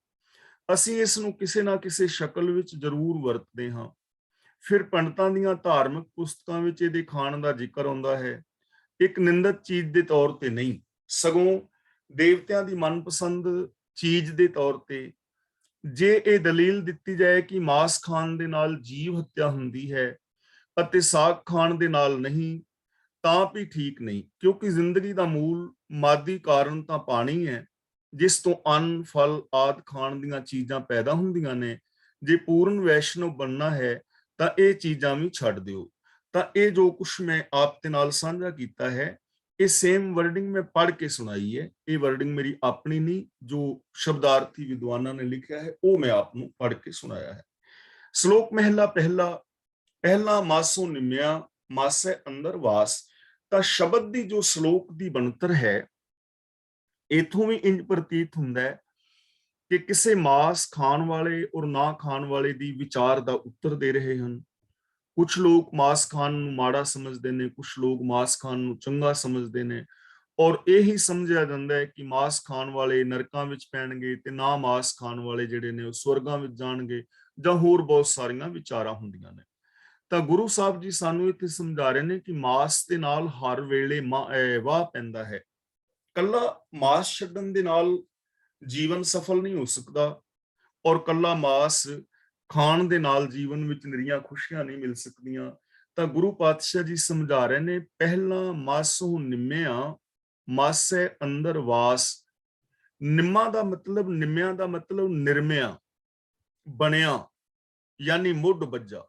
ਅਸੀਂ ਇਸ ਨੂੰ ਕਿਸੇ ਨਾ ਕਿਸੇ ਸ਼ਕਲ ਵਿੱਚ ਜ਼ਰੂਰ ਵਰਤਦੇ ਹਾਂ। ਫਿਰ ਪੰਡਤਾਂ ਦੀਆਂ ਧਾਰਮਿਕ ਪੁਸਤਕਾਂ ਵਿੱਚ ਇਹਦੇ ਖਾਣ ਦਾ ਜ਼ਿਕਰ ਆਉਂਦਾ ਹੈ, ਇੱਕ ਨਿੰਦਕ ਚੀਜ਼ ਦੇ ਤੌਰ ਤੇ ਨਹੀਂ, ਸਗੋਂ ਦੇਵਤਿਆਂ ਦੀ ਮਨਪਸੰਦ ਚੀਜ਼ ਦੇ ਤੌਰ ਤੇ। ਜੇ ਇਹ ਦਲੀਲ ਦਿੱਤੀ ਜਾਏ ਕਿ ਮਾਸ ਖਾਣ ਦੇ ਨਾਲ ਜੀਵ ਹੱਤਿਆ ਹੁੰਦੀ ਹੈ ਅਤੇ ਸਾਗ ਖਾਣ ਦੇ ਨਾਲ ਨਹੀਂ, ਤਾਂ ਵੀ ਠੀਕ ਨਹੀਂ, ਕਿਉਂਕਿ ਜ਼ਿੰਦਗੀ ਦਾ ਮੂਲ ਮਾਦੀ ਕਾਰਨ ਤਾਂ ਪਾਣੀ ਹੈ, ਜਿਸ ਤੋਂ ਅੰਨ, ਫਲ ਆਦਿ ਖਾਣ ਦੀਆਂ ਚੀਜ਼ਾਂ ਪੈਦਾ ਹੁੰਦੀਆਂ ਨੇ। ਜੇ ਪੂਰਨ ਵੈਸ਼ਨਵ ਬਣਨਾ ਹੈ ਤਾਂ ਇਹ ਚੀਜ਼ਾਂ ਵੀ ਛੱਡ ਦਿਓ। ਤਾਂ ਇਹ ਜੋ ਕੁਛ ਮੈਂ ਆਪ ਦੇ ਨਾਲ ਸਾਂਝਾ ਕੀਤਾ ਹੈ, ਇਹ ਸੇਮ ਵਰਡਿੰਗ ਮੈਂ ਪੜ੍ਹ ਕੇ ਸੁਣਾਈ ਹੈ। ਇਹ ਵਰਡਿੰਗ ਮੇਰੀ ਆਪਣੀ ਨਹੀਂ, ਜੋ ਸ਼ਬਦਾਰਥੀ ਵਿਦਵਾਨਾਂ ਨੇ ਲਿਖਿਆ ਹੈ ਉਹ ਮੈਂ ਆਪ ਨੂੰ ਪੜ੍ਹ ਕੇ ਸੁਣਾਇਆ ਹੈ। ਸ਼ਲੋਕ ਮਹਿਲਾ ਪਹਿਲਾ। ਪਹਿਲਾ ਮਾਸੋਂ ਨਿਮਿਆ ਮਾਸੇ ਅੰਦਰ ਵਾਸ। ਤਾਂ ਸ਼ਬਦ ਦੀ ਜੋ ਸ਼ਲੋਕ ਦੀ ਬਣਤਰ ਹੈ, ਇਥੋਂ ਵੀ ਇੰਜ ਪ੍ਰਤੀਤ ਹੁੰਦਾ ਹੈ ਕਿ ਕਿਸੇ ਮਾਸ ਖਾਣ ਵਾਲੇ ਔਰ ਨਾ ਖਾਣ ਵਾਲੇ ਦੀ ਵਿਚਾਰ ਦਾ ਉੱਤਰ ਦੇ ਰਹੇ ਹਨ। ਕੁਝ ਲੋਕ ਮਾਸ ਖਾਣ ਨੂੰ ਮਾੜਾ ਸਮਝਦੇ ਨੇ, ਕੁਝ ਲੋਕ ਮਾਸ ਖਾਣ ਨੂੰ ਚੰਗਾ ਸਮਝਦੇ ਨੇ, ਔਰ ਇਹੀ ਸਮਝਿਆ ਜਾਂਦਾ ਹੈ ਕਿ ਮਾਸ ਖਾਣ ਵਾਲੇ ਨਰਕਾਂ ਵਿੱਚ ਪੈਣਗੇ ਤੇ ਨਾ ਮਾਸ ਖਾਣ ਵਾਲੇ ਜਿਹੜੇ ਨੇ ਉਹ ਸਵਰਗਾਂ ਵਿੱਚ ਜਾਣਗੇ, ਜਾਂ ਹੋਰ ਬਹੁਤ ਸਾਰੀਆਂ ਵਿਚਾਰਾਂ ਹੁੰਦੀਆਂ ਨੇ। ਤਾਂ ਗੁਰੂ ਸਾਹਿਬ ਜੀ ਸਾਨੂੰ ਇੱਥੇ ਸਮਝਾ ਰਹੇ ਨੇ ਕਿ ਮਾਸ ਦੇ ਨਾਲ ਹਰ ਵੇਲੇ ਵਾਹ ਪੈਂਦਾ ਹੈ। ਕੱਲਾ ਮਾਸ ਛੱਡਣ ਦੇ ਨਾਲ ਜੀਵਨ ਸਫਲ ਨਹੀਂ ਹੋ ਸਕਦਾ, ਔਰ ਕੱਲਾ ਮਾਸ ਖਾਣ ਦੇ ਨਾਲ ਜੀਵਨ ਵਿੱਚ ਨਿਰੀਆਂ ਖੁਸ਼ੀਆਂ ਨਹੀਂ ਮਿਲ ਸਕਦੀਆਂ। ਤਾਂ ਗੁਰੂ ਪਾਤਸ਼ਾਹ ਜੀ ਸਮਝਾ ਰਹੇ ਨੇ, ਪਹਿਲਾਂ ਮਾਸੋਂ ਨਿੰਮਿਆ ਮਾਸੇ ਅੰਦਰ ਵਾਸ। ਨਿੰਮਾ ਦਾ ਮਤਲਬ, ਨਿੰਮਿਆਂ ਦਾ ਮਤਲਬ ਨਿਰਮਿਆ, ਬਣਿਆ, ਯਾਨੀ ਮੁੱਢ ਬੱਜਾ।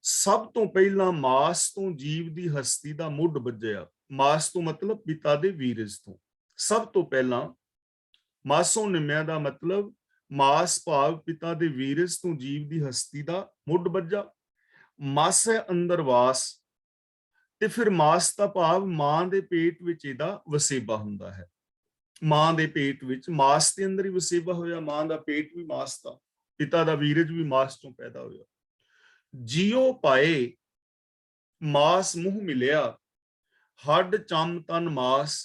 ਸਭ ਤੋਂ ਪਹਿਲਾਂ ਮਾਸ ਤੋਂ ਜੀਵ ਦੀ ਹਸਤੀ ਦਾ ਮੁੱਢ ਬੱਜਿਆ। ਮਾਸ ਤੋਂ ਮਤਲਬ ਪਿਤਾ ਦੇ ਵੀਰਜ ਤੋਂ। ਸਭ ਤੋਂ ਪਹਿਲਾਂ ਮਾਸੋਂ ਨਿੰਮਿਆ ਦਾ ਮਤਲਬ ਮਾਸ ਭਾਵ ਪਿਤਾ ਦੇ ਵੀਰਜ ਤੋਂ ਜੀਵ ਦੀ ਹਸਤੀ ਦਾ ਮੁੱਢ ਬੱਜਾ। ਮਾਸੇ ਅੰਦਰ ਵਾਸ, ਤੇ ਫਿਰ ਮਾਸ ਦਾ ਭਾਵ ਮਾਂ ਦੇ ਪੇਟ ਵਿੱਚ ਇਹਦਾ ਵਸੇਬਾ ਹੁੰਦਾ ਹੈ। ਮਾਂ ਦੇ ਪੇਟ ਵਿੱਚ ਮਾਸ ਦੇ ਅੰਦਰ ਹੀ ਵਸੇਬਾ ਹੋਇਆ। ਮਾਂ ਦਾ ਪੇਟ ਵੀ ਮਾਸ ਦਾ, ਪਿਤਾ ਦਾ ਵੀਰਜ ਵੀ ਮਾਸ ਤੋਂ ਪੈਦਾ ਹੋਇਆ। ਜਿਉ ਪਾਏ ਮਾਸ ਮੂੰਹ ਮਿਲਿਆ, ਹੱਡ ਚੰਮ ਤਨ ਮਾਸ।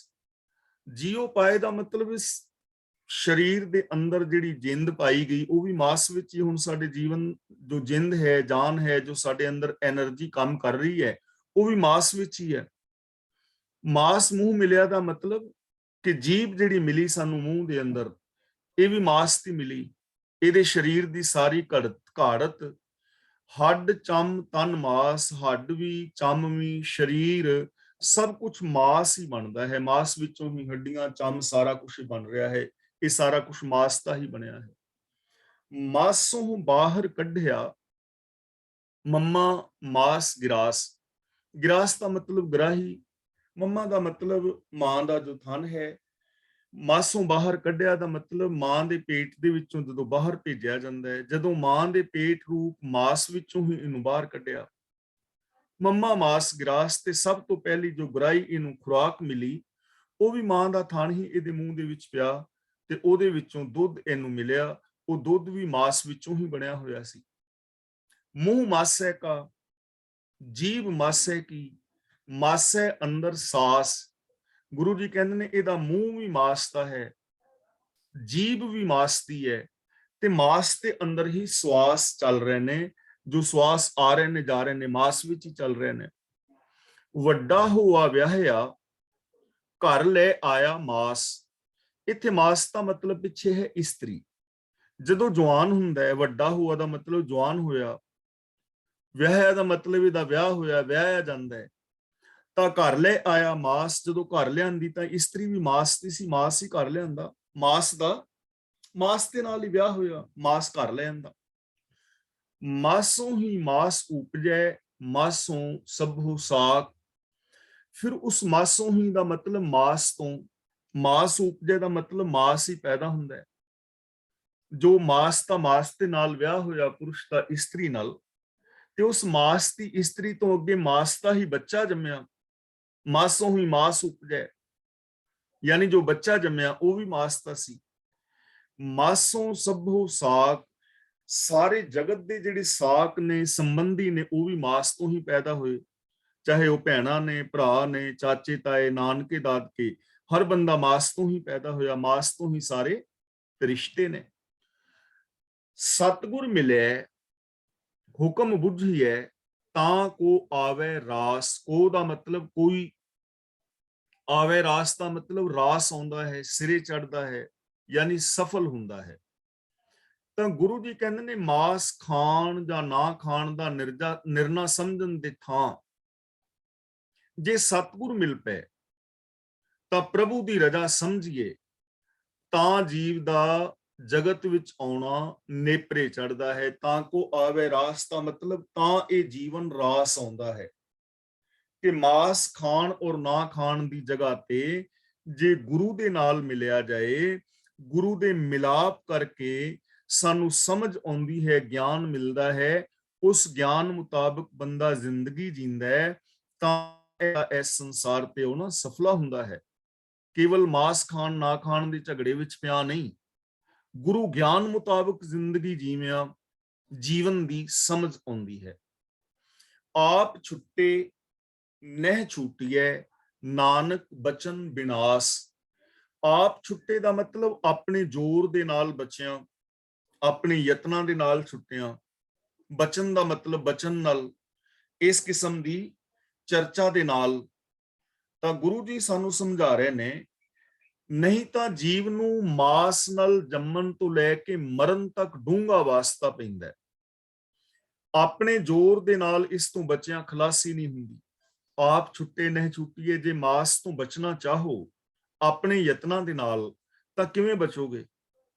ਜਿਉ ਪਾਏ ਦਾ ਮਤਲਬ ਇਸ ਸਰੀਰ ਦੇ ਅੰਦਰ ਜਿਹੜੀ ਜਿੰਦ ਪਾਈ ਗਈ ਉਹ ਵੀ ਮਾਸ ਵਿੱਚ ਹੀ। ਹੁਣ ਸਾਡੇ ਜੀਵਨ ਜੋ ਜਿੰਦ ਹੈ, ਜਾਨ ਹੈ, ਜੋ ਸਾਡੇ ਅੰਦਰ એનર્ਜੀ ਕੰਮ ਕਰ ਰਹੀ ਹੈ, ਉਹ ਵੀ ਮਾਸ ਵਿੱਚ ਹੀ ਹੈ। ਮਾਸ ਮੂੰਹ ਮਿਲਿਆ ਦਾ ਮਤਲਬ ਕਿ ਜੀਭ ਜਿਹੜੀ ਮਿਲੀ ਸਾਨੂੰ ਮੂੰਹ ਦੇ ਅੰਦਰ, ਇਹ ਵੀ ਮਾਸ ਦੀ ਮਿਲੀ। ਇਹਦੇ ਸਰੀਰ ਦੀ ਸਾਰੀ ਘਾੜਤ, ਹੱਡ ਚੰਮ ਤਨ ਮਾਸ, ਹੱਡ ਵੀ, ਚੰਮ ਵੀ, ਸਰੀਰ ਸਭ ਕੁਝ ਮਾਸ ਹੀ ਬਣਦਾ ਹੈ। ਮਾਸ ਵਿੱਚੋਂ ਹੀ ਹੱਡੀਆਂ, ਚੰਮ ਸਾਰਾ ਕੁਝ ਬਣ ਰਿਹਾ ਹੈ। ਇਹ ਸਾਰਾ ਕੁਝ ਮਾਸ ਦਾ ਹੀ ਬਣਿਆ ਹੈ। ਮਾਸੋਂ ਬਾਹਰ ਕੱਢਿਆ ਮੰਮਾ ਮਾਸ ਗਿਰਾਸ। ਗਿਰਾਸ ਦਾ ਮਤਲਬ ਗ੍ਰਾਹੀ, ਮੰਮਾ ਦਾ ਮਤਲਬ ਮਾਂ ਦਾ ਜੋ ਥਨ ਹੈ। ਮਾਸੋਂ ਬਾਹਰ ਕੱਢਿਆ ਦਾ ਮਤਲਬ ਮਾਂ ਦੇ ਪੇਟ ਦੇ ਵਿੱਚੋਂ ਜਦੋਂ ਬਾਹਰ ਭੇਜਿਆ ਜਾਂਦਾ ਹੈ, ਜਦੋਂ ਮਾਂ ਦੇ ਪੇਟ ਰੂਪ ਮਾਸ ਵਿੱਚੋਂ ਹੀ ਇਹਨੂੰ ਬਾਹਰ ਕੱਢਿਆ। ਮੰਮਾ ਮਾਸ ਗਿਰਾਸ, ਤੇ ਸਭ ਤੋਂ ਪਹਿਲੀ ਜੋ ਗ੍ਰਾਹੀ ਇਹਨੂੰ ਖੁਰਾਕ ਮਿਲੀ ਉਹ ਵੀ ਮਾਂ ਦਾ ਥਣ ਹੀ ਇਹਦੇ ਮੂੰਹ ਦੇ ਵਿੱਚ ਪਿਆ, ਤੇ ਉਹਦੇ ਵਿੱਚੋਂ ਦੁੱਧ ਇਹਨੂੰ ਮਿਲਿਆ। ਉਹ ਦੁੱਧ ਵੀ ਮਾਸ ਵਿੱਚੋਂ ਹੀ ਬਣਿਆ ਹੋਇਆ ਸੀ। ਮੂੰਹ ਮਾਸੈ ਕਾ, ਜੀਭ ਮਾਸੈ ਕੀ, ਮਾਸੈ ਅੰਦਰ ਸਾਸ। ਗੁਰੂ ਜੀ ਕਹਿੰਦੇ ਨੇ ਇਹਦਾ ਮੂੰਹ ਵੀ ਮਾਸ ਦਾ ਹੈ, ਜੀਭ ਵੀ ਮਾਸ ਦੀ ਹੈ, ਤੇ ਮਾਸ ਦੇ ਅੰਦਰ ਹੀ ਸਵਾਸ ਚੱਲ ਰਹੇ ਨੇ। ਜੋ ਸਵਾਸ ਆ ਰਹੇ ਨੇ ਜਾ ਰਹੇ ਨੇ ਮਾਸ ਵਿੱਚ ਹੀ ਚੱਲ ਰਹੇ ਨੇ। ਵੱਡਾ ਹੋਆ ਵਿਆਹਿਆ, ਘਰ ਲੈ ਆਇਆ ਮਾਸ। ਇੱਥੇ ਮਾਸ ਦਾ ਮਤਲਬ ਪਿੱਛੇ ਹੈ ਇਸਤਰੀ। ਜਦੋਂ ਜਵਾਨ ਹੁੰਦਾ ਹੈ, ਵੱਡਾ ਹੋਆ ਦਾ ਮਤਲਬ ਜਵਾਨ ਹੋਇਆ, ਵਿਆਹਿਆ ਦਾ ਮਤਲਬ ਇਹਦਾ ਵਿਆਹ ਹੋਇਆ, ਵਿਆਹਿਆ ਜਾਂਦਾ ਹੈ। ਤਾਂ ਘਰ ਲੈ ਆਇਆ ਮਾਸ, ਜਦੋਂ ਘਰ ਲਿਆਂਦੀ ਤਾਂ ਇਸਤਰੀ ਵੀ ਮਾਸ ਦੀ ਸੀ, ਮਾਸ ਹੀ ਘਰ ਲਿਆਂਦਾ। ਮਾਸ ਦਾ, ਮਾਸ ਦੇ ਨਾਲ ਹੀ ਵਿਆਹ ਹੋਇਆ, ਮਾਸ ਘਰ ਲੈ ਆਂਦਾ। ਮਾਸੋਂ ਹੀ ਮਾਸ ਉਪਜੈ, ਮਾਸੋਂ ਸਭੋ ਸਾਕ। ਫਿਰ ਉਸ ਮਾਸੋਂ ਹੀ ਦਾ ਮਤਲਬ ਮਾਸ ਤੋਂ, ਮਾਸ ਉਪਜੈ ਦਾ ਮਤਲਬ ਮਾਸ ਹੀ ਪੈਦਾ ਹੁੰਦਾ ਹੈ। ਜੋ ਮਾਸ ਦਾ ਮਾਸ ਦੇ ਨਾਲ ਵਿਆਹ ਹੋਇਆ ਪੁਰਸ਼ ਦਾ ਇਸਤਰੀ ਨਾਲ, ਤੇ ਉਸ ਮਾਸ ਦੀ ਇਸਤਰੀ ਤੋਂ ਅੱਗੇ ਮਾਸ ਦਾ ਹੀ ਬੱਚਾ ਜੰਮਿਆ। ਮਾਸੋਂ ਹੀ ਮਾਸ ਉਪਜੈ, ਯਾਨੀ ਜੋ ਬੱਚਾ ਜੰਮਿਆ ਉਹ ਵੀ ਮਾਸ ਦਾ ਸੀ। ਮਾਸੋਂ ਸਭੋ ਸਾਕ, ਸਾਰੇ ਜਗਤ ਦੇ ਜਿਹੜੇ ਸਾਕ ਨੇ, ਸੰਬੰਧੀ ਨੇ, ਉਹ ਵੀ ਮਾਸ ਤੋਂ ਹੀ ਪੈਦਾ ਹੋਏ। ਚਾਹੇ ਉਹ ਭੈਣਾਂ ਨੇ, ਭਰਾ ਨੇ, ਚਾਚੇ ਤਾਏ, ਨਾਨਕੇ ਦਾਦਕੇ, ਹਰ ਬੰਦਾ ਮਾਸ ਤੋਂ ਹੀ ਪੈਦਾ ਹੋਇਆ। ਮਾਸ ਤੋਂ ਹੀ ਸਾਰੇ ਰਿਸ਼ਤੇ ਨੇ। ਸਤਿਗੁਰ ਮਿਲਿਆ, ਹੁਕਮ ਬੁੱਝੀਐ, ਤਾਂ ਕੋ ਆਵੇ ਰਾਸ। ਕੋ ਦਾ ਮਤਲਬ ਕੋਈ, ਆਵੇ ਰਾਸ ਦਾ ਮਤਲਬ ਰਾਸ ਆਉਂਦਾ ਹੈ, ਸਿਰੇ ਚੜਦਾ ਹੈ, ਯਾਨੀ ਸਫਲ ਹੁੰਦਾ ਹੈ। ਤਾਂ ਗੁਰੂ ਜੀ ਕਹਿੰਦੇ ਨੇ ਮਾਸ ਖਾਣ ਜਾਂ ਨਾ ਖਾਣ ਦਾ ਨਿਰਣਾ ਸਮਝਣ ਦੇ ਥਾਂ ਜੇ ਸਤਿਗੁਰ ਮਿਲ ਪਏ ਤਾਂ ਪ੍ਰਭੂ ਦੀ ਰਜ਼ਾ ਸਮਝੀਏ, ਤਾਂ ਜੀਵ ਦਾ ਜਗਤ ਵਿੱਚ ਆਉਣਾ ਨੇਪਰੇ ਚੜਦਾ ਹੈ। ਤਾਂ ਕੋ ਆਵੇ ਰਾਸ ਦਾ ਮਤਲਬ ਤਾਂ ਇਹ ਜੀਵਨ ਰਾਸ ਆਉਂਦਾ ਹੈ ਕਿ ਮਾਸ ਖਾਣ ਔਰ ਨਾ ਖਾਣ ਦੀ ਜਗ੍ਹਾ ਤੇ ਜੇ ਗੁਰੂ ਦੇ ਨਾਲ ਮਿਲਿਆ ਜਾਏ, ਗੁਰੂ ਦੇ ਮਿਲਾਪ ਕਰਕੇ ਸਾਨੂੰ ਸਮਝ ਆਉਂਦੀ ਹੈ, ਗਿਆਨ ਮਿਲਦਾ ਹੈ। ਉਸ ਗਿਆਨ ਮੁਤਾਬਕ ਬੰਦਾ ਜ਼ਿੰਦਗੀ ਜੀਂਦਾ ਹੈ, ਤਾਂ ਇਸ ਸੰਸਾਰ ਤੇ ਉਹ ਨਾ ਸਫਲਾ ਹੁੰਦਾ ਹੈ। ਕੇਵਲ ਮਾਸ ਖਾਣ ਨਾ ਖਾਣ ਦੇ ਝਗੜੇ ਵਿੱਚ ਪਿਆ ਨਹੀਂ, ਗੁਰੂ ਗਿਆਨ ਮੁਤਾਬਕ ਜ਼ਿੰਦਗੀ ਜੀਵਿਆਂ ਜੀਵਨ ਦੀ ਸਮਝ ਆਉਂਦੀ ਹੈ। ਆਪ ਛੁੱਟੇ ਨਹਿ ਛੂਟੀਐ, ਨਾਨਕ ਬਚਨ ਬਿਨਾਸ਼। ਆਪ ਛੁੱਟੇ ਦਾ ਮਤਲਬ ਆਪਣੇ ਜ਼ੋਰ ਦੇ ਨਾਲ ਬਚਿਆ, ਆਪਣੇ ਯਤਨਾਂ ਦੇ ਨਾਲ ਛੁੱਟਿਆ। ਬਚਨ ਦਾ ਮਤਲਬ ਬਚਨ ਨਾਲ, ਇਸ ਕਿਸਮ ਦੀ ਚਰਚਾ ਦੇ ਨਾਲ। ਤਾਂ ਗੁਰੂ ਜੀ ਸਾਨੂੰ ਸਮਝਾ ਰਹੇ ਨੇ, ਨਹੀਂ ਤਾਂ ਜੀਵ ਨੂੰ ਮਾਸ ਨਾਲ ਜੰਮਣ ਤੋਂ ਲੈ ਕੇ ਮਰਨ ਤੱਕ ਡੂੰਘਾ ਵਾਸਤਾ ਪੈਂਦਾ ਹੈ। ਆਪਣੇ ਜ਼ੋਰ ਦੇ ਨਾਲ ਇਸ ਤੋਂ ਬਚਿਆ ਖਲਾਸੀ ਨਹੀਂ ਹੁੰਦੀ। ਆਪ ਛੁੱਟੇ ਨਹਿ ਛੁੱਟੀਏ, ਜੇ ਮਾਸ ਤੋਂ ਬਚਣਾ ਚਾਹੋ ਆਪਣੇ ਯਤਨਾਂ ਦੇ ਨਾਲ ਤਾਂ ਕਿਵੇਂ ਬਚੋਗੇ?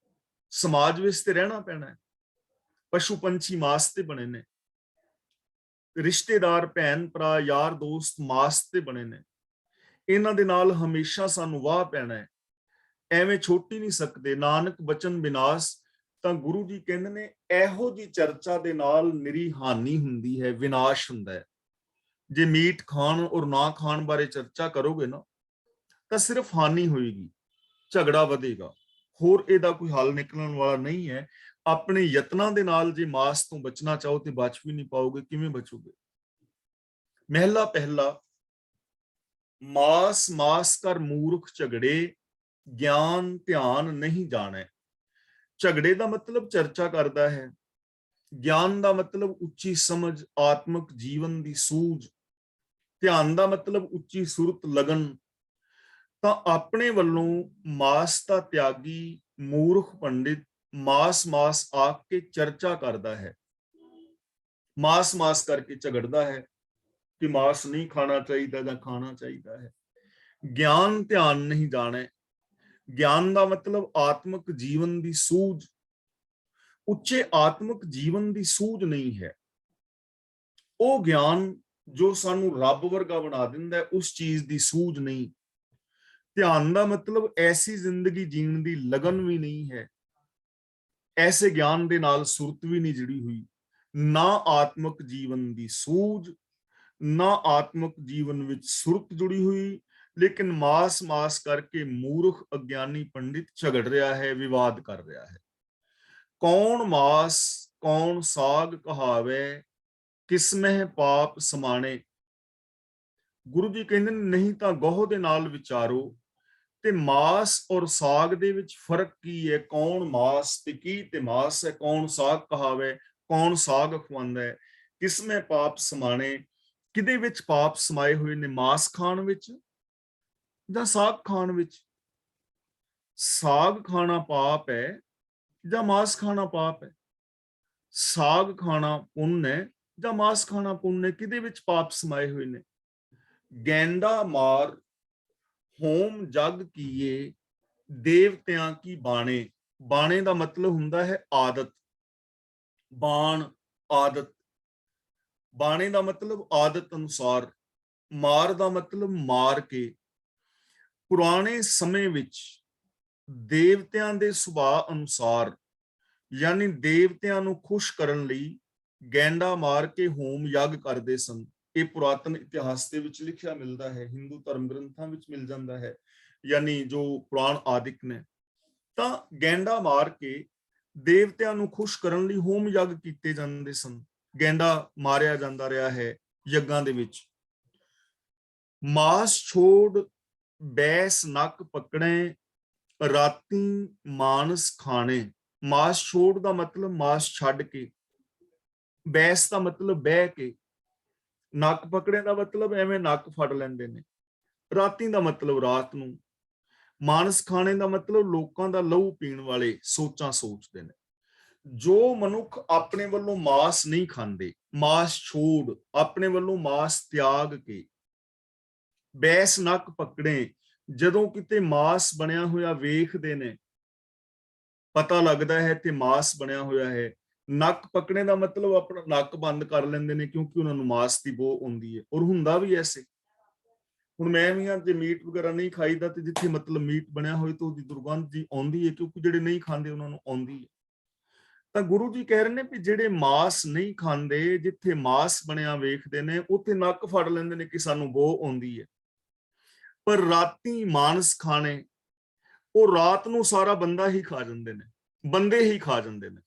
ਸਮਾਜ ਵਿੱਚ ਤੇ ਰਹਿਣਾ ਪੈਣਾ ਹੈ। ਪਸ਼ੂ ਪੰਛੀ ਮਾਸ ਤੇ ਬਣੇ ਨੇ, ਰਿਸ਼ਤੇਦਾਰ ਭੈਣ ਭਰਾ ਯਾਰ ਦੋਸਤ ਮਾਸ ਤੇ ਬਣੇ ਨੇ, ਇਹਨਾਂ ਦੇ ਨਾਲ ਹਮੇਸ਼ਾ ਸਾਨੂੰ ਵਾਹ ਪੈਣਾ ਹੈ। ਐਵੇਂ ਛੁੱਟ ਹੀ ਨਹੀਂ ਸਕਦੇ। ਨਾਨਕ ਬਚਨ ਬਿਨਾਸ਼। ਤਾਂ ਗੁਰੂ ਜੀ ਕਹਿੰਦੇ ਨੇ ਇਹੋ ਜੀ ਚਰਚਾ ਦੇ ਨਾਲ ਨਿਰੀ ਹਾਨੀ ਹੁੰਦੀ ਹੈ, ਵਿਨਾਸ਼ ਹੁੰਦਾ ਹੈ। ਜੇ ਮੀਟ ਖਾਣ ਔਰ ਨਾ ਖਾਣ ਬਾਰੇ ਚਰਚਾ ਕਰੋਗੇ ਨਾ ਤਾਂ ਸਿਰਫ ਹਾਨੀ ਹੋਏਗੀ, ਝਗੜਾ ਵਧੇਗਾ, ਹੋਰ ਇਹਦਾ ਕੋਈ ਹੱਲ ਨਿਕਲਣ ਵਾਲਾ ਨਹੀਂ ਹੈ। ਆਪਣੇ ਯਤਨਾਂ ਦੇ ਨਾਲ ਜੇ ਮਾਸ ਤੋਂ ਬਚਣਾ ਚਾਹੋ ਤੇ ਬਚ ਵੀ ਨਹੀਂ ਪਾਓਗੇ। ਕਿਵੇਂ ਬਚੋਗੇ? ਮਹਿਲਾ ਪਹਿਲਾ, ਮਾਸ ਮਾਸ ਕਰ ਮੂਰਖ ਝਗੜੇ, ਗਿਆਨ ਧਿਆਨ ਨਹੀਂ ਜਾਣੈ। ਝਗੜੇ ਦਾ ਮਤਲਬ ਚਰਚਾ ਕਰਦਾ ਹੈ, ਗਿਆਨ ਦਾ ਮਤਲਬ ਉੱਚੀ ਸਮਝ, ਆਤਮਿਕ ਜੀਵਨ ਦੀ ਸੂਝ, ਧਿਆਨ ਦਾ ਮਤਲਬ ਉੱਚੀ ਸੁਰਤ, ਲਗਨ। ਤਾਂ ਆਪਣੇ ਵੱਲੋਂ ਮਾਸ ਦਾ ਤਿਆਗੀ ਮੂਰਖ ਪੰਡਿਤ ਮਾਸ ਮਾਸ ਆਖ ਕੇ ਚਰਚਾ ਕਰਦਾ ਹੈ, ਮਾਸ ਮਾਸ ਕਰਕੇ ਝਗੜਦਾ ਹੈ ਕਿ ਮਾਸ ਨਹੀਂ ਖਾਣਾ ਚਾਹੀਦਾ ਜਾਂ ਖਾਣਾ ਚਾਹੀਦਾ ਹੈ। ਗਿਆਨ ਧਿਆਨ ਨਹੀਂ ਜਾਣੇ। ਗਿਆਨ ਦਾ ਮਤਲਬ ਆਤਮਿਕ ਜੀਵਨ ਦੀ ਸੂਝ, ਉੱਚੇ ਆਤਮਿਕ ਜੀਵਨ ਦੀ ਸੂਝ ਨਹੀਂ ਹੈ। ਉਹ ਗਿਆਨ ਜੋ ਸਾਨੂੰ ਰੱਬ ਵਰਗਾ ਬਣਾ ਦਿੰਦਾ ਹੈ, ਉਸ ਚੀਜ਼ ਦੀ ਸੂਝ ਨਹੀਂ। ਧਿਆਨ ਦਾ ਮਤਲਬ ਐਸੀ ਜ਼ਿੰਦਗੀ ਜੀਣ ਦੀ ਲਗਨ ਵੀ ਨਹੀਂ ਹੈ, ਐਸੇ ਗਿਆਨ ਦੇ ਨਾਲ ਸੁਰਤ ਵੀ ਨਹੀਂ ਜੁੜੀ ਹੋਈ। ਨਾ ਆਤਮਿਕ ਜੀਵਨ ਦੀ ਸੂਝ, ਨਾ ਆਤਮਿਕ ਜੀਵਨ ਵਿੱਚ ਸੁਰਤ ਜੁੜੀ ਹੋਈ, ਲੇਕਿਨ ਮਾਸ ਕਰਕੇ ਮੂਰਖ ਅਗਿਆਨੀ ਪੰਡਿਤ ਝਗੜ ਰਿਹਾ ਹੈ, ਵਿਵਾਦ ਕਰ ਰਿਹਾ ਹੈ। ਕੌਣ ਮਾਸ ਕੌਣ ਸਾਗ ਕਹਾਵੇ, ਕਿਸਮਹਿ ਪਾਪ ਸਮਾਣੇ। ਗੁਰੂ ਜੀ ਕਹਿੰਦੇ ਨੇ ਨਹੀਂ ਤਾਂ ਗਹੁ ਦੇ ਨਾਲ ਵਿਚਾਰੋ, ਤੇ ਮਾਸ ਔਰ ਸਾਗ ਦੇ ਵਿੱਚ ਫਰਕ ਕੀ ਹੈ? ਕੌਣ ਮਾਸ ਤੇ ਕੀ ਤੇ ਮਾਸ ਹੈ? ਕੌਣ ਸਾਗ ਕਹਾਵੇ, ਕੌਣ ਸਾਗ ਖਵਾਉਂਦਾ ਹੈ? ਕਿਸਮੇ ਪਾਪ ਸਮਾਣੇ, ਕਿਹਦੇ ਵਿੱਚ ਪਾਪ ਸਮਾਏ ਹੋਏ ਨੇ? ਮਾਸ ਖਾਣ ਵਿੱਚ ਜਾਂ ਸਾਗ ਖਾਣ ਵਿੱਚ? ਸਾਗ ਖਾਣਾ ਪਾਪ ਹੈ ਜਾਂ ਮਾਸ ਖਾਣਾ ਪਾਪ ਹੈ? ਸਾਗ ਖਾਣਾ ਪੁੰਨ ਹੈ ਜਾਂ ਮਾਸ ਖਾਣਾ ਪੁੰਨ ਹੈ? ਕਿਹਦੇ ਵਿੱਚ ਪਾਪ ਸਮਾਏ ਹੋਏ ਨੇ? ਗੈਂਡਾ ਮਾਰ ਹੋਮ ਜਗ ਕੀਏ, ਦੇਵਤਿਆਂ ਕੀ ਬਾਣੇ। ਬਾਣੇ ਦਾ ਮਤਲਬ ਹੁੰਦਾ ਹੈ ਆਦਤ, ਬਾਣ ਆਦਤ। ਬਾਣੇ ਦਾ ਮਤਲਬ ਆਦਤ ਅਨੁਸਾਰ, ਮਾਰ ਦਾ ਮਤਲਬ ਮਾਰ ਕੇ। ਪੁਰਾਣੇ ਸਮੇਂ ਵਿੱਚ ਦੇਵਤਿਆਂ ਦੇ ਸੁਭਾਅ ਅਨੁਸਾਰ, ਯਾਨੀ ਦੇਵਤਿਆਂ ਨੂੰ ਖੁਸ਼ ਕਰਨ ਲਈ ਗੈਂਡਾ ਮਾਰ ਕੇ ਹੋਮ ਯੱਗ ਕਰਦੇ ਸਨ। ਇਹ ਪੁਰਾਤਨ ਇਤਿਹਾਸ ਦੇ ਵਿੱਚ ਲਿਖਿਆ ਮਿਲਦਾ ਹੈ, ਹਿੰਦੂ ਧਰਮ ਗ੍ਰੰਥਾਂ ਵਿੱਚ ਮਿਲ ਜਾਂਦਾ ਹੈ, ਯਾਨੀ ਜੋ ਪੁਰਾਣ ਆਦਿਕ ਨੇ। ਤਾਂ ਗੈਂਡਾ ਮਾਰ ਕੇ ਦੇਵਤਿਆਂ ਨੂੰ ਖੁਸ਼ ਕਰਨ ਲਈ ਹੋਮ ਯੱਗ ਕੀਤੇ ਜਾਂਦੇ ਸਨ। ਗੈਂਡਾ ਮਾਰਿਆ ਜਾਂਦਾ ਰਿਹਾ ਹੈ ਯੱਗਾਂ ਦੇ ਵਿੱਚ। ਮਾਸ ਛੋੜ ਬੈਸ ਨੱਕ ਪਕੜੇ, ਰਾਤੀ ਮਾਨਸ ਖਾਣੇ। ਮਾਸ ਛੋੜ ਦਾ ਮਤਲਬ ਮਾਸ ਛੱਡ ਕੇ, ਬੈਸ ਦਾ ਮਤਲਬ ਬਹਿ ਕੇ, ਨੱਕ ਪਕੜੇ ਦਾ ਮਤਲਬ ਐਵੇਂ ਨੱਕ ਫੜ ਲੈਂਦੇ ਨੇ। ਰਾਤੀ ਦਾ ਮਤਲਬ ਰਾਤ ਨੂੰ। ਮਾਨਸ ਖਾਣੇ ਦਾ ਮਤਲਬ ਲੋਕਾਂ ਦਾ ਲਹੂ ਪੀਣ ਵਾਲੇ, ਸੋਚਾਂ ਸੋਚਦੇ ਨੇ। ਜੋ ਮਨੁੱਖ ਆਪਣੇ ਵੱਲੋਂ ਮਾਸ ਨਹੀਂ ਖਾਂਦੇ, ਮਾਸ ਛੋੜ, ਆਪਣੇ ਵੱਲੋਂ ਮਾਸ ਤਿਆਗ ਕੇ, ਬੈਸ ਨੱਕ ਪਕੜੇ, ਜਦੋਂ ਕਿਤੇ ਮਾਸ ਬਣਿਆ ਹੋਇਆ ਵੇਖਦੇ ਨੇ, ਪਤਾ ਲੱਗਦਾ ਹੈ ਤੇ ਮਾਸ ਬਣਿਆ ਹੋਇਆ ਹੈ, ਨੱਕ ਪਕੜੇ ਦਾ ਮਤਲਬ ਆਪਣਾ ਨੱਕ ਬੰਦ ਕਰ ਲੈਂਦੇ ਨੇ, ਕਿਉਂਕਿ ਉਹਨਾਂ ਨੂੰ ਮਾਸ ਦੀ ਬੋ ਆਉਂਦੀ ਹੈ। ਔਰ ਹੁੰਦਾ ਵੀ ਐਸੇ। ਹੁਣ ਮੈਂ ਵੀ ਹਾਂ, ਜੇ ਮੀਟ ਵਗੈਰਾ ਨਹੀਂ ਖਾਈਦਾ ਤੇ ਜਿੱਥੇ ਮਤਲਬ ਮੀਟ ਬਣਿਆ ਹੋਏ ਤਾਂ ਉਹਦੀ ਦੁਰਗੰਧ ਜੀ ਆਉਂਦੀ ਹੈ, ਕਿਉਂਕਿ ਜਿਹੜੇ ਨਹੀਂ ਖਾਂਦੇ ਉਹਨਾਂ ਨੂੰ ਆਉਂਦੀ ਹੈ। ਤਾਂ ਗੁਰੂ ਜੀ ਕਹਿ ਰਹੇ ਨੇ ਵੀ ਜਿਹੜੇ ਮਾਸ ਨਹੀਂ ਖਾਂਦੇ, ਜਿੱਥੇ ਮਾਸ ਬਣਿਆ ਵੇਖਦੇ ਨੇ, ਉੱਥੇ ਨੱਕ ਫੜ ਲੈਂਦੇ ਨੇ ਕਿ ਸਾਨੂੰ ਬੋ ਆਉਂਦੀ ਹੈ। ਪਰ ਰਾਤੀ ਮਾਨਸ ਖਾਣੇ, ਉਹ ਰਾਤ ਨੂੰ ਸਾਰਾ ਬੰਦਾ ਹੀ ਖਾ ਜਾਂਦੇ ਨੇ, ਬੰਦੇ ਹੀ ਖਾ ਜਾਂਦੇ ਨੇ,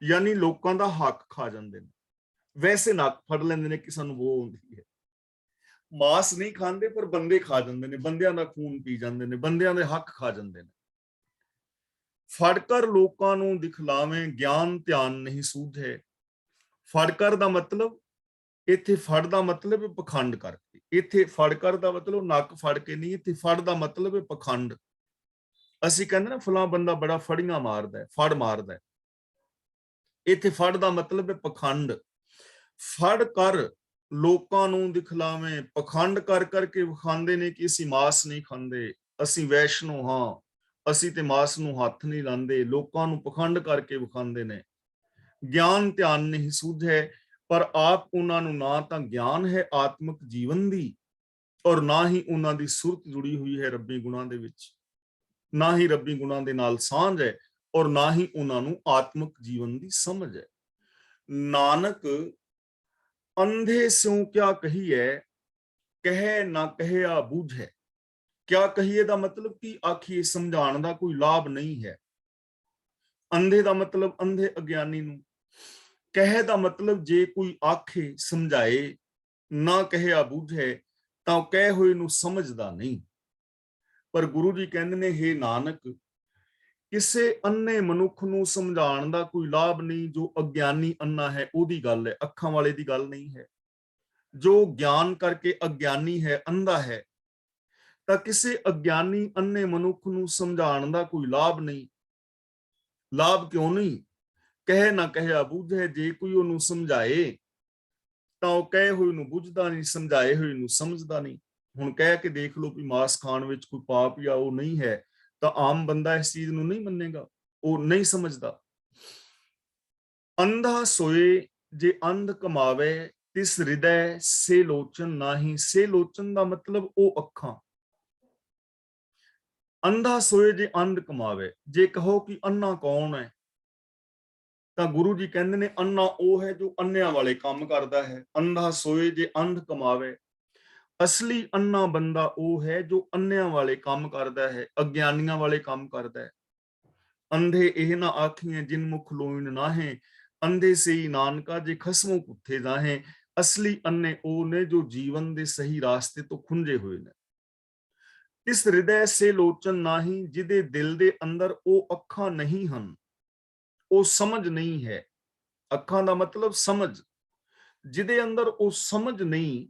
ਯਾਨੀ ਲੋਕਾਂ ਦਾ ਹੱਕ ਖਾ ਜਾਂਦੇ ਨੇ। ਵੈਸੇ ਨੱਕ ਫੜ ਲੈਂਦੇ ਨੇ ਕਿ ਸਾਨੂੰ ਬੋ ਆਉਂਦੀ ਹੈ। ਮਾਸ ਨਹੀਂ ਖਾਂਦੇ ਪਰ ਬੰਦੇ ਖਾ ਜਾਂਦੇ ਨੇ, ਬੰਦਿਆਂ ਦਾ ਖੂਨ ਪੀ ਜਾਂਦੇ ਨੇ, ਬੰਦਿਆਂ ਦੇ ਹੱਕ ਖਾ ਜਾਂਦੇ ਨੇ। ਫੜ ਕਰ ਲੋਕਾਂ ਨੂੰ ਦਿਖਲਾਵੇਂ, ਗਿਆਨ ਧਿਆਨ ਨਹੀਂ ਸੂਝੇ। ਫੜ ਕਰ ਦਾ ਮਤਲਬ, ਇੱਥੇ ਫੜ ਦਾ ਮਤਲਬ ਹੈ ਪਖੰਡ ਕਰਕੇ। ਇੱਥੇ ਫੜ ਕਰ ਦਾ ਮਤਲਬ ਨੱਕ ਫੜ ਕੇ ਨਹੀਂ, ਇੱਥੇ ਫੜ ਦਾ ਮਤਲਬ ਹੈ ਪਖੰਡ। ਅਸੀਂ ਕਹਿੰਦੇ ਨਾ ਫਲਾਂ ਬੰਦਾ ਬੜਾ ਫੜੀਆਂ ਮਾਰਦਾ ਹੈ, ਫੜ ਮਾਰਦਾ ਹੈ। ਇੱਥੇ ਫੜ ਦਾ ਮਤਲਬ ਹੈ ਪਖੰਡ। ਫੜ ਕਰ ਲੋਕਾਂ ਨੂੰ ਦਿਖਲਾਵੇਂ, ਪਖੰਡ ਕਰ ਕਰਕੇ ਵਿਖਾਉਂਦੇ ਨੇ ਕਿ ਅਸੀਂ ਮਾਸ ਨਹੀਂ ਖਾਂਦੇ, ਅਸੀਂ ਵੈਸ਼ਨੋ ਹਾਂ, ਅਸੀਂ ਤੇ ਮਾਸ ਨੂੰ ਹੱਥ ਨਹੀਂ ਲਾਉਂਦੇ। ਲੋਕਾਂ ਨੂੰ ਪਖੰਡ ਕਰਕੇ ਵਿਖਾਉਂਦੇ ਨੇ। ਗਿਆਨ ਧਿਆਨ ਨਹੀਂ ਸੂਝੇ, ਪਰ ਆਪ ਉਹਨਾਂ ਨੂੰ ਨਾ ਤਾਂ ਗਿਆਨ ਹੈ ਆਤਮਿਕ ਜੀਵਨ ਦੀ, ਔਰ ਨਾ ਹੀ ਉਹਨਾਂ ਦੀ ਸੁਰਤ ਜੁੜੀ ਹੋਈ ਹੈ ਰੱਬੀ ਗੁਣਾਂ ਦੇ ਵਿੱਚ, ਨਾ ਹੀ ਰੱਬੀ ਗੁਣਾਂ ਦੇ ਨਾਲ ਸਾਂਝ ਹੈ, ਔਰ ਨਾ ਹੀ ਉਹਨਾਂ ਨੂੰ ਆਤਮਿਕ ਜੀਵਨ ਦੀ ਸਮਝ ਹੈ। ਨਾਨਕ ਅੰਧੇ ਸਿਉ ਕਿਆ ਕਹੀਏ, ਕਹੇ ਨਾ ਕਹਿਆ ਬੂਝੈ। ਕਿਆ ਕਹੀਏ ਦਾ ਮਤਲਬ ਕਿ ਆਖੀਏ, ਸਮਝਾਉਣ ਦਾ ਕੋਈ ਲਾਭ ਨਹੀਂ ਹੈ। ਅੰਧੇ ਦਾ ਮਤਲਬ ਅੰਧੇ ਅਗਿਆਨੀ ਨੂੰ, ਕਹੇ ਦਾ ਮਤਲਬ ਜੇ ਕੋਈ ਆਖੇ ਸਮਝਾਏ, ਨਾ ਕਹਿਆ ਬੂਝੈ ਤਾਂ ਉਹ ਕਹੇ ਹੋਏ ਨੂੰ ਸਮਝਦਾ ਨਹੀਂ। ਪਰ ਗੁਰੂ ਜੀ ਕਹਿੰਦੇ ਨੇ, ਹੇ ਨਾਨਕ, ਕਿਸੇ ਅੰਨੇ ਮਨੁੱਖ ਨੂੰ ਸਮਝਾਉਣ ਦਾ ਕੋਈ ਲਾਭ ਨਹੀਂ। ਜੋ ਅਗਿਆਨੀ ਅੰਨਾ ਹੈ ਉਹਦੀ ਗੱਲ ਹੈ, ਅੱਖਾਂ ਵਾਲੇ ਦੀ ਗੱਲ ਨਹੀਂ ਹੈ। ਜੋ ਗਿਆਨ ਕਰਕੇ ਅਗਿਆਨੀ ਹੈ, ਅੰਧਾ ਹੈ, ਤਾਂ ਕਿਸੇ ਅਗਿਆਨੀ ਅੰਨੇ ਮਨੁੱਖ ਨੂੰ ਸਮਝਾਉਣ ਦਾ ਕੋਈ ਲਾਭ ਨਹੀਂ। ਲਾਭ ਕਿਉਂ ਨਹੀਂ? ਕਹੇ ਨਾ ਕਹਿਆ ਬੂਝੇ, ਜੇ ਕੋਈ ਉਹਨੂੰ ਸਮਝਾਏ ਤਾਂ ਉਹ ਕਹੇ ਹੋਏ ਨੂੰ ਬੁੱਝਦਾ ਨਹੀਂ, ਸਮਝਾਏ ਹੋਏ ਨੂੰ ਸਮਝਦਾ ਨਹੀਂ। ਹੁਣ ਕਹਿ ਕੇ ਦੇਖ ਲਓ ਵੀ ਮਾਸ ਖਾਣ ਵਿੱਚ ਕੋਈ ਪਾਪ ਜਾਂ ਉਹ ਨਹੀਂ ਹੈ, ਤਾਂ ਆਮ ਬੰਦਾ ਇਸ ਚੀਜ਼ ਨੂੰ ਨਹੀਂ ਮੰਨੇਗਾ, ਉਹ ਨਹੀਂ ਸਮਝਦਾ। ਅੰਧਾ ਸੋਏ ਜੇ ਅੰਧ ਕਮਾਵੇ, ਤਿਸ ਹਿਰਦੈ ਸੇ ਲੋਚਨ ਨਾਹੀ। ਸੇ ਲੋਚਨ ਦਾ ਮਤਲਬ ਉਹ ਅੱਖਾਂ। ਅੰਧਾ ਸੋਏ ਜੇ ਅੰਧ ਕਮਾਵੇ, ਜੇ ਕਹੋ ਕਿ ਅੰਨਾ ਕੌਣ ਹੈ, ਤਾਂ ਗੁਰੂ ਜੀ ਕਹਿੰਦੇ ਨੇ ਅੰਨਾ ਉਹ ਹੈ ਜੋ ਅੰਨਿਆਂ ਵਾਲੇ ਕੰਮ ਕਰਦਾ ਹੈ। ਅੰਧਾ ਸੋਏ ਜੇ ਅੰਧ ਕਮਾਵੇ, ਅਸਲੀ ਅੰਨਾ ਬੰਦਾ ਉਹ ਹੈ ਜੋ ਅੰਨਿਆਂ ਵਾਲੇ ਕੰਮ ਕਰਦਾ ਹੈ, ਅਗਿਆਨੀਆਂ ਵਾਲੇ ਕੰਮ ਕਰਦਾ ਹੈ। ਅੰਧੇ ਇਹ ਨਾ ਆਖੀਏ ਜਿਨ ਮੁਖ ਲੋਇਨ ਨਾਹੇ, ਅੰਧੇ ਸਈ ਨਾਨਕਾ ਜੇ ਖਸਮੋਂ ਪੁੱਥੇ ਜਾਹੇ। ਅਸਲੀ ਅੰਨੇ ਉਹ ਨੇ ਜੋ ਜੀਵਨ ਦੇ ਸਹੀ ਰਾਸਤੇ ਤੋਂ ਖੁੰਝੇ ਹੋਏ ਨੇ। ਇਸ ਹਿਰਦੈ ਸੇ ਲੋਚਨ ਨਾਹੀ, ਜਿਹਦੇ ਦਿਲ ਦੇ ਅੰਦਰ ਉਹ ਅੱਖਾਂ ਨਹੀਂ ਹਨ, ਉਹ ਸਮਝ ਨਹੀਂ ਹੈ। ਅੱਖਾਂ ਦਾ ਮਤਲਬ ਸਮਝ। ਜਿਹਦੇ ਅੰਦਰ ਉਹ ਸਮਝ ਨਹੀਂ,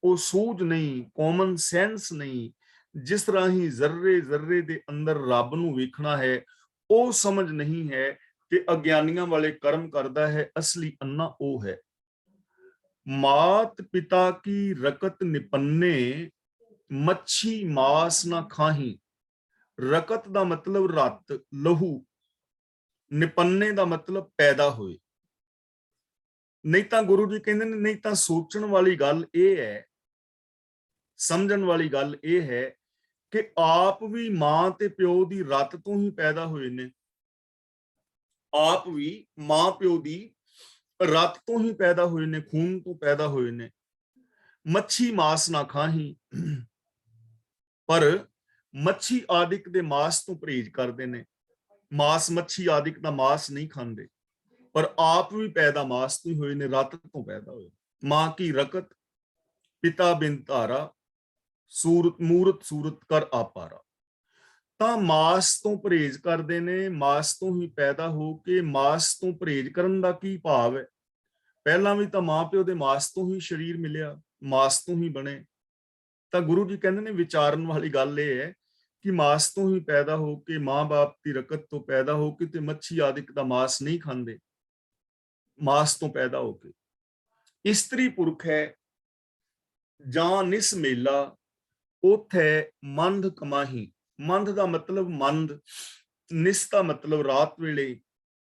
ਉਹ ਸੂਝ ਨਹੀਂ, ਕਾਮਨ ਸੈਂਸ ਨਹੀਂ, ਜਿਸ ਰਾਹੀਂ ਜ਼ਰਰੇ ਜ਼ਰਰੇ ਦੇ ਅੰਦਰ ਰੱਬ ਨੂੰ ਵੇਖਣਾ ਹੈ, ਉਹ ਸਮਝ ਨਹੀਂ ਹੈ ਤੇ ਅਗਿਆਨੀਆਂ ਵਾਲੇ ਕਰਮ ਕਰਦਾ ਹੈ। ਅਸਲੀ ਅੰਨਾ ਉਹ ਹੈ। ਮਾਤ ਪਿਤਾ ਕੀ ਰਕਤ ਨਿਪੰਨੇ, ਮੱਛੀ ਮਾਸ ਨਾ ਖਾਹੀ। ਰਕਤ ਦਾ ਮਤਲਬ ਰਤ, ਲਹੂ। ਨਿਪੰਨੇ ਦਾ ਮਤਲਬ ਪੈਦਾ ਹੋਏ। ਨਹੀਂ ਤਾਂ ਗੁਰੂ ਜੀ ਕਹਿੰਦੇ ਨੇ, ਨਹੀਂ ਤਾਂ ਸੋਚਣ ਵਾਲੀ ਗੱਲ ਇਹ ਹੈ, ਸਮਝਣ ਵਾਲੀ ਗੱਲ ਇਹ ਹੈ ਕਿ ਆਪ ਵੀ ਮਾਂ ਤੇ ਪਿਓ ਦੀ ਰਤ ਤੋਂ ਹੀ ਪੈਦਾ ਹੋਏ ਨੇ। ਆਪ ਵੀ ਮਾਂ ਪਿਓ ਦੀ ਰਤ ਤੋਂ ਹੀ ਪੈਦਾ ਹੋਏ ਨੇ, ਖੂਨ ਤੋਂ ਪੈਦਾ ਹੋਏ ਨੇ। ਮੱਛੀ ਮਾਸ ਨਾ ਖਾਹੀ, ਪਰ ਮੱਛੀ ਆਦਿਕ ਦੇ ਮਾਸ ਤੋਂ ਪਰਹੇਜ਼ ਕਰਦੇ ਨੇ। ਮਾਸ ਮੱਛੀ ਆਦਿਕ ਦਾ ਮਾਸ ਨਹੀਂ ਖਾਂਦੇ, ਪਰ ਆਪ ਵੀ ਪੈਦਾ ਮਾਸ ਤੋਂ ਹੀ ਹੋਏ ਨੇ, ਰਤ ਤੋਂ ਪੈਦਾ ਹੋਏ। ਮਾਂ ਕੀ ਰਕਤ, ਪਿਤਾ ਬਿਨ ਧਾਰਾ, ਸੂਰਤ ਮੂਰਤ ਸੂਰਤ ਕਰ ਆਪਾਰਾ। ਤਾਂ ਮਾਸ ਤੋਂ ਪਰਹੇਜ਼ ਕਰਦੇ ਨੇ, ਮਾਸ ਤੋਂ ਹੀ ਪੈਦਾ ਹੋ ਕੇ। ਮਾਸ ਤੋਂ ਪਰਹੇਜ਼ ਕਰਨ ਦਾ ਕੀ ਭਾਵ ਹੈ? ਪਹਿਲਾਂ ਵੀ ਤਾਂ ਮਾਂ ਪਿਓ ਦੇ ਮਾਸ ਤੋਂ ਹੀ ਸਰੀਰ ਮਿਲਿਆ, ਮਾਸ ਤੋਂ ਹੀ ਬਣੇ। ਤਾਂ ਗੁਰੂ ਜੀ ਕਹਿੰਦੇ ਨੇ ਵਿਚਾਰਨ ਵਾਲੀ ਗੱਲ ਇਹ ਹੈ ਕਿ ਮਾਸ ਤੋਂ ਹੀ ਪੈਦਾ ਹੋ ਕੇ, ਮਾਂ-ਬਾਪ ਦੀ ਰਕਤ ਤੋਂ ਪੈਦਾ ਹੋ ਕੇ, ਤੇ ਮੱਛੀ ਆਦਿਕ ਦਾ ਮਾਸ ਨਹੀਂ ਖਾਂਦੇ, ਮਾਸ ਤੋਂ ਪੈਦਾ ਹੋ ਕੇ। ਇਸਤਰੀ ਪੁਰਖ ਹੈ ਜਾਂ ਨਿਸ ਮੇਲਾ, ਉਥੇ ਮੰਦ ਕਮਾਹੀ। ਮੰਦ ਦਾ ਮਤਲਬ ਮੰਦ, ਨਿਸ ਦਾ ਮਤਲਬ ਰਾਤ ਵੇਲੇ,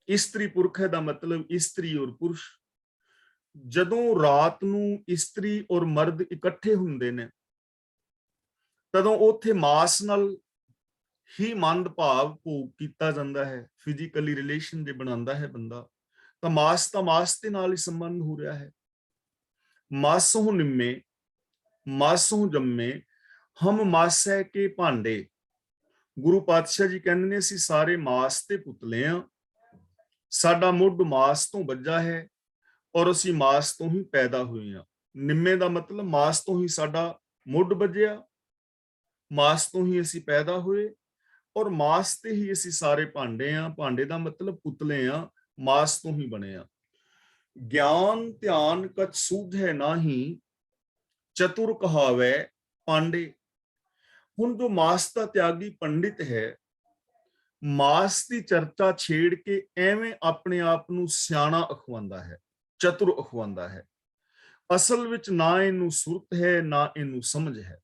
ਇਸਤਰੀ ਪੁਰਖ ਦਾ ਮਤਲਬ ਇਸਤਰੀ ਔਰ ਪੁਰਸ਼। ਜਦੋਂ ਰਾਤ ਨੂੰ ਇਸਤਰੀ ਔਰ ਮਰਦ ਇਕੱਠੇ ਹੁੰਦੇ ਨੇ, ਤਦੋਂ ਉੱਥੇ ਮਾਸ ਨਾਲ ਹੀ ਮੰਦ ਭਾਵ ਭੋਗ ਕੀਤਾ ਜਾਂਦਾ ਹੈ। ਫਿਜ਼ੀਕਲੀ ਰਿਲੇਸ਼ਨ ਜੇ ਬਣਾਉਂਦਾ ਹੈ ਬੰਦਾ, ਤਾਂ ਮਾਸ ਦੇ ਨਾਲ ਹੀ ਸੰਬੰਧ ਹੋ ਰਿਹਾ ਹੈ। ਮਾਸੋਂ ਨਿੰਮੇ ਮਾਸੋਂ ਜੰਮੇ, ਹਮ ਮਾਸੈ ਕੇ ਭਾਂਡੇ। ਗੁਰੂ ਪਾਤਸ਼ਾਹ ਜੀ ਕਹਿੰਦੇ ਨੇ ਅਸੀਂ ਸਾਰੇ ਮਾਸ ਤੇ ਪੁਤਲੇ ਆ, ਸਾਡਾ ਮੁੱਢ ਮਾਸ ਤੋਂ ਵੱਜਾ ਹੈ ਔਰ ਅਸੀਂ ਮਾਸ ਤੋਂ ਹੀ ਪੈਦਾ ਹੋਏ ਆ। ਨਿੰਮੇ ਦਾ ਮਤਲਬ ਮਾਸ ਤੋਂ ਹੀ ਸਾਡਾ ਮੁੱਢ ਵੱਜਿਆ, ਮਾਸ ਤੋਂ ਹੀ ਅਸੀਂ ਪੈਦਾ ਹੋਏ ਔਰ ਮਾਸ ਤੇ ਹੀ ਅਸੀਂ ਸਾਰੇ ਭਾਂਡੇ ਆ। ਭਾਂਡੇ ਦਾ ਮਤਲਬ ਪੁਤਲੇ ਆ, ਮਾਸ ਤੋਂ ਹੀ ਬਣੇ ਆ। ਗਿਆਨ ਧਿਆਨ ਕਛ ਸੂਝੈ ਨਾਹੀ, ਚਤੁਰ ਕਹਾਵੇ ਪਾਂਡੇ। ਹੁਣ ਜੋ ਮਾਸ ਦਾ ਤਿਆਗੀ ਪੰਡਿਤ ਹੈ, ਮਾਸ ਦੀ ਚਰਚਾ ਛੇੜ ਕੇ ਐਵੇਂ ਆਪਣੇ ਆਪ ਨੂੰ ਸਿਆਣਾ ਅਖਵਾਉਂਦਾ ਹੈ, ਚਤੁਰ ਅਖਵਾਉਂਦਾ ਹੈ। ਅਸਲ ਵਿੱਚ ਨਾ ਇਹਨੂੰ ਸੁਰਤ ਹੈ, ਨਾ ਇਹਨੂੰ ਸਮਝ ਹੈ।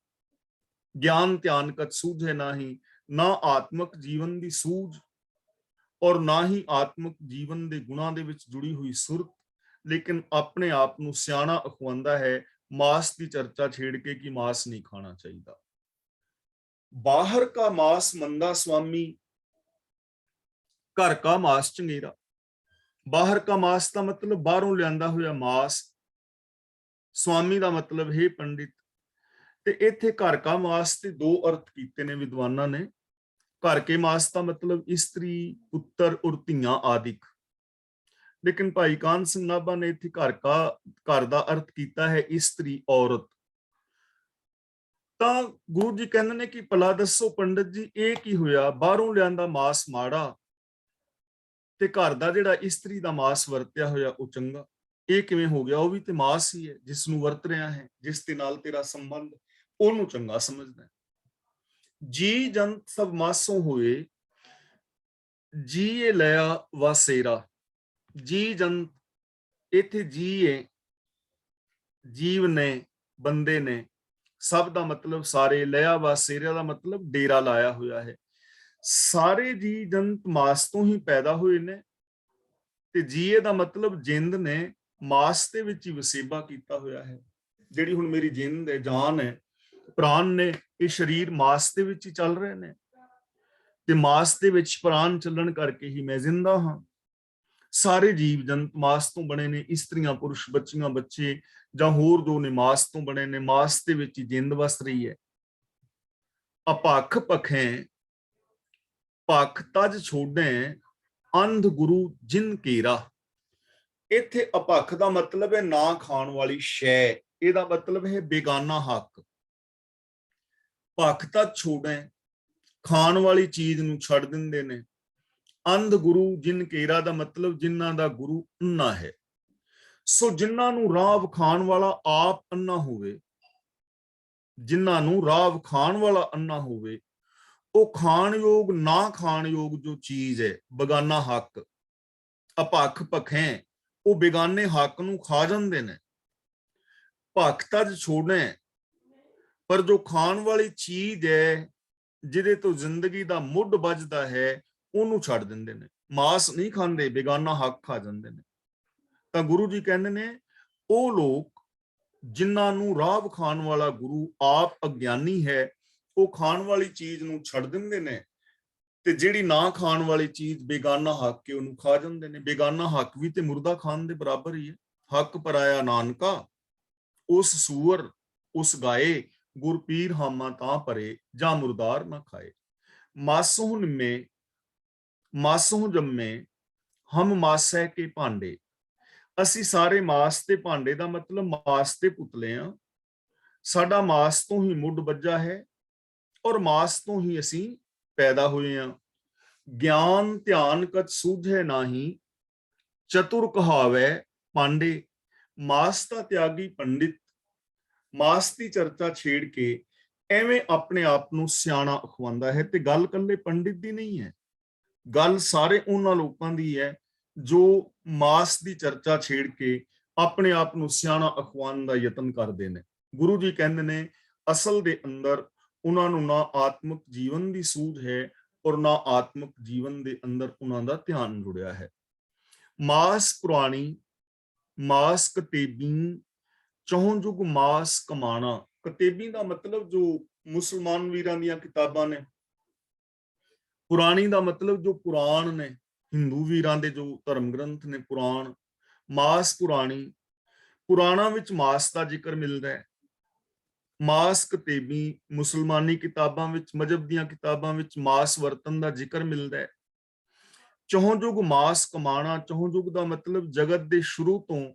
ਗਿਆਨ ਧਿਆਨ ਕਛ ਸੂਝੈ ਨਾਹੀ, ਨਾ ਆਤਮਕ ਜੀਵਨ ਦੀ ਸੂਝ ਔਰ ਨਾ ਹੀ ਆਤਮਕ ਜੀਵਨ ਦੇ ਗੁਣਾਂ ਦੇ ਵਿੱਚ ਜੁੜੀ ਹੋਈ ਸੁਰਤ, ਲੇਕਿਨ ਆਪਣੇ ਆਪ ਨੂੰ ਸਿਆਣਾ ਅਖਵਾਉਂਦਾ ਹੈ ਮਾਸ ਦੀ ਚਰਚਾ ਛੇੜ ਕੇ ਕਿ ਮਾਸ ਨਹੀਂ ਖਾਣਾ ਚਾਹੀਦਾ। ਬਾਹਰ ਕਾ ਮਾਸ ਮੰਦਾ ਸੁਆਮੀ, ਘਰ ਕਾ ਮਾਸ ਚੰਗੇਰਾ। ਬਾਹਰ ਕਾ ਮਾਸ ਦਾ ਮਤਲਬ ਬਾਹਰੋਂ ਲਿਆਂਦਾ ਹੋਇਆ ਮਾਸ, ਸੁਆਮੀ ਦਾ ਮਤਲਬ ਹੈ ਪੰਡਿਤ। ਤੇ ਇੱਥੇ ਘਰ ਕਾ ਮਾਸ ਤੇ ਦੋ ਅਰਥ ਕੀਤੇ ਨੇ ਵਿਦਵਾਨਾਂ ਨੇ। ਘਰ ਕੇ ਮਾਸ ਦਾ ਮਤਲਬ ਇਸਤਰੀ, ਪੁੱਤਰ ਔਰ ਧੀਆਂ ਆਦਿਕ, ਲੇਕਿਨ ਭਾਈ ਕਾਨ ਸਿੰਘ ਨਾਭਾ ਨੇ ਇੱਥੇ ਘਰ ਦਾ ਅਰਥ ਕੀਤਾ ਹੈ ਇਸਤਰੀ, ਔਰਤ। ਤਾਂ ਗੁਰੂ ਜੀ ਕਹਿੰਦੇ ਨੇ ਕਿ ਭਲਾ ਦੱਸੋ ਪੰਡਿਤ ਜੀ, ਇਹ ਕੀ ਹੋਇਆ? ਬਾਹਰੋਂ ਲਿਆਂਦਾ ਮਾਸ ਮਾੜਾ ਤੇ ਘਰ ਦਾ ਜਿਹੜਾ ਇਸਤਰੀ ਦਾ ਮਾਸ ਵਰਤਿਆ ਹੋਇਆ ਉਹ ਚੰਗਾ। ਇਹ ਕਿਵੇਂ ਹੋ ਗਿਆ? ਉਹ ਵੀ ਤੇ ਮਾਸ ਹੀ ਹੈ, ਜਿਸ ਨੂੰ ਵਰਤ ਰਿਹਾ ਹੈ, ਜਿਸ ਦੇ ਨਾਲ ਤੇਰਾ ਸੰਬੰਧ, ਉਹਨੂੰ ਚੰਗਾ ਸਮਝਦਾ। ਜੀ ਜੰਤ ਸਭ ਮਾਸੋਂ ਹੋਏ, ਜੀਏ ਲਿਆ ਵਾਸੇਰਾ। ਜੀ ਜੰਤ, ਇੱਥੇ ਜੀ ਹੈ, ਜੀਵ ਨੇ, ਬੰਦੇ ਨੇ। ਸਭ ਦਾ ਮਤਲਬ ਸਾਰੇ, ਲਿਆ ਵਾਸੇਰਾ ਦਾ ਮਤਲਬ ਡੇਰਾ ਲਾਇਆ ਹੋਇਆ ਹੈ। ਸਾਰੇ ਜੀ ਜੰਤ ਮਾਸ ਤੋਂ ਹੀ ਪੈਦਾ ਹੋਏ ਨੇ ਤੇ ਜੀਏ ਦਾ ਮਤਲਬ ਜਿੰਦ ਨੇ ਮਾਸ ਦੇ ਵਿੱਚ ਹੀ ਵਸੇਬਾ ਕੀਤਾ ਹੋਇਆ ਹੈ। ਜਿਹੜੀ ਹੁਣ ਮੇਰੀ ਜਿੰਦ ਹੈ, ਜਾਨ ਹੈ, ਪ੍ਰਾਣ ਨੇ, ਇਹ ਸਰੀਰ ਮਾਸ ਦੇ ਵਿੱਚ ਹੀ ਚੱਲ ਰਹੇ ਨੇ ਤੇ ਮਾਸ ਦੇ ਵਿੱਚ ਪ੍ਰਾਣ ਚੱਲਣ ਕਰਕੇ ਹੀ ਮੈਂ ਜ਼ਿੰਦਾ ਹਾਂ। ਸਾਰੇ ਜੀਵ ਜੰਤ ਮਾਸ ਤੋਂ ਬਣੇ ਨੇ, ਇਸਤਰੀਆਂ ਪੁਰਸ਼, ਬੱਚੀਆਂ ਬੱਚੇ ਜਾਂ ਹੋਰ ਜੋ ਨੇ ਮਾਸ ਤੋਂ ਬਣੇ ਨੇ, ਮਾਸ ਦੇ ਵਿੱਚ ਹੀ ਜਿੰਦ ਵਸ ਰਹੀ ਹੈ। ਅਪੱਖ ਪਖੈ ਪੱਖ ਤਜ ਛੋੜੈ ਅੰਧ ਗੁਰੂ ਜਿਨ ਕੇਰਾ। ਇੱਥੇ ਅਪੱਖ ਦਾ ਮਤਲਬ ਹੈ ਨਾ ਖਾਣ ਵਾਲੀ ਸ਼ੈ, ਇਹਦਾ ਮਤਲਬ ਹੈ ਬੇਗਾਨਾ ਹੱਕ। ਪੱਖ ਤਜ ਛੋੜੈ, ਖਾਣ ਵਾਲੀ ਚੀਜ਼ ਨੂੰ ਛੱਡ ਦਿੰਦੇ ਨੇ। ਅੰਧ ਗੁਰੂ ਜਿਨ ਕੇਰਾ ਦਾ ਮਤਲਬ ਜਿਨ੍ਹਾਂ ਦਾ ਗੁਰੂ ਅੰਨਾ ਹੈ। ਸੋ ਜਿਨ੍ਹਾਂ ਨੂੰ ਰਾਹ ਵਿਖਾਣ ਵਾਲਾ ਆਪ ਅੰਨਾ ਹੋਵੇ, ਜਿਨ੍ਹਾਂ ਨੂੰ ਰਾਹ ਵਿਖਾਣ ਵਾਲਾ ਅੰਨਾ ਹੋਵੇ, ਉਹ ਖਾਣਯੋਗ ਨਾ ਖਾਣਯੋਗ ਜੋ ਚੀਜ਼ ਹੈ, ਬੇਗਾਨਾ ਹੱਕ, ਅਪੱਖ ਪਖੈ, ਉਹ ਬੇਗਾਨੇ ਹੱਕ ਨੂੰ ਖਾ ਜਾਂਦੇ ਨੇ। ਭੱਖ ਤਜ ਛੋੜੈ, ਪਰ ਜੋ ਖਾਣ ਵਾਲੀ ਚੀਜ਼ ਹੈ, ਜਿਹਦੇ ਤੋਂ ਜ਼ਿੰਦਗੀ ਦਾ ਮੁੱਢ ਵੱਜਦਾ ਹੈ, ਉਹਨੂੰ ਛੱਡ ਦਿੰਦੇ ਨੇ। ਮਾਸ ਨਹੀਂ ਖਾਂਦੇ, ਬੇਗਾਨਾ ਹੱਕ ਖਾ ਜਾਂਦੇ ਨੇ। ਤਾਂ ਗੁਰੂ ਜੀ ਕਹਿੰਦੇ ਨੇ ਉਹ ਲੋਕ ਜਿਨ੍ਹਾਂ ਨੂੰ ਰਾਹ ਵਿਖਾਣ ਵਾਲਾ ਗੁਰੂ ਆਪ ਅਗਿਆਨੀ ਹੈ, ਉਹ ਖਾਣ ਵਾਲੀ ਚੀਜ਼ ਨੂੰ ਛੱਡ ਦਿੰਦੇ ਨੇ ਤੇ ਜਿਹੜੀ ਨਾ ਖਾਣ ਵਾਲੀ ਚੀਜ਼ ਬੇਗਾਨਾ ਹੱਕ ਕੇ ਉਹਨੂੰ ਖਾ ਜਾਂਦੇ ਨੇ। ਬੇਗਾਨਾ ਹੱਕ ਵੀ ਤੇ ਮੁਰਦਾ ਖਾਣ ਦੇ ਬਰਾਬਰ ਹੀ ਹੈ। ਹੱਕ ਪਰਾਇਆ ਨਾਨਕਾ, ਉਸ ਸੂਰ ਉਸ ਗਾਏ, ਗੁਰ ਪੀਰ ਹਾਮਾ ਤਾਂ ਪਰੇ, ਜਾਂ ਮੁਰਦਾਰ ਨਾ ਖਾਏ। ਮਾਸੋਂ ਨਿੰਮੇ ਮਾਸੋਂ ਜੰਮੇ, ਹਮ ਮਾਸੈ ਕੇ ਭਾਂਡੇ। ਅਸੀਂ ਸਾਰੇ ਮਾਸ ਤੇ ਭਾਂਡੇ ਦਾ ਮਤਲਬ ਮਾਸ ਤੇ ਪੁਤਲੇ ਆ। ਸਾਡਾ ਮਾਸ ਤੋਂ ਹੀ ਮੁੱਢ ਵੱਜਾ ਹੈ ਔਰ ਮਾਸ ਤੋਂ ਹੀ ਅਸੀਂ ਪੈਦਾ ਹੋਏ ਆ। ਗਿਆਨ ਧਿਆਨ ਕਛ ਸੂਝੈ ਨਾਹੀ, ਚਤੁਰ ਕਹਾਵੈ ਪਾਂਡੇ। ਮਾਸ ਦਾ ਤਿਆਗੀ ਪੰਡਿਤ ਮਾਸ ਦੀ ਚਰਚਾ ਛੇੜ ਕੇ ਐਵੇਂ ਆਪਣੇ ਆਪ ਨੂੰ ਸਿਆਣਾ ਅਖਵਾਉਂਦਾ ਹੈ। ਤੇ ਗੱਲ ਕੱਲੇ ਪੰਡਿਤ ਦੀ ਨਹੀਂ ਹੈ, ਗੱਲ ਸਾਰੇ ਉਹਨਾਂ ਲੋਕਾਂ ਦੀ ਹੈ ਜੋ ਮਾਸ ਦੀ ਚਰਚਾ ਛੇੜ ਕੇ ਆਪਣੇ ਆਪ ਨੂੰ ਸਿਆਣਾ ਅਖਵਾਉਣ ਦਾ ਯਤਨ ਕਰਦੇ ਨੇ। ਗੁਰੂ ਜੀ ਕਹਿੰਦੇ ਨੇ ਅਸਲ ਦੇ ਅੰਦਰ ਉਹਨਾਂ ਨੂੰ ਨਾ ਆਤਮਿਕ ਜੀਵਨ ਦੀ ਸੂਝ ਹੈ ਔਰ ਨਾ ਆਤਮਿਕ ਜੀਵਨ ਦੇ ਅੰਦਰ ਉਹਨਾਂ ਦਾ ਧਿਆਨ ਜੁੜਿਆ ਹੈ। ਮਾਸ ਪੁਰਾਣੀ ਮਾਸ ਕਤੇਬੀ, ਚੌਂ ਜੁਗ ਮਾਸ ਕਮਾਣਾ। ਕਤੇਬੀ ਦਾ ਮਤਲਬ ਜੋ ਮੁਸਲਮਾਨ ਵੀਰਾਂ ਦੀਆਂ ਕਿਤਾਬਾਂ ਨੇ, ਪੁਰਾਣੀ ਦਾ ਮਤਲਬ ਜੋ ਪੁਰਾਣ ਨੇ, ਹਿੰਦੂ ਵੀਰਾਂ ਦੇ ਜੋ ਧਰਮ ਗ੍ਰੰਥ ਨੇ ਪੁਰਾਣ। ਮਾਸ ਪੁਰਾਣੀ, ਪੁਰਾਣਾ ਵਿੱਚ ਮਾਸ ਦਾ ਜ਼ਿਕਰ ਮਿਲਦਾ ਹੈ। ਮਾਸ ਕਤੇਬੀ, ਮੁਸਲਮਾਨੀ ਕਿਤਾਬਾਂ ਵਿੱਚ, ਮਜ਼ਹਬ ਦੀਆਂ ਕਿਤਾਬਾਂ ਵਿੱਚ ਮਾਸ ਵਰਤਨ ਦਾ ਜ਼ਿਕਰ ਮਿਲਦਾ ਹੈ। ਚੌਂ ਜੁਗ ਮਾਸ ਕਮਾਣਾ, ਚੌਂ ਜੁਗ ਦਾ ਮਤਲਬ ਜਗਤ ਦੇ ਸ਼ੁਰੂ ਤੋਂ,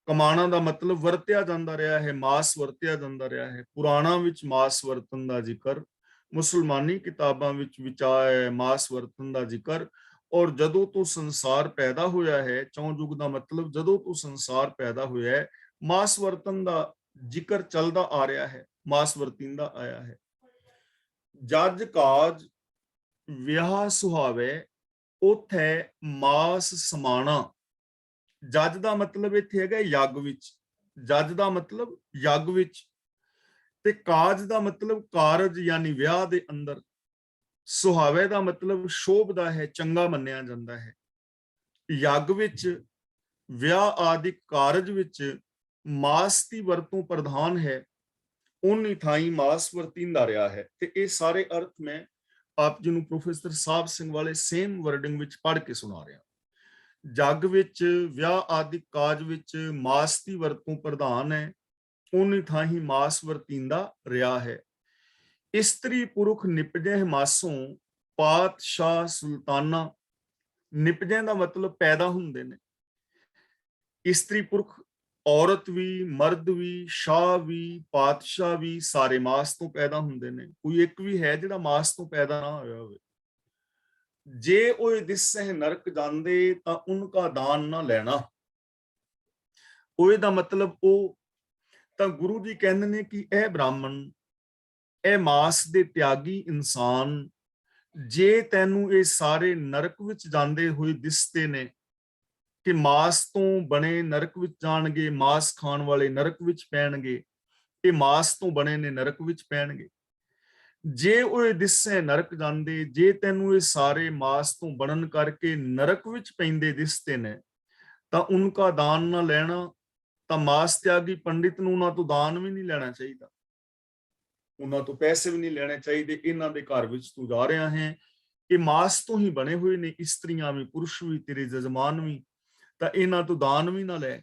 ਕਮਾਣਾ ਦਾ ਮਤਲਬ ਵਰਤਿਆ ਜਾਂਦਾ ਰਿਹਾ ਹੈ, ਮਾਸ ਵਰਤਿਆ ਜਾਂਦਾ ਰਿਹਾ ਹੈ। ਪੁਰਾਣਾ ਵਿੱਚ ਮਾਸ ਵਰਤਨ ਦਾ ਜ਼ਿਕਰ, ਮੁਸਲਮਾਨੀ ਕਿਤਾਬਾਂ ਵਿੱਚ ਵਿਚਾਰ ਮਾਸ ਵਰਤਨ ਦਾ ਜ਼ਿਕਰ। ਔਰ ਜਦੋਂ ਤੋਂ ਸੰਸਾਰ ਪੈਦਾ ਹੋਇਆ ਹੈ, ਚੌਂ ਯੁਗ ਦਾ ਮਤਲਬ ਜਦੋਂ ਤੋਂ ਸੰਸਾਰ ਪੈਦਾ ਹੋਇਆ ਹੈ, ਮਾਸ ਵਰਤਨ ਦਾ ਜ਼ਿਕਰ ਚੱਲਦਾ ਆ ਰਿਹਾ ਹੈ, ਮਾਸ ਵਰਤਿੰਦਾ ਆਇਆ ਹੈ। ਜਜ ਕਾਜ ਵਿਆਹ ਸੁਹਾਵੇ, ਉਥੇ ਮਾਸ ਸਮਾਣਾ। ਜੱਜ ਦਾ ਮਤਲਬ ਇੱਥੇ ਹੈਗਾ ਯੱਗ ਵਿੱਚ, ਜੱਜ ਦਾ ਮਤਲਬ ਯੱਗ ਵਿੱਚ, ਤੇ ਕਾਜ ਦਾ ਮਤਲਬ ਕਾਰਜ ਯਾਨੀ ਵਿਆਹ ਦੇ ਅੰਦਰ। ਸੁਹਾਵੇ ਦਾ ਮਤਲਬ ਸ਼ੋਭਦਾ ਹੈ, ਚੰਗਾ ਮੰਨਿਆ ਜਾਂਦਾ ਹੈ। ਯੱਗ ਵਿੱਚ, ਵਿਆਹ ਆਦਿਕ ਕਾਰਜ ਵਿੱਚ ਮਾਸ ਦੀ ਵਰਤੋਂ ਪ੍ਰਧਾਨ ਹੈ, ਉਨੀ ਥਾਈਂ ਮਾਸ ਵਰਤਿੰਦਾ ਰਿਹਾ ਹੈ। ਤੇ ਇਹ ਸਾਰੇ ਅਰਥ ਮੈਂ ਆਪ ਜੀ ਨੂੰ ਪ੍ਰੋਫੈਸਰ ਸਾਹਿਬ ਸਿੰਘ ਵਾਲੇ ਸੇਮ ਵਰਡਿੰਗ ਵਿੱਚ ਪੜ੍ਹ ਕੇ ਸੁਣਾ ਰਿਹਾ। ਜੱਗ ਵਿੱਚ, ਵਿਆਹ ਆਦਿਕ ਕਾਜ ਵਿੱਚ ਮਾਸ ਦੀ ਵਰਤੋਂ ਪ੍ਰਧਾਨ ਹੈ, ਉਨੀ ਥਾਈਂ ਮਾਸ ਵਰਤਿੰਦਾ ਰਿਹਾ ਹੈ। ਇਸਤਰੀ ਪੁਰਖ ਨਿਪਜੈ ਮਾਸੋਂ, ਪਾਤਸ਼ਾਹ ਸੁਲਤਾਨਾ। ਨਿਪਜੈ ਦਾ ਮਤਲਬ ਪੈਦਾ ਹੁੰਦੇ ਨੇ। ਇਸਤਰੀ ਪੁਰਖ, ਔਰਤ ਵੀ, ਮਰਦ ਵੀ, ਸ਼ਾਹ ਵੀ, ਪਾਤਸ਼ਾਹ ਵੀ, ਸਾਰੇ ਮਾਸ ਤੋਂ ਪੈਦਾ ਹੁੰਦੇ ਨੇ। ਕੋਈ ਇੱਕ ਵੀ ਹੈ ਜਿਹੜਾ ਮਾਸ ਤੋਂ ਪੈਦਾ ਨਾ ਹੋਇਆ ਹੋਵੇ। ਜੇ ਉਹ ਦਿਸਹਿ ਨਰਕ ਜਾਂਦੇ ਤਾਂ ਉਨਕਾ ਦਾਨ ਨਾ ਲੈਣਾ। ਉਹ ਦਾ ਮਤਲਬ ਉਹ, ਤਾਂ ਗੁਰੂ ਜੀ ਕਹਿੰਦੇ ਨੇ ਕਿ ਇਹ ਬ੍ਰਾਹਮਣ, ਇਹ ਮਾਸ ਦੇ ਤਿਆਗੀ ਇਨਸਾਨ, ਜੇ ਤੈਨੂੰ ਇਹ ਸਾਰੇ ਨਰਕ ਵਿੱਚ ਜਾਂਦੇ ਹੋਏ ਦਿਸਦੇ ਨੇ ਕਿ ਮਾਸ ਤੋਂ ਬਣੇ ਨਰਕ ਵਿੱਚ ਜਾਣਗੇ, ਮਾਸ ਖਾਣ ਵਾਲੇ ਨਰਕ ਵਿੱਚ ਪੈਣਗੇ, ਇਹ ਮਾਸ ਤੋਂ ਬਣੇ ਨੇ ਨਰਕ ਵਿੱਚ ਪੈਣਗੇ। ਜੇ ਉਹ ਦਿਸੇ ਨਰਕ ਜਾਂਦੇ, ਜੇ ਤੈਨੂੰ ਇਹ ਸਾਰੇ ਮਾਸ ਤੋਂ ਬਣਨ ਕਰਕੇ ਨਰਕ ਵਿੱਚ ਪੈਂਦੇ ਦਿਸਦੇ ਨੇ, ਤਾਂ ਉਨਕਾ ਦਾਨ ਨਾ ਲੈਣਾ। ਤਾਂ ਮਾਸ ਤਿਆਗੀ ਪੰਡਿਤ ਨੂੰ ਉਹਨਾਂ ਤੋਂ ਦਾਨ ਵੀ ਨਹੀਂ ਲੈਣਾ ਚਾਹੀਦਾ, ਉਹਨਾਂ ਤੋਂ ਪੈਸੇ ਵੀ ਨਹੀਂ ਲੈਣੇ ਚਾਹੀਦੇ। ਇਹਨਾਂ ਦੇ ਘਰ ਵਿੱਚ ਤੂੰ ਜਾ ਰਿਹਾ ਹੈ, ਇਹ ਮਾਸ ਤੋਂ ਹੀ ਬਣੇ ਹੋਏ ਨੇ, ਇਸਤਰੀਆਂ ਵੀ ਪੁਰਸ਼ ਵੀ ਤੇਰੇ ਜਜ਼ਮਾਨ ਵੀ, ਤਾਂ ਇਹਨਾਂ ਤੋਂ ਦਾਨ ਵੀ ਨਾ ਲੈ।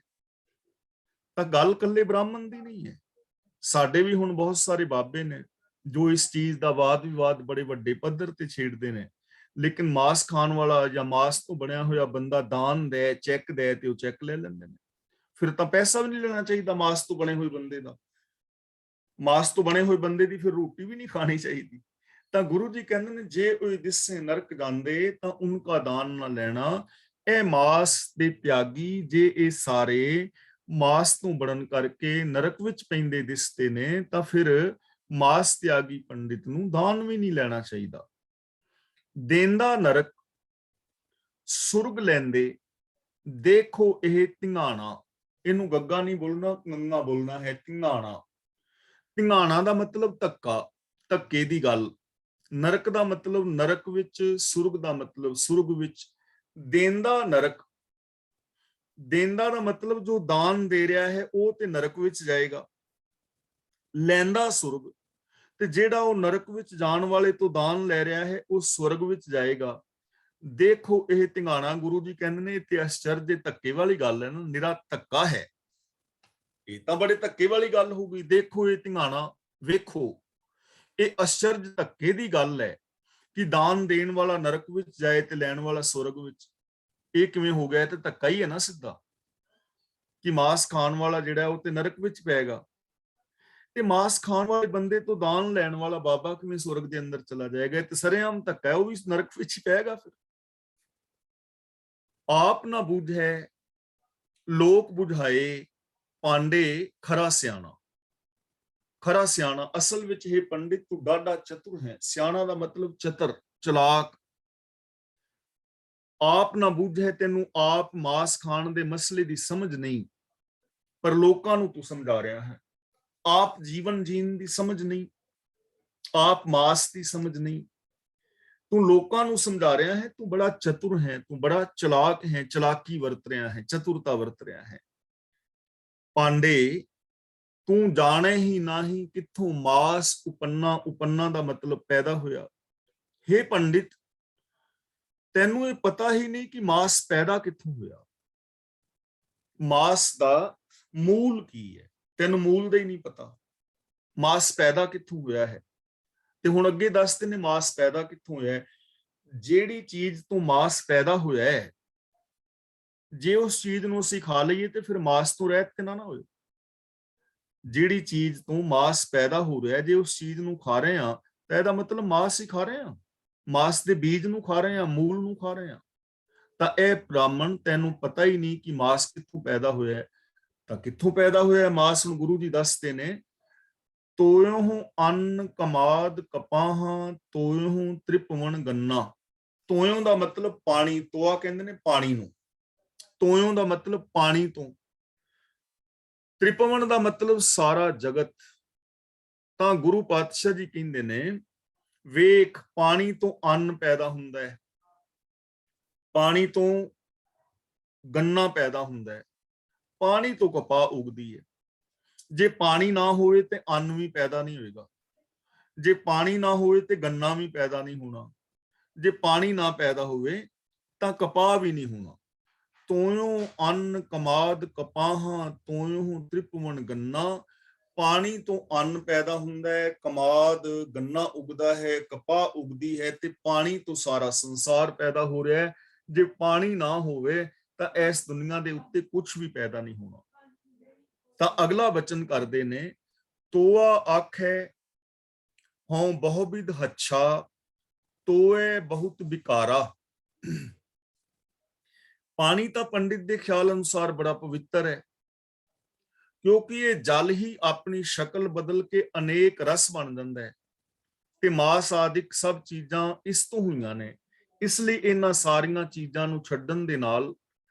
ਤਾਂ ਗੱਲ ਕੱਲੇ ਬ੍ਰਾਹਮਣ ਦੀ ਨਹੀਂ ਹੈ, ਸਾਡੇ ਵੀ ਹੁਣ ਬਹੁਤ ਸਾਰੇ ਬਾਬੇ ਨੇ ਜੋ ਇਸ ਚੀਜ਼ ਦਾ ਵਾਦ ਵਿਵਾਦ ਬੜੇ ਵੱਡੇ ਪੱਧਰ ਤੇ ਛੇੜਦੇ ਨੇ, ਲੇਕਿਨ ਮਾਸ ਖਾਣ ਵਾਲਾ ਜਾਂ ਮਾਸ ਤੋਂ ਬਣਿਆ ਹੋਇਆ ਬੰਦਾ ਦਾਨ ਦੇ, ਚੈੱਕ ਦੇ, ਤੇ ਉਹ ਚੈੱਕ ਲੈ ਲੈਂਦੇ ਨੇ। ਫਿਰ ਤਾਂ ਪੈਸਾ ਵੀ ਨਹੀਂ ਲੈਣਾ ਚਾਹੀਦਾ ਮਾਸ ਤੋਂ ਬਣੇ ਹੋਏ ਬੰਦੇ ਦਾ, ਮਾਸ ਤੋਂ ਬਣੇ ਹੋਏ ਬੰਦੇ ਦੀ ਫਿਰ ਰੋਟੀ ਵੀ ਨਹੀਂ ਖਾਣੀ ਚਾਹੀਦੀ। ਤਾਂ ਗੁਰੂ ਜੀ ਕਹਿੰਦੇ ਨੇ ਜੇ ਉਹ ਦਿਸੇ ਨਰਕ ਜਾਂਦੇ ਤਾਂ ਉਨਕਾ ਦਾਨ ਨਾ ਲੈਣਾ। ਇਹ ਮਾਸ ਦੇ ਤਿਆਗੀ, ਜੇ ਇਹ ਸਾਰੇ ਮਾਸ ਤੋਂ ਬਣਨ ਕਰਕੇ ਨਰਕ ਵਿੱਚ ਪੈਂਦੇ ਦਿਸਦੇ ਨੇ, ਤਾਂ ਫਿਰ ਮਾਸ ਤਿਆਗੀ ਪੰਡਿਤ ਨੂੰ ਦਾਨ ਵੀ ਨਹੀਂ ਲੈਣਾ ਚਾਹੀਦਾ। ਦੇਂਦਾ ਨਰਕ ਸੁਰਗ ਲੈਂਦੇ, ਦੇਖੋ ਇਹ ਧਿੰਗਾਣਾ। ਇਹਨੂੰ ਗੱਗਾ ਨਹੀਂ ਬੋਲਣਾ, ਗੰਗਾ ਬੋਲਣਾ ਹੈ, ਧਿੰਗਾਣਾ। ਧਿੰਗਾਣਾ ਦਾ ਮਤਲਬ ਧੱਕਾ, ਧੱਕੇ ਦੀ ਗੱਲ। ਨਰਕ ਦਾ ਮਤਲਬ ਨਰਕ ਵਿੱਚ, ਸੁਰਗ ਦਾ ਮਤਲਬ ਸੁਰਗ ਵਿੱਚ। ਦੇਂਦਾ ਨਰਕ, ਦੇਂਦਾ ਦਾ ਮਤਲਬ ਜੋ ਦਾਨ ਦੇ ਰਿਹਾ ਹੈ ਉਹ ਤੇ ਨਰਕ ਵਿੱਚ ਜਾਏਗਾ। ਲੈਂਦਾ ਸੁਰਗ, ਤੇ ਜਿਹੜਾ ਉਹ ਨਰਕ ਵਿੱਚ ਜਾਣ ਵਾਲੇ ਤੋਂ ਦਾਨ ਲੈ ਰਿਹਾ ਹੈ ਉਹ ਸਵਰਗ ਵਿੱਚ ਜਾਏਗਾ। ਦੇਖੋ ਇਹ ਧਿੰਗਾਣਾ, ਗੁਰੂ ਜੀ ਕਹਿੰਦੇ ਨੇ ਇੱਥੇ ਅਸ਼ਚਰਜ, ਧੱਕੇ ਵਾਲੀ ਗੱਲ ਹੈ ਨਾ, ਨਿਰਾ ਧੱਕਾ ਹੈ, ਇਹ ਤਾਂ ਬੜੇ ਧੱਕੇ ਵਾਲੀ ਗੱਲ ਹੋ ਗਈ। ਦੇਖੋ ਇਹ ਧਿੰਗਾਣਾ, ਵੇਖੋ ਇਹ ਅਸ਼ਚਰਜ ਧੱਕੇ ਦੀ ਗੱਲ ਹੈ ਕਿ ਦਾਨ ਦੇਣ ਵਾਲਾ ਨਰਕ ਵਿੱਚ ਜਾਏ ਤੇ ਲੈਣ ਵਾਲਾ ਸਵਰਗ ਵਿੱਚ। ਇਹ ਕਿਵੇਂ ਹੋ ਗਿਆ? ਤੇ ਧੱਕਾ ਹੀ ਹੈ ਨਾ ਸਿੱਧਾ, ਕਿ ਮਾਸ ਖਾਣ ਵਾਲਾ ਜਿਹੜਾ ਉਹ ਤੇ ਨਰਕ ਵਿੱਚ ਪਏਗਾ, ਤੇ ਮਾਸ ਖਾਣ ਵਾਲੇ ਬੰਦੇ ਤੋਂ ਦਾਨ ਲੈਣ ਵਾਲਾ ਬਾਬਾ ਕਿਵੇਂ ਸਵਰਗ ਦੇ ਅੰਦਰ ਚਲਾ ਜਾਏਗਾ? ਤੇ ਸਰੇਆਮ ਧੱਕਾ ਹੈ, ਉਹ ਵੀ ਨਰਕ ਵਿੱਚ ਹੀ ਪਏਗਾ। ਫਿਰ ਆਪ ਨਾ ਬੁਝੈ ਲੋਕ ਬੁਝਾਏ, ਪਾਂਡੇ ਖਰਾ ਸਿਆਣਾ। ਖਰਾ ਸਿਆਣਾ, ਅਸਲ ਵਿੱਚ ਇਹ ਪੰਡਿਤ ਤੂੰ ਡਾਢਾ ਚਤੁਰ ਹੈ। ਸਿਆਣਾ ਦਾ ਮਤਲਬ ਚਤਰ, ਚਲਾਕ। ਆਪ ਨਾ ਬੁਝੈ, ਤੈਨੂੰ ਆਪ ਮਾਸ ਖਾਣ ਦੇ ਮਸਲੇ ਦੀ ਸਮਝ ਨਹੀਂ, ਪਰ ਲੋਕਾਂ ਨੂੰ ਤੂੰ ਸਮਝਾ ਰਿਹਾ ਹੈ। ਆਪ ਜੀਵਨ ਜੀਣ ਦੀ ਸਮਝ ਨਹੀਂ, ਆਪ ਮਾਸ ਦੀ ਸਮਝ ਨਹੀਂ, ਤੂੰ ਲੋਕਾਂ ਨੂੰ ਸਮਝਾ ਰਿਹਾ ਹੈ। ਤੂੰ ਬੜਾ ਚਤੁਰ ਹੈ, ਤੂੰ ਬੜਾ ਚਲਾਕ ਹੈ, ਚਲਾਕੀ ਵਰਤ ਰਿਹਾ ਹੈ, ਚਤੁਰਤਾ ਵਰਤ ਰਿਹਾ ਹੈ। ਪਾਂਡੇ, ਤੂੰ ਜਾਣੇ ਹੀ ਨਹੀਂ ਕਿੱਥੋਂ ਮਾਸ ਉਪੰਨਾ, ਉਪੰਨਾ ਦਾ ਮਤਲਬ ਪੈਦਾ ਹੋਇਆ। हे ਪੰਡਿਤ, ਤੈਨੂੰ ਇਹ ਪਤਾ ਹੀ ਨਹੀਂ ਕਿ ਮਾਸ ਪੈਦਾ ਕਿੱਥੋਂ ਹੋਇਆ, ਮਾਸ ਦਾ ਮੂਲ ਕੀ ਹੈ, ਤੈਨੂੰ ਮੂਲ ਦਾ ਹੀ ਨਹੀਂ ਪਤਾ, ਮਾਸ ਪੈਦਾ ਕਿੱਥੋਂ ਹੋਇਆ ਹੈ। ਤੇ ਹੁਣ ਅੱਗੇ ਦੱਸਦੇ ਨੇ ਮਾਸ ਪੈਦਾ ਕਿੱਥੋਂ ਹੋਇਆ ਹੈ। ਜਿਹੜੀ ਚੀਜ਼ ਤੋਂ ਮਾਸ ਪੈਦਾ ਹੋਇਆ ਹੈ, ਜੇ ਉਸ ਚੀਜ਼ ਨੂੰ ਅਸੀਂ ਖਾ ਲਈਏ ਤੇ ਫਿਰ ਮਾਸ ਤੋਂ ਰਹਿਤ ਨਾ ਹੋਏ। ਜਿਹੜੀ ਚੀਜ਼ ਤੋਂ ਮਾਸ ਪੈਦਾ ਹੋ ਰਿਹਾ, ਜੇ ਉਸ ਚੀਜ਼ ਨੂੰ ਖਾ ਰਹੇ ਹਾਂ ਤਾਂ ਇਹਦਾ ਮਤਲਬ ਮਾਸ ਹੀ ਖਾ ਰਹੇ ਹਾਂ, ਮਾਸ ਦੇ ਬੀਜ ਨੂੰ ਖਾ ਰਹੇ ਹਾਂ, ਮੂਲ ਨੂੰ ਖਾ ਰਹੇ ਹਾਂ। ਤਾਂ ਇਹ ਬ੍ਰਾਹਮਣ, ਤੈਨੂੰ ਪਤਾ ਹੀ ਨਹੀਂ ਕਿ ਮਾਸ ਕਿੱਥੋਂ ਪੈਦਾ ਹੋਇਆ ਹੈ। ਤਾਂ ਕਿੱਥੋਂ ਪੈਦਾ ਹੋਇਆ ਮਾਸ? ਨੂੰ ਗੁਰੂ ਜੀ ਦੱਸਦੇ ਨੇ, ਤੋਇਓ ਅੰਨ ਕਮਾਦ ਕਪਾਹਾਂ, ਤੋਇਓ ਤ੍ਰਿਪਵਨ ਗੰਨਾ। ਤੋਇਓ ਦਾ ਮਤਲਬ ਪਾਣੀ, ਤੋਆ ਕਹਿੰਦੇ ਨੇ ਪਾਣੀ ਨੂੰ, ਤੋਇਓ ਦਾ ਮਤਲਬ ਪਾਣੀ ਤੋਂ, ਤ੍ਰਿਪਵਨ ਦਾ ਮਤਲਬ ਸਾਰਾ ਜਗਤ। ਤਾਂ ਗੁਰੂ ਪਾਤਸ਼ਾਹ ਜੀ ਕਹਿੰਦੇ ਨੇ, ਵੇਖ ਪਾਣੀ ਤੋਂ ਅੰਨ ਪੈਦਾ ਹੁੰਦਾ ਹੈ, ਪਾਣੀ ਤੋਂ ਗੰਨਾ ਪੈਦਾ ਹੁੰਦਾ ਹੈ, ਪਾਣੀ ਤੋਂ ਕਪਾਹ ਉਗਦੀ ਹੈ। ਜੇ ਪਾਣੀ ਨਾ ਹੋਵੇ ਤੇ ਅੰਨ ਵੀ ਪੈਦਾ ਨਹੀਂ ਹੋਏਗਾ, ਜੇ ਪਾਣੀ ਨਾ ਹੋਵੇ ਤੇ ਗੰਨਾ ਵੀ ਪੈਦਾ ਨਹੀਂ ਹੋਣਾ, ਜੇ ਪਾਣੀ ਨਾ ਪੈਦਾ ਹੋਵੇ ਤਾਂ ਕਪਾਹ ਵੀ ਨਹੀਂ ਹੋਣਾ। ਤੋਇਓ ਅੰਨ ਕਮਾਦ ਕਪਾਹਾਂ, ਤੋਇਓ ਤ੍ਰਿਪਵਨ ਗੰਨਾ। ਪਾਣੀ ਤੋਂ ਅੰਨ ਪੈਦਾ ਹੁੰਦਾ ਹੈ, ਕਮਾਦ ਗੰਨਾ ਉਗਦਾ ਹੈ, ਕਪਾਹ ਉਗਦੀ ਹੈ, ਤੇ ਪਾਣੀ ਤੋਂ ਸਾਰਾ ਸੰਸਾਰ ਪੈਦਾ ਹੋ ਰਿਹਾ ਹੈ। ਜੇ ਪਾਣੀ ਨਾ ਹੋਵੇ ਤਾਂ ਇਸ ਦੁਨੀਆ ਦੇ ਉੱਤੇ ਕੁਝ ਵੀ ਪੈਦਾ ਨਹੀਂ ਹੋਣਾ। ਤਾਂ ਅਗਲਾ ਬਚਨ ਕਰਦੇ ਨੇ, ਤੋਆ ਆਖੈ ਹਉ ਬਹੁਬਿਧ ਹੱਛਾ, ਤੋਏ ਬਹੁਤ ਵਿਕਾਰਾ। ਪਾਣੀ ਤਾਂ ਪੰਡਿਤ ਦੇ ਖਿਆਲ ਅਨੁਸਾਰ ਬੜਾ ਪਵਿੱਤਰ ਹੈ, ਕਿਉਂਕਿ ਇਹ ਜਲ ਹੀ ਆਪਣੀ ਸ਼ਕਲ ਬਦਲ ਕੇ ਅਨੇਕ ਰਸ ਬਣ ਜਾਂਦਾ ਹੈ, ਤੇ ਮਾਸ ਆਦਿਕ ਸਭ ਚੀਜ਼ਾਂ ਇਸ ਤੋਂ ਹੋਈਆਂ ਨੇ। ਇਸ ਲਈ ਇਹਨਾਂ ਸਾਰੀਆਂ ਚੀਜ਼ਾਂ ਨੂੰ ਛੱਡਣ ਦੇ ਨਾਲ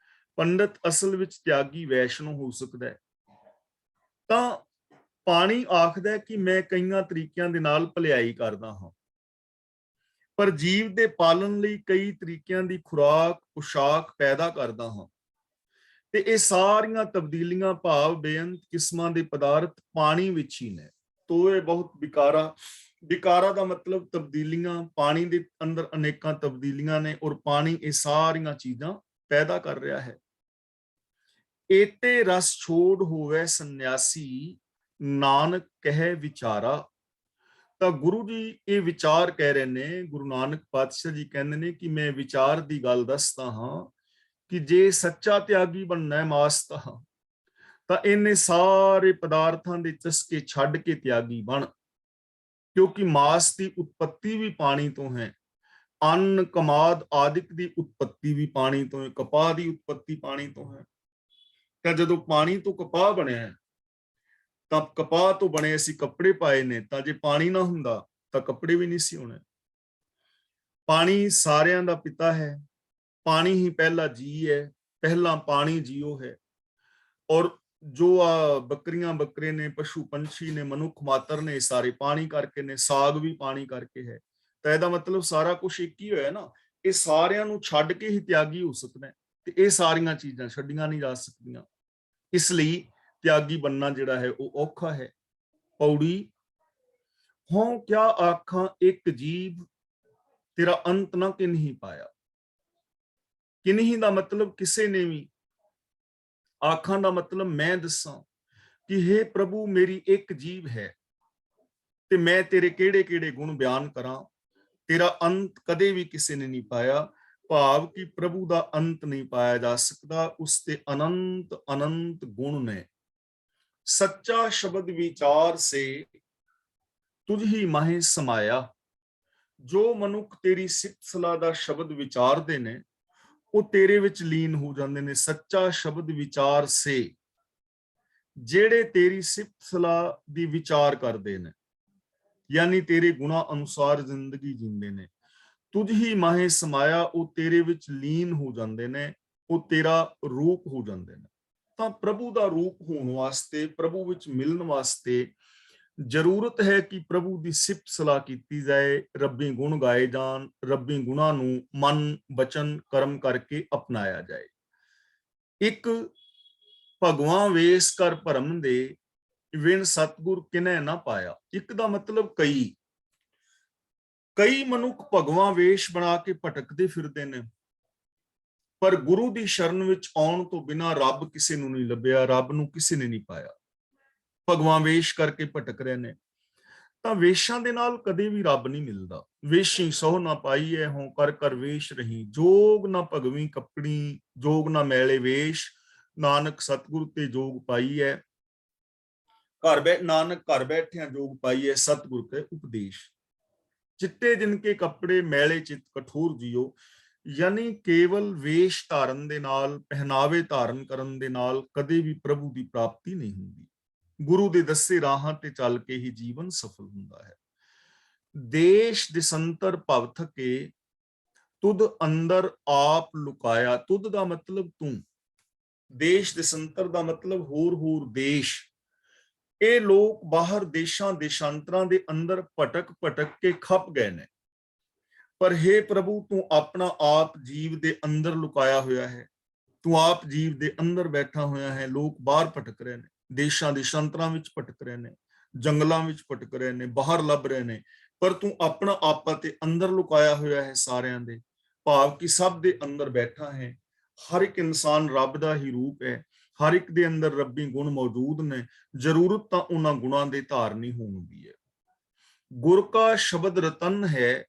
ਪੰਡਿਤ ਅਸਲ ਵਿੱਚ ਤਿਆਗੀ ਵੈਸ਼ਨੋ ਹੋ ਸਕਦਾ ਹੈ। ਤਾਂ ਪਾਣੀ ਆਖਦਾ ਕਿ ਮੈਂ ਕਈਆਂ ਤਰੀਕਿਆਂ ਦੇ ਨਾਲ ਭਲਾਈ ਕਰਦਾ ਹਾਂ, ਪਰ ਜੀਵ ਦੇ ਪਾਲਣ ਲਈ ਕਈ ਤਰੀਕਿਆਂ ਦੀ ਖੁਰਾਕ ਪੁਸ਼ਾਕ ਪੈਦਾ ਕਰਦਾ ਹਾਂ, ਤੇ ਇਹ ਸਾਰੀਆਂ ਤਬਦੀਲੀਆਂ ਭਾਵ ਬੇਅੰਤ ਕਿਸਮਾਂ ਦੇ ਪਦਾਰਥ ਪਾਣੀ ਵਿੱਚ ਹੀ ਨੇ। ਤੋ ਇਹ ਬਹੁਤ ਵਿਕਾਰਾ ਦਾ ਮਤਲਬ ਤਬਦੀਲੀਆਂ, ਪਾਣੀ ਦੇ ਅੰਦਰ ਅਨੇਕਾਂ ਤਬਦੀਲੀਆਂ ਨੇ ਔਰ ਪਾਣੀ ਇਹ ਸਾਰੀਆਂ ਚੀਜ਼ਾਂ ਪੈਦਾ ਕਰ ਰਿਹਾ ਹੈ। ਏਤੇ ਰਸ ਛੋੜ ਹੋਵੇ ਸੰਨਿਆਸੀ, ਨਾਨਕ ਕਹੇ ਵਿਚਾਰਾ। ਤਾਂ ਗੁਰੂ ਜੀ ਇਹ ਵਿਚਾਰ ਕਹਿ ਰਹੇ ਨੇ, ਗੁਰੂ ਨਾਨਕ ਪਾਤਸ਼ਾਹ ਜੀ ਕਹਿੰਦੇ ਨੇ ਕਿ ਮੈਂ ਵਿਚਾਰ ਦੀ ਗੱਲ ਦੱਸਦਾ ਹਾਂ ਕਿ ਜੇ ਸੱਚਾ ਤਿਆਗੀ ਬਣਨਾ ਹੈ ਮਾਸ ਤਾਂ ਇਹਨੇ ਸਾਰੇ ਪਦਾਰਥਾਂ ਦੇ ਚਸਕੇ ਛੱਡ ਕੇ ਤਿਆਗੀ ਬਣ, ਕਿਉਂਕਿ ਮਾਸ ਦੀ ਉਤਪत्ति ਵੀ ਪਾਣੀ ਤੋਂ ਹੈ, ਅੰਨ ਕਮਾਦ ਆਦਿਕ ਦੀ ਉਤਪत्ति ਵੀ ਪਾਣੀ ਤੋਂ ਹੈ, ਕਪਾਹ ਦੀ ਉਤਪत्ति ਪਾਣੀ ਤੋਂ ਹੈ। ਤਾਂ ਜਦੋਂ ਪਾਣੀ ਤੋਂ ਕਪਾਹ ਬਣਿਆ ਤਾਂ ਕਪਾਹ ਤੋਂ ਬਣੇ ਅਸੀਂ ਕੱਪੜੇ ਪਾਏ ਨੇ, ਤਾਂ ਜੇ ਪਾਣੀ ਨਾ ਹੁੰਦਾ ਤਾਂ ਕੱਪੜੇ ਵੀ ਨਹੀਂ ਸੀ ਹੋਣੇ। ਪਾਣੀ ਸਾਰਿਆਂ ਦਾ ਪਿਤਾ ਹੈ, ਪਾਣੀ ਹੀ ਪਹਿਲਾ ਜੀ ਹੈ, ਪਹਿਲਾ ਪਾਣੀ ਜੀਓ ਹੈ। ਔਰ ਜੋ ਬੱਕਰੀਆਂ ਬੱਕਰੇ ਨੇ, ਪਸ਼ੂ ਪੰਛੀ ਨੇ, ਮਨੁੱਖ ਮਾਤਰ ਨੇ, ਸਾਰੇ ਪਾਣੀ ਕਰਕੇ ਨੇ, ਸਾਗ ਵੀ ਪਾਣੀ ਕਰਕੇ ਹੈ। ਤਾਂ ਇਹਦਾ ਮਤਲਬ ਸਾਰਾ ਕੁਝ ਇੱਕ ਹੀ ਹੋਇਆ ਨਾ। ਇਹ ਸਾਰਿਆਂ ਨੂੰ ਛੱਡ ਕੇ ਹੀ ਤਿਆਗੀ ਹੋ ਸਕਦਾ ਹੈ, ਤੇ ਇਹ ਸਾਰੀਆਂ ਚੀਜ਼ਾਂ ਛੱਡੀਆਂ ਨਹੀਂ ਜਾ ਸਕਦੀਆਂ। ਇਸ ਲਈ ਤਿਆਗੀ ਬੰਨਾ ਜਿਹੜਾ ਹੈ ਉਹ ਔਖਾ ਹੈ। ਪੌੜੀ ਹੋਂ ਕਿਆ ਆਖਾਂ ਇੱਕ ਜੀਵ, ਤੇਰਾ ਅੰਤ ਨਾ ਕਿਨਹੀ ਪਾਇਆ। ਕਿਨਹੀ ਦਾ ਮਤਲਬ ਕਿਸੇ ਨੇ ਵੀ, ਆਖਾਂ ਦਾ ਮਤਲਬ ਮੈਂ ਦੱਸਾਂ ਕਿ हे ਪ੍ਰਭੂ ਮੇਰੀ ਇੱਕ ਜੀਵ ਹੈ ਤੇ ਮੈਂ ਤੇਰੇ ਕਿਹੜੇ ਕਿਹੜੇ ਗੁਣ ਬਿਆਨ ਕਰਾਂ। ਤੇਰਾ ਅੰਤ ਕਦੇ ਵੀ ਕਿਸੇ ਨੇ ਨਹੀਂ ਪਾਇਆ, ਭਾਵ ਕਿ ਪ੍ਰਭੂ ਦਾ ਅੰਤ ਨਹੀਂ ਪਾਇਆ ਜਾ ਸਕਦਾ, ਉਸ ਤੇ ਅਨੰਤ ਅਨੰਤ ਗੁਣ ਨੇ। ਸੱਚਾ ਸ਼ਬਦ ਵਿਚਾਰ ਸੇ ਤੁਝ ਹੀ ਮਾਹੇ ਸਮਾਇਆ। ਜੋ ਮਨੁੱਖ ਤੇਰੀ ਸਿੱਖ ਸਲਾਹ ਦਾ ਸ਼ਬਦ ਵਿਚਾਰਦੇ ਨੇ ਉਹ ਤੇਰੇ ਵਿੱਚ ਲੀਨ ਹੋ ਜਾਂਦੇ ਨੇ। ਸੱਚਾ ਸ਼ਬਦ ਵਿਚਾਰ ਸੇ, ਜਿਹੜੇ ਤੇਰੀ ਸਿਫਤ ਸਲਾਹ ਦੀ ਵਿਚਾਰ ਕਰਦੇ ਨੇ, ਯਾਨੀ ਤੇਰੇ ਗੁਣਾ ਅਨੁਸਾਰ ਜ਼ਿੰਦਗੀ ਜੀਂਦੇ ਨੇ। ਤੁਝ ਹੀ ਮਾਹੇ ਸਮਾਇਆ, ਉਹ ਤੇਰੇ ਵਿੱਚ ਲੀਨ ਹੋ ਜਾਂਦੇ ਨੇ, ਉਹ ਤੇਰਾ ਰੂਪ ਹੋ ਜਾਂਦੇ ਨੇ। ਤਾਂ ਪ੍ਰਭੂ ਦਾ ਰੂਪ ਹੋਣ ਵਾਸਤੇ, ਪ੍ਰਭੂ ਵਿੱਚ ਮਿਲਣ ਵਾਸਤੇ ਜ਼ਰੂਰਤ ਹੈ ਕਿ ਪ੍ਰਭੂ ਦੀ ਸਿਫਤ ਸਲਾਹ ਕੀਤੀ ਜਾਏ, ਰੱਬੀ ਗੁਣ ਗਾਏ ਜਾਣ, ਰੱਬੀ ਗੁਣਾਂ ਨੂੰ ਮਨ ਬਚਨ ਕਰਮ ਕਰਕੇ ਅਪਣਾਇਆ ਜਾਏ। ਇੱਕ ਭਗਵਾਂ ਵੇਸ ਕਰ ਭਰਮ ਦੇ, ਵਿਣ ਸਤਗੁਰ ਕਿਨੈ ਨਾ ਪਾਇਆ। ਇੱਕ ਦਾ ਮਤਲਬ ਕਈ ਮਨੁੱਖ ਭਗਵਾਂ ਵੇਸ਼ ਬਣਾ ਕੇ ਭਟਕਦੇ ਫਿਰਦੇ ਨੇ, ਪਰ ਗੁਰੂ ਦੀ ਸ਼ਰਨ ਵਿੱਚ ਆਉਣ ਤੋਂ ਬਿਨਾਂ ਰੱਬ ਕਿਸੇ ਨੂੰ ਨਹੀਂ ਲੱਭਿਆ, ਰੱਬ ਨੂੰ ਕਿਸੇ ਨੇ ਨਹੀਂ ਪਾਇਆ। ਭਗਵਾਂ ਵੇਸ਼ ਕਰਕੇ ਭਟਕ ਰਹੇ ਨੇ। ਤਾਂ ਵੇਸ਼ਾਂ ਦੇ ਨਾਲ ਕਦੇ ਵੀ ਰੱਬ ਨਹੀਂ ਮਿਲਦਾ। ਵੇਸ਼ੀ ਸੋਹ ਨਾ ਪਾਈਐ, ਹੋਂ ਕਰ ਕਰ ਵੇਸ਼ ਰਹੀ। ਜੋਗ ਨਾ ਭਗਵੀ ਕੱਪੜੀ, ਜੋਗ ਨਾ ਮੈਲੇ ਵੇਸ਼, ਨਾਨਕ ਸਤਿਗੁਰ ਤੇ ਜੋਗ ਪਾਈਐ। ਨਾਨਕ ਘਰ ਬੈਠਿਆਂ ਜੋਗ ਪਾਈਐ, ਸਤਿਗੁਰ ਕੇ ਉਪਦੇਸ਼। ਚਿੱਟੇ ਜਿਨ ਕੇ ਕੱਪੜੇ, ਮੈਲੇ ਚਿਤ ਕਠੋਰ ਜੀਓ। ਯਾਨੀ ਕੇਵਲ ਵੇਸ਼ ਧਾਰਨ ਦੇ ਨਾਲ, ਪਹਿਨਾਵੇ ਧਾਰਨ ਕਰਨ ਦੇ ਨਾਲ ਕਦੇ ਵੀ ਪ੍ਰਭੂ ਦੀ ਪ੍ਰਾਪਤੀ ਨਹੀਂ ਹੁੰਦੀ। ਗੁਰੂ ਦੇ ਦੱਸੇ ਰਾਹਾਂ ਤੇ ਚੱਲ ਕੇ ਹੀ ਜੀਵਨ ਸਫਲ ਹੁੰਦਾ ਹੈ। ਦੇਸ਼ ਦਿਸੰਤਰ ਭਵ ਥਕੇ, ਤੁਧ ਅੰਦਰ ਆਪ ਲੁਕਾਇਆ। ਤੁਧ ਦਾ ਮਤਲਬ ਤੂੰ, ਦੇਸ਼ ਦਿਸੰਤਰ ਦਾ ਮਤਲਬ ਹੋਰ ਦੇਸ਼। ਇਹ ਲੋਕ ਬਾਹਰ ਦੇਸ਼ਾਂ ਦੇਸ਼ਾਂਤਰਾਂ ਦੇ ਅੰਦਰ ਭਟਕ ਭਟਕ ਕੇ ਖਪ ਗਏ ਨੇ, ਪਰ हे ਪ੍ਰਭੂ ਤੂੰ ਆਪਣਾ ਆਪ ਜੀਵ ਦੇ ਅੰਦਰ ਲੁਕਾਇਆ ਹੋਇਆ ਹੈ। ਤੂੰ ਆਪ ਜੀਵ ਦੇ ਅੰਦਰ ਬੈਠਾ ਹੋਇਆ ਹੈ। ਲੋਕ ਬਾਹਰ ਭਟਕ ਰਹੇ ਨੇ, ਦੇਸ਼ਾਂ ਦੇਸ਼ਾਂਤਰਾਂ ਵਿੱਚ ਭਟਕ ਰਹੇ ਨੇ, ਜੰਗਲਾਂ ਵਿੱਚ ਭਟਕ ਰਹੇ ਨੇ, ਬਾਹਰ ਲੱਭ ਰਹੇ ਨੇ, ਪਰ ਤੂੰ ਆਪਣਾ ਆਪਾ ਤੇ ਅੰਦਰ ਲੁਕਾਇਆ ਹੋਇਆ ਹੈ ਸਾਰਿਆਂ ਦੇ, ਭਾਵ ਕਿ ਸਭ ਦੇ ਅੰਦਰ ਬੈਠਾ ਹੈ। ਹਰ ਇੱਕ ਇਨਸਾਨ ਰੱਬ ਦਾ ਹੀ ਰੂਪ ਹੈ, ਹਰ ਇੱਕ ਦੇ ਅੰਦਰ ਰੱਬੀ ਗੁਣ ਮੌਜੂਦ ਨੇ। ਜ਼ਰੂਰਤ ਤਾਂ ਉਹਨਾਂ ਗੁਣਾਂ ਦੇ ਧਾਰਨੀ ਹੋਣ ਦੀ ਹੈ। ਗੁਰ ਕਾ ਸ਼ਬਦ ਰਤਨ ਹੈ,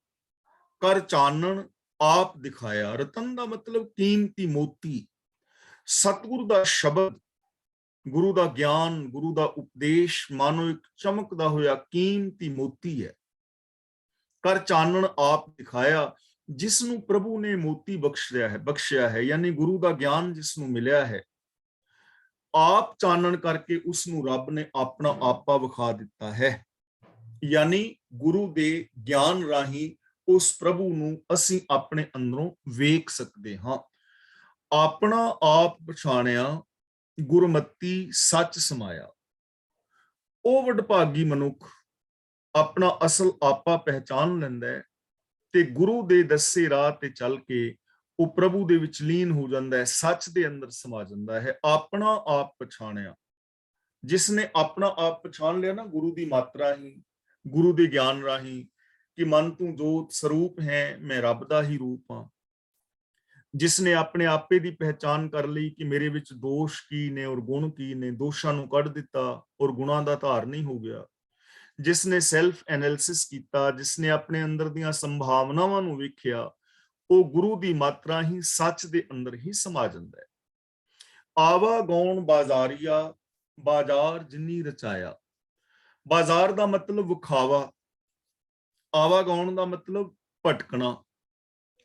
ਕਰ ਚਾਨਣ ਆਪ ਦਿਖਾਇਆ। ਰਤਨ ਦਾ ਮਤਲਬ ਕੀਮਤੀ ਮੋਤੀ। ਸਤਿਗੁਰ ਦਾ ਸ਼ਬਦ, ਗੁਰੂ ਦਾ ਗਿਆਨ, ਗੁਰੂ ਦਾ ਉਪਦੇਸ਼ ਮਾਨੋ ਇੱਕ ਚਮਕਦਾ ਹੋਇਆ ਕੀਮਤੀ ਮੋਤੀ ਹੈ। ਕਰ ਚਾਨਣ ਆਪ ਦਿਖਾਇਆ, ਜਿਸ ਨੂੰ ਪ੍ਰਭੂ ਨੇ ਮੋਤੀ ਬਖਸ਼ਿਆ ਹੈ, ਯਾਨੀ ਗੁਰੂ ਦਾ ਗਿਆਨ ਜਿਸ ਨੂੰ ਮਿਲਿਆ ਹੈ, ਆਪ ਚਾਨਣ ਕਰਕੇ ਉਸ ਨੂੰ ਰੱਬ ਨੇ ਆਪਣਾ ਆਪਾ ਵਿਖਾ ਦਿੱਤਾ ਹੈ। ਯਾਨੀ ਗੁਰੂ ਦੇ ਗਿਆਨ ਰਾਹੀਂ ਉਸ ਪ੍ਰਭੂ ਨੂੰ ਅਸੀਂ ਆਪਣੇ ਅੰਦਰੋਂ ਵੇਖ ਸਕਦੇ ਹਾਂ। ਆਪਣਾ ਆਪ ਪਛਾਣਿਆ, ਗੁਰਮਤੀ ਸੱਚ ਸਮਾਇਆ। ਉਹ ਵਡਭਾਗੀ ਮਨੁੱਖ ਆਪਣਾ ਅਸਲ ਆਪਾ ਪਹਿਚਾਨ ਲੈਂਦਾ ਹੈ ਤੇ ਗੁਰੂ ਦੇ ਦੱਸੇ ਰਾਹ ਤੇ ਚੱਲ ਕੇ ਉਹ ਪ੍ਰਭੂ ਦੇ ਵਿੱਚ ਲੀਨ ਹੋ ਜਾਂਦਾ ਹੈ, ਸੱਚ ਦੇ ਅੰਦਰ ਸਮਾ ਜਾਂਦਾ ਹੈ। ਆਪਣਾ ਆਪ ਪਛਾਣਿਆ, ਜਿਸ ਨੇ ਆਪਣਾ ਆਪ ਪਛਾਣ ਲਿਆ ਨਾ ਗੁਰੂ ਦੀ ਮਾਤਰਾ ਹੀ, ਗੁਰੂ ਦੇ ਗਿਆਨ ਰਾਹੀਂ ਕਿ ਮਨ ਤੂੰ ਜੋਤ ਸਰੂਪ ਹੈ, ਮੈਂ ਰੱਬ ਦਾ ਹੀ ਰੂਪ ਹਾਂ, ਜਿਸ ਨੇ ਆਪਣੇ ਆਪੇ ਦੀ ਪਹਿਚਾਨ ਕਰ ਲਈ ਕਿ ਮੇਰੇ ਵਿੱਚ ਦੋਸ਼ ਕੀ ਨੇ ਔਰ ਗੁਣ ਕੀ ਨੇ, ਦੋਸ਼ਾਂ ਨੂੰ ਕੱਢ ਦਿੱਤਾ ਔਰ ਗੁਣਾਂ ਦਾ ਧਾਰਨੀ ਹੋ ਗਿਆ, ਜਿਸ ਨੇ ਸੈਲਫ ਐਨਾਲਿਸਿਸ ਕੀਤਾ, ਜਿਸ ਨੇ ਆਪਣੇ ਅੰਦਰ ਦੀਆਂ ਸੰਭਾਵਨਾਵਾਂ ਨੂੰ ਵੇਖਿਆ, ਉਹ ਗੁਰੂ ਦੀ ਮਾਤਰਾ ਹੀ ਸੱਚ ਦੇ ਅੰਦਰ ਹੀ ਸਮਾ ਜਾਂਦਾ ਹੈ। ਆਵਾ ਗੌਣ ਬਾਜ਼ਾਰੀਆ, ਬਾਜ਼ਾਰ ਜਿਨੀ ਰਚਾਇਆ। ਬਾਜ਼ਾਰ ਦਾ ਮਤਲਬ ਵਿਖਾਵਾ, ਆਵਾ ਗੌਣ ਦਾ ਮਤਲਬ ਭਟਕਣਾ,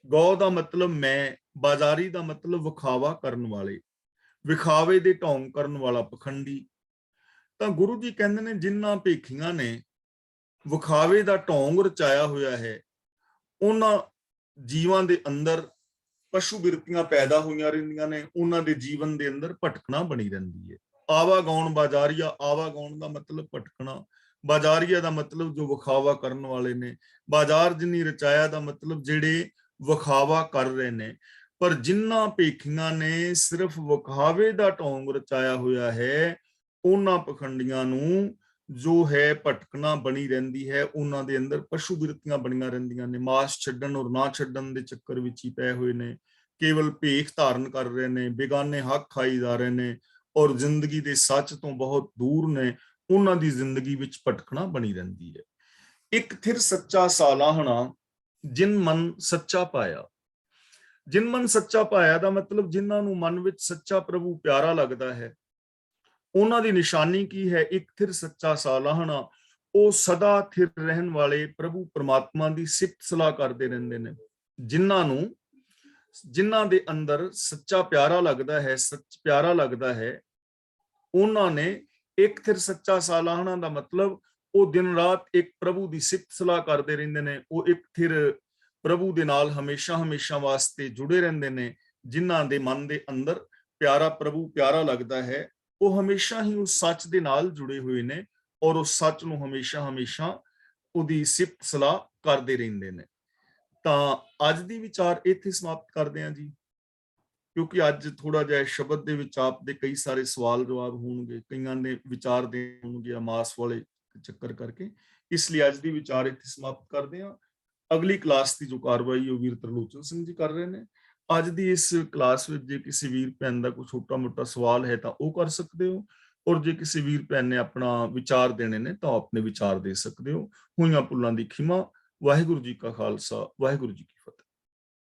ਗੌ ਦਾ ਮਤਲਬ ਮੈਂ, ਬਾਜ਼ਾਰੀ ਦਾ ਮਤਲਬ ਵਿਖਾਵਾ ਕਰਨ ਵਾਲੇ, ਵਿਖਾਵੇ ਦੇ ਢੋਂਗ ਕਰਨ ਵਾਲਾ ਪਖੰਡੀ। ਤਾਂ ਗੁਰੂ ਜੀ ਕਹਿੰਦੇ ਨੇ ਜਿਨ੍ਹਾਂ ਭੇਖੀਆਂ ਨੇ ਵਿਖਾਵੇ ਦਾ ਢੋਂਗ ਰਚਾਇਆ ਹੋਇਆ ਹੈ, ਉਹਨਾਂ ਜੀਵਾਂ ਦੇ ਅੰਦਰ ਪਸ਼ੂ ਬਿਰਤੀਆਂ ਪੈਦਾ ਹੋਈਆਂ ਰਹਿੰਦੀਆਂ ਨੇ, ਉਹਨਾਂ ਦੇ ਜੀਵਨ ਦੇ ਅੰਦਰ ਭਟਕਣਾ ਬਣੀ ਰਹਿੰਦੀ ਹੈ। ਆਵਾ ਗੌਣ ਬਾਜ਼ਾਰੀਆ, ਆਵਾ ਗੌਣ ਦਾ ਮਤਲਬ ਭਟਕਣਾ, ਬਾਜ਼ਾਰੀਆ ਦਾ ਮਤਲਬ ਜੋ ਵਿਖਾਵਾ ਕਰਨ ਵਾਲੇ ਨੇ, ਬਾਜ਼ਾਰ ਜਿਨੀ ਰਚਾਇਆ ਦਾ ਮਤਲਬ ਜਿਹੜੇ ਵਿਖਾਵਾ ਕਰ ਰਹੇ ਨੇ। ਪਰ ਜਿਨ੍ਹਾਂ ਭੇਖੀਆਂ ਨੇ ਸਿਰਫ ਵਿਖਾਵੇ ਦਾ ਢੋਂਗ ਰਚਾਇਆ ਹੋਇਆ ਹੈ, ਉਹਨਾਂ ਪਖੰਡੀਆਂ ਨੂੰ ਜੋ ਹੈ ਭਟਕਣਾ ਬਣੀ ਰਹਿੰਦੀ ਹੈ, ਉਹਨਾਂ ਦੇ ਅੰਦਰ ਪਸ਼ੂ ਬਿਰਤੀਆਂ ਬਣੀਆਂ ਰਹਿੰਦੀਆਂ ਨੇ, ਮਾਸ ਛੱਡਣ ਔਰ ਨਾ ਛੱਡਣ ਦੇ ਚੱਕਰ ਵਿੱਚ ਹੀ ਪਏ ਹੋਏ ਨੇ, ਕੇਵਲ ਭੇਖ ਧਾਰਨ ਕਰ ਰਹੇ ਨੇ, ਬੇਗਾਨੇ ਹੱਕ ਖਾਈ ਜਾ ਰਹੇ ਨੇ ਔਰ ਜ਼ਿੰਦਗੀ ਦੇ ਸੱਚ ਤੋਂ ਬਹੁਤ ਦੂਰ ਨੇ, ਉਹਨਾਂ ਦੀ ਜ਼ਿੰਦਗੀ ਵਿੱਚ ਭਟਕਣਾ ਬਣੀ ਰਹਿੰਦੀ ਹੈ। ਇੱਕ ਥਿਰ ਸੱਚਾ ਸਾਲਾਹਣਾ, ਜਿਨ ਮਨ ਸੱਚਾ ਪਾਇਆ। ਜਿਨ ਮਨ ਸੱਚਾ ਪਾਇਆ ਦਾ ਮਤਲਬ ਜਿਨ੍ਹਾਂ ਨੂੰ ਮਨ ਵਿੱਚ ਸੱਚਾ ਪ੍ਰਭੂ ਪਿਆਰਾ ਲੱਗਦਾ ਹੈ, ਉਹਨਾਂ ਦੀ ਨਿਸ਼ਾਨੀ ਕੀ ਹੈ? ਇੱਕ ਥਿਰ ਸੱਚਾ ਸਾਲਾਹਣਾ, ਉਹ ਸਦਾ ਥਿਰ ਰਹਿਣ ਵਾਲੇ ਪ੍ਰਭੂ ਪਰਮਾਤਮਾ ਦੀ ਸਿਫਤ ਸਲਾਹ ਕਰਦੇ ਰਹਿੰਦੇ ਨੇ। ਜਿਨ੍ਹਾਂ ਦੇ ਅੰਦਰ ਸੱਚਾ ਪਿਆਰਾ ਲੱਗਦਾ ਹੈ, ਸੱਚ ਪਿਆਰਾ ਲੱਗਦਾ ਹੈ, ਉਹਨਾਂ ਨੇ ਇੱਕ ਥਿਰ ਸੱਚਾ ਸਾਲਾਹਣਾ ਦਾ ਮਤਲਬ ਉਹ ਦਿਨ ਰਾਤ ਇੱਕ ਪ੍ਰਭੂ ਦੀ ਸਿਫਤ ਸਲਾਹ ਕਰਦੇ ਰਹਿੰਦੇ ਨੇ, ਉਹ ਇੱਕ ਥਿਰ ਪ੍ਰਭੂ ਦੇ ਨਾਲ ਹਮੇਸ਼ਾ ਹਮੇਸ਼ਾ ਵਾਸਤੇ ਜੁੜੇ ਰਹਿੰਦੇ ਨੇ। ਜਿਨ੍ਹਾਂ ਦੇ ਮਨ ਦੇ ਅੰਦਰ ਪਿਆਰਾ ਪ੍ਰਭੂ ਪਿਆਰਾ ਲੱਗਦਾ ਹੈ, ਉਹ ਹਮੇਸ਼ਾ ਹੀ ਉਸ ਸੱਚ ਦੇ ਨਾਲ ਜੁੜੇ ਹੋਏ ਨੇ ਔਰ ਉਸ ਸੱਚ ਨੂੰ ਹਮੇਸ਼ਾ ਹਮੇਸ਼ਾ ਉਹਦੀ ਸਿਫਤ ਸਲਾਹ ਕਰਦੇ ਰਹਿੰਦੇ ਨੇ। ਤਾਂ ਅੱਜ ਦੀ ਵਿਚਾਰ ਇੱਥੇ ਸਮਾਪਤ ਕਰਦੇ ਹਾਂ ਜੀ, ਕਿਉਂਕਿ ਅੱਜ ਥੋੜਾ ਜਿਹਾ ਸ਼ਬਦ ਦੇ ਵਿੱਚ ਆਪ ਦੇ ਕਈ ਸਾਰੇ ਸਵਾਲ ਜਵਾਬ ਹੋਣਗੇ, ਕਈਆਂ ਦੇ ਵਿਚਾਰ ਦੇ ਹੋਣਗੇ ਮਾਸ ਵਾਲੇ ਚੱਕਰ ਕਰਕੇ, ਇਸ ਲਈ ਅੱਜ ਦੀ ਵਿਚਾਰ ਇੱਥੇ ਸਮਾਪਤ ਕਰਦੇ ਹਾਂ। ਅਗਲੀ ਕਲਾਸ ਦੀ ਜੋ ਕਾਰਵਾਈ ਉਹ ਵੀਰ ਤਰਲੋਚਨ ਸਿੰਘ ਜੀ ਕਰ ਰਹੇ ਨੇ। ਅੱਜ ਦੀ ਇਸ ਕਲਾਸ ਵਿੱਚ ਜੇ ਕਿਸੇ ਵੀਰ ਭੈਣ ਦਾ ਕੋਈ ਛੋਟਾ ਮੋਟਾ ਸਵਾਲ ਹੈ ਤਾਂ ਉਹ ਕਰ ਸਕਦੇ ਹੋ, ਔਰ ਜੇ ਕਿਸੇ ਵੀਰ ਭੈਣ ਨੇ ਆਪਣਾ ਵਿਚਾਰ ਦੇਣੇ ਨੇ ਤਾਂ ਆਪਣੇ ਵਿਚਾਰ ਦੇ ਸਕਦੇ ਹੋ। ਹੋਈਆਂ ਭੁੱਲਾਂ ਦੀ ਖਿਮਾ। ਵਾਹਿਗੁਰੂ ਜੀ ਕਾ ਖਾਲਸਾ, ਵਾਹਿਗੁਰੂ ਜੀ ਕੀ